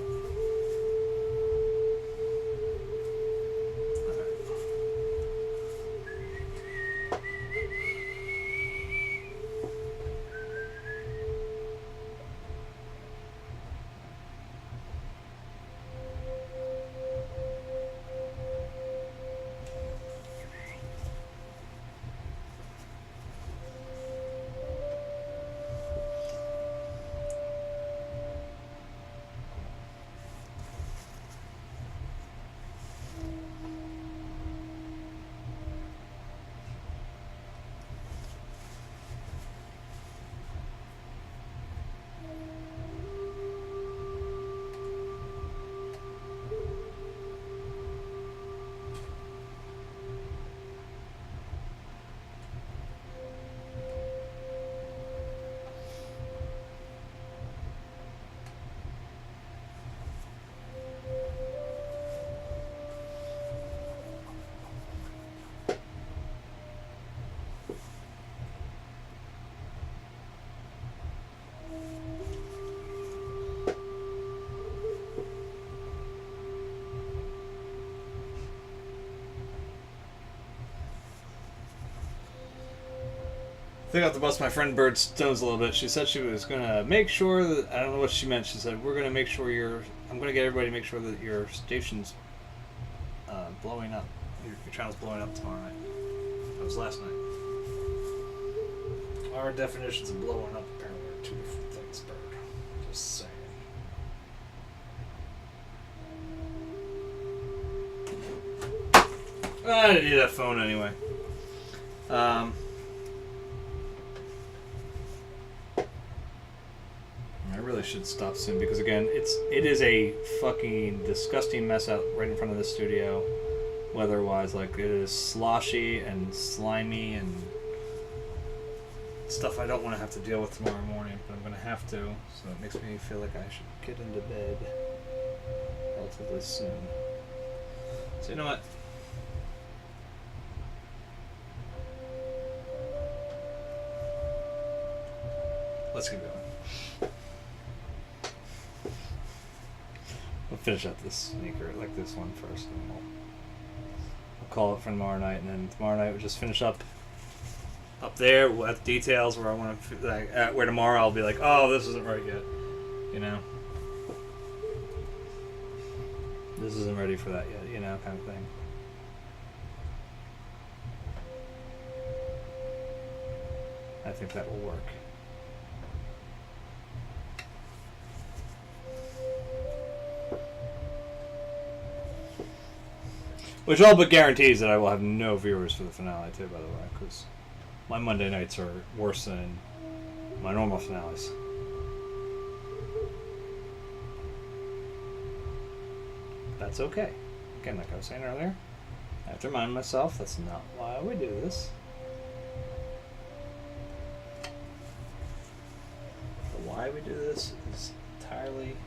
think I have to bust my friend Bird's stones a little bit. She said she was gonna make sure that, I don't know what she meant. She said, we're gonna make sure I'm gonna get everybody to make sure that your station's blowing up. Your channel's blowing up tomorrow night. That was last night. Our definitions of blowing up apparently are two different things, Bird. Just saying. I didn't need that phone anyway. I really should stop soon because again, it is a fucking disgusting mess out right in front of the studio, weather-wise. Like it is sloshy and slimy and stuff I don't want to have to deal with tomorrow morning, but I'm gonna have to. So it makes me feel like I should get into bed relatively soon. So you know what? Let's keep going. We'll finish up this sneaker, like this one first, and we'll call it for tomorrow night. And then tomorrow night we'll just finish up there. We'll have details where I want to, like, where tomorrow I'll be like, oh, this isn't right yet, you know. This isn't ready for that yet, you know, kind of thing. I think that will work. Which all but guarantees that I will have no viewers for the finale too, by the way, because my Monday nights are worse than my normal finales. That's okay. Again, like I was saying earlier, I have to remind myself that's not why we do this. The why we do this is entirely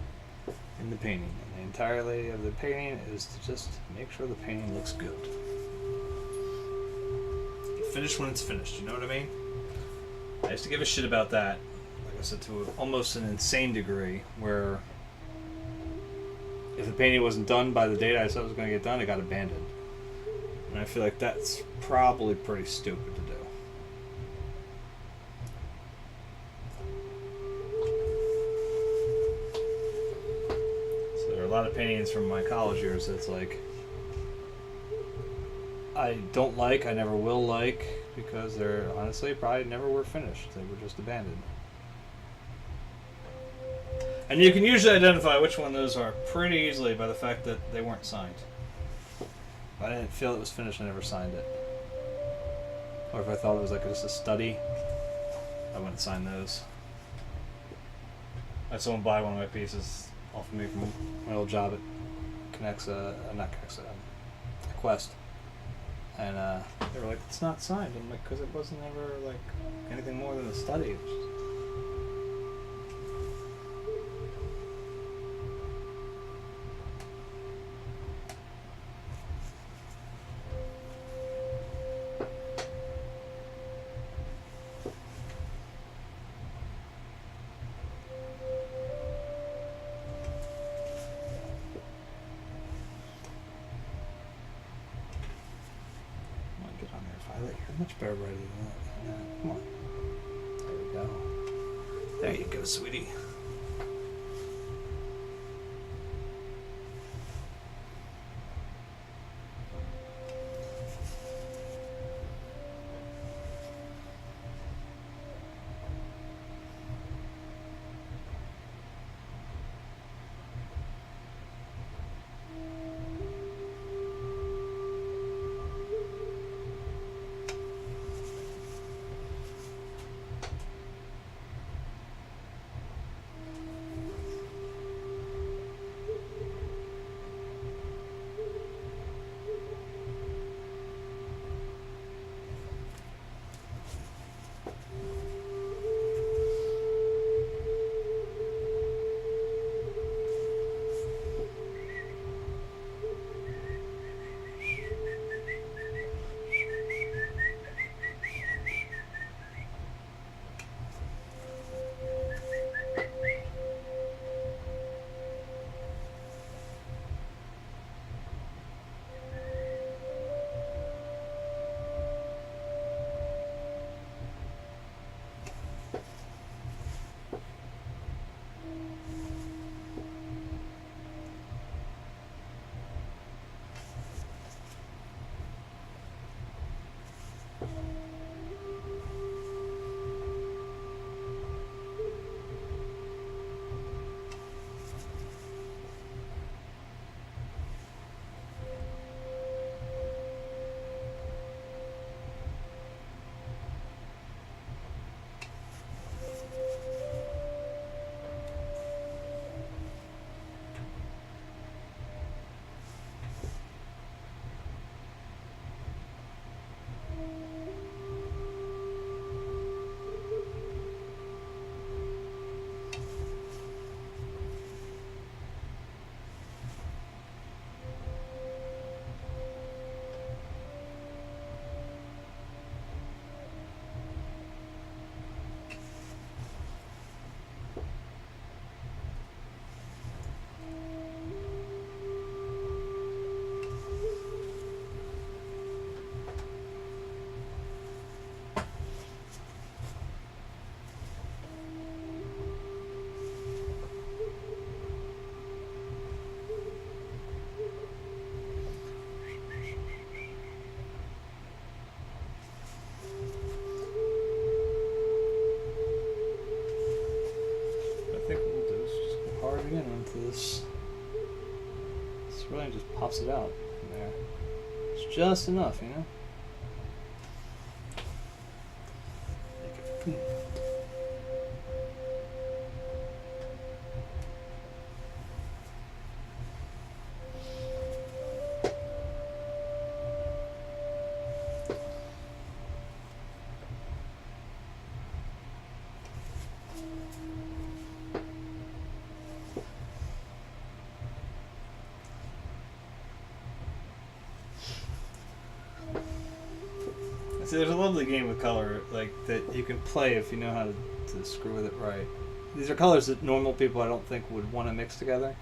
in the painting. And the entirety of the painting is to just make sure the painting looks good. You finish when it's finished, you know what I mean? I used to give a shit about that, like I said, to almost an insane degree, where if the painting wasn't done by the date I said it was going to get done, it got abandoned. And I feel like that's probably pretty stupid to do. So there are a lot of paintings from my college years that's like, I don't like, I never will like, because they're honestly probably never were finished. They were just abandoned. And you can usually identify which one those are pretty easily by the fact that they weren't signed. If I didn't feel it was finished, I never signed it. Or if I thought it was like just a study, I wouldn't sign those. I had someone buy one of my pieces off of me from my old job at Quest. And they were like, it's not signed. I'm like, because it wasn't ever like anything more than a study. It was just... much better writing than that. Come on. There we go. There you go, sweetie. into this. This really just pops it out from there. It's just enough, you know? Make it, See, there's a lovely game with color, like, that you can play if you know how to screw with it right. These are colors that normal people I don't think would want to mix together.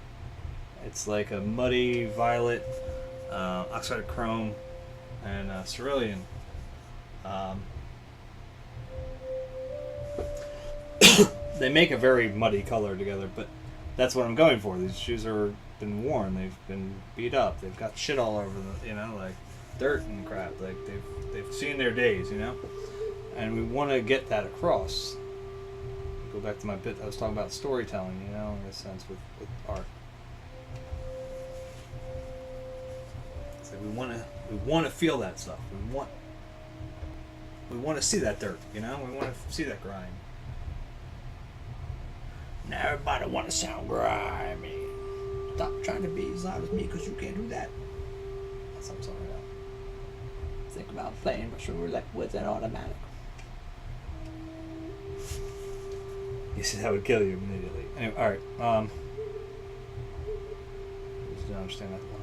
It's like a muddy violet, oxide chrome, and cerulean. They make a very muddy color together, but that's what I'm going for. These shoes are been worn, they've been beat up, they've got shit all over them, you know, like dirt and crap. Like they've seen their days, you know, and we want to get that across. Go back to my bit I was talking about storytelling, you know, in a sense with art. So we want to feel that stuff. We want to see that dirt, you know. We want to see that grime. Now everybody want to sound grimy. Stop trying to be as loud as me because you can't do that. That's what I'm talking about. Think about playing Russian roulette with an automatic. You see, that would kill you immediately. Anyway, alright. I just don't understand that line.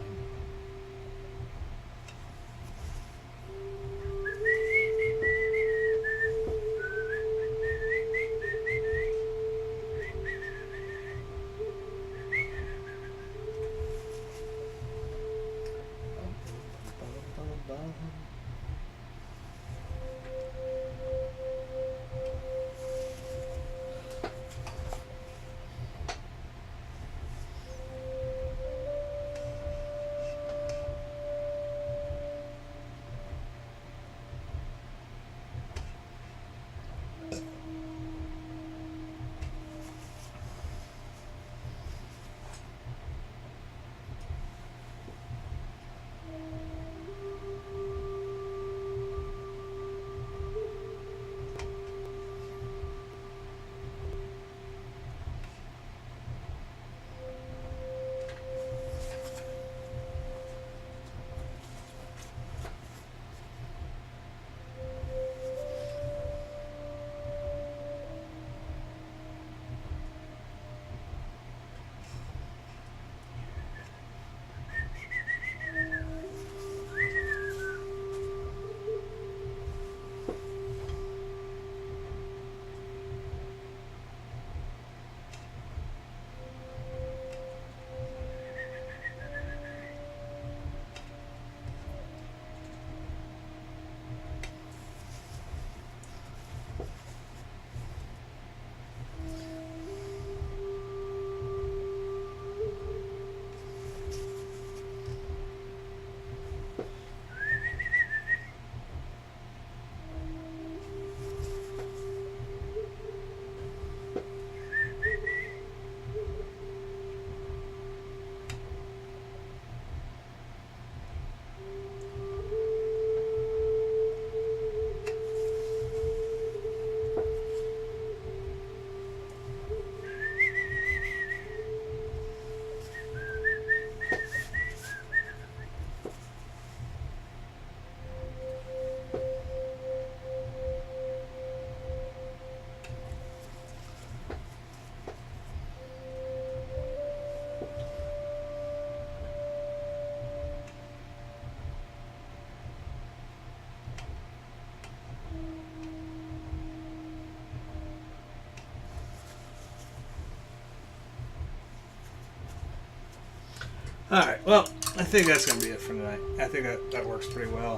Alright, well, I think that's going to be it for tonight. I think that works pretty well.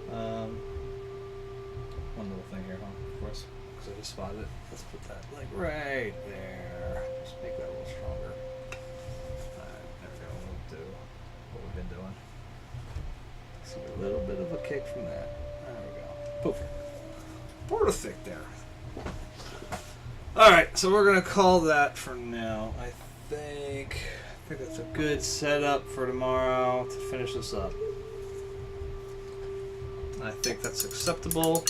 One little thing here, of course, because I just spotted it. Let's put that, like, right there. Just make that a little stronger. Alright, there we go. We'll do what we've been doing. See a little bit of a kick from that. There we go. Poof. Perfect there. Alright, so we're going to call that for now. I think that's a good setup for tomorrow to finish this up. I think that's acceptable.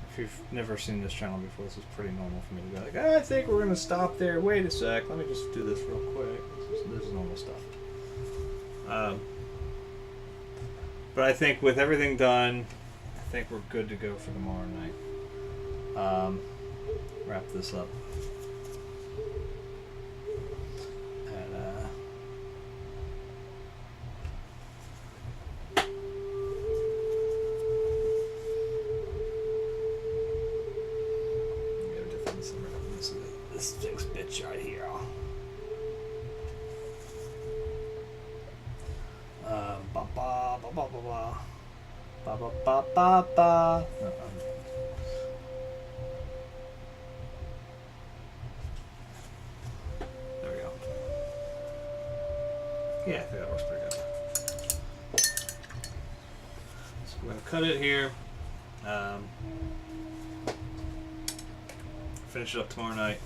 If you've never seen this channel before, this is pretty normal for me to be like, I think we're going to stop there. Wait a sec. Let me just do this real quick. This is normal stuff. But I think with everything done, I think we're good to go for tomorrow night. Wrap this up. And, this thing's bitch right here. Ba ba ba ba ba ba ba ba ba ba ba. There we go. Yeah, I think that works pretty good. So we're gonna cut it here. Finish it up tomorrow night.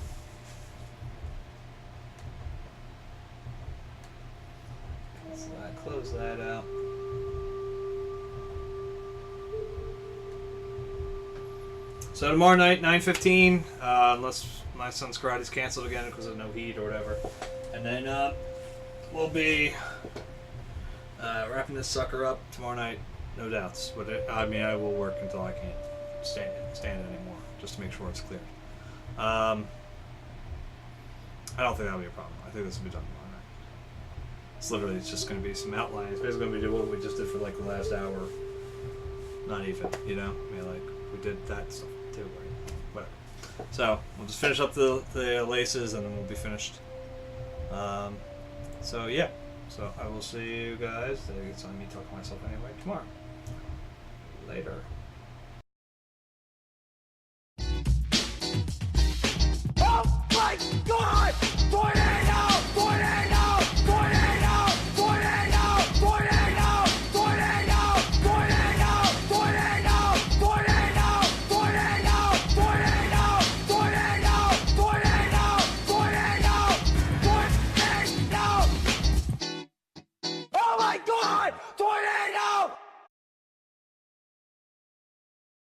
Close that out. So tomorrow night, 9:15, unless my son's karate is canceled again because of no heat or whatever. And then we'll be wrapping this sucker up tomorrow night, no doubts. But I mean, I will work until I can't stand anymore, just to make sure it's cleared. I don't think that'll be a problem. I think this will be done tomorrow night. It's literally just going to be some outlines. It's basically going to be what we just did for like the last hour. Not even, you know? I mean, like, we did that stuff too, right? Whatever. So, we'll just finish up the laces and then we'll be finished. So, yeah. So, I will see you guys. It's on me talking to myself anyway tomorrow. Later. Oh my God! Tornado! Tornado! Tornado! Tornado! Tornado! Tornado! Tornado! Tornado! Tornado! Tornado! Tornado! Tornado! Tornado! Tornado! Tornado! Oh my God!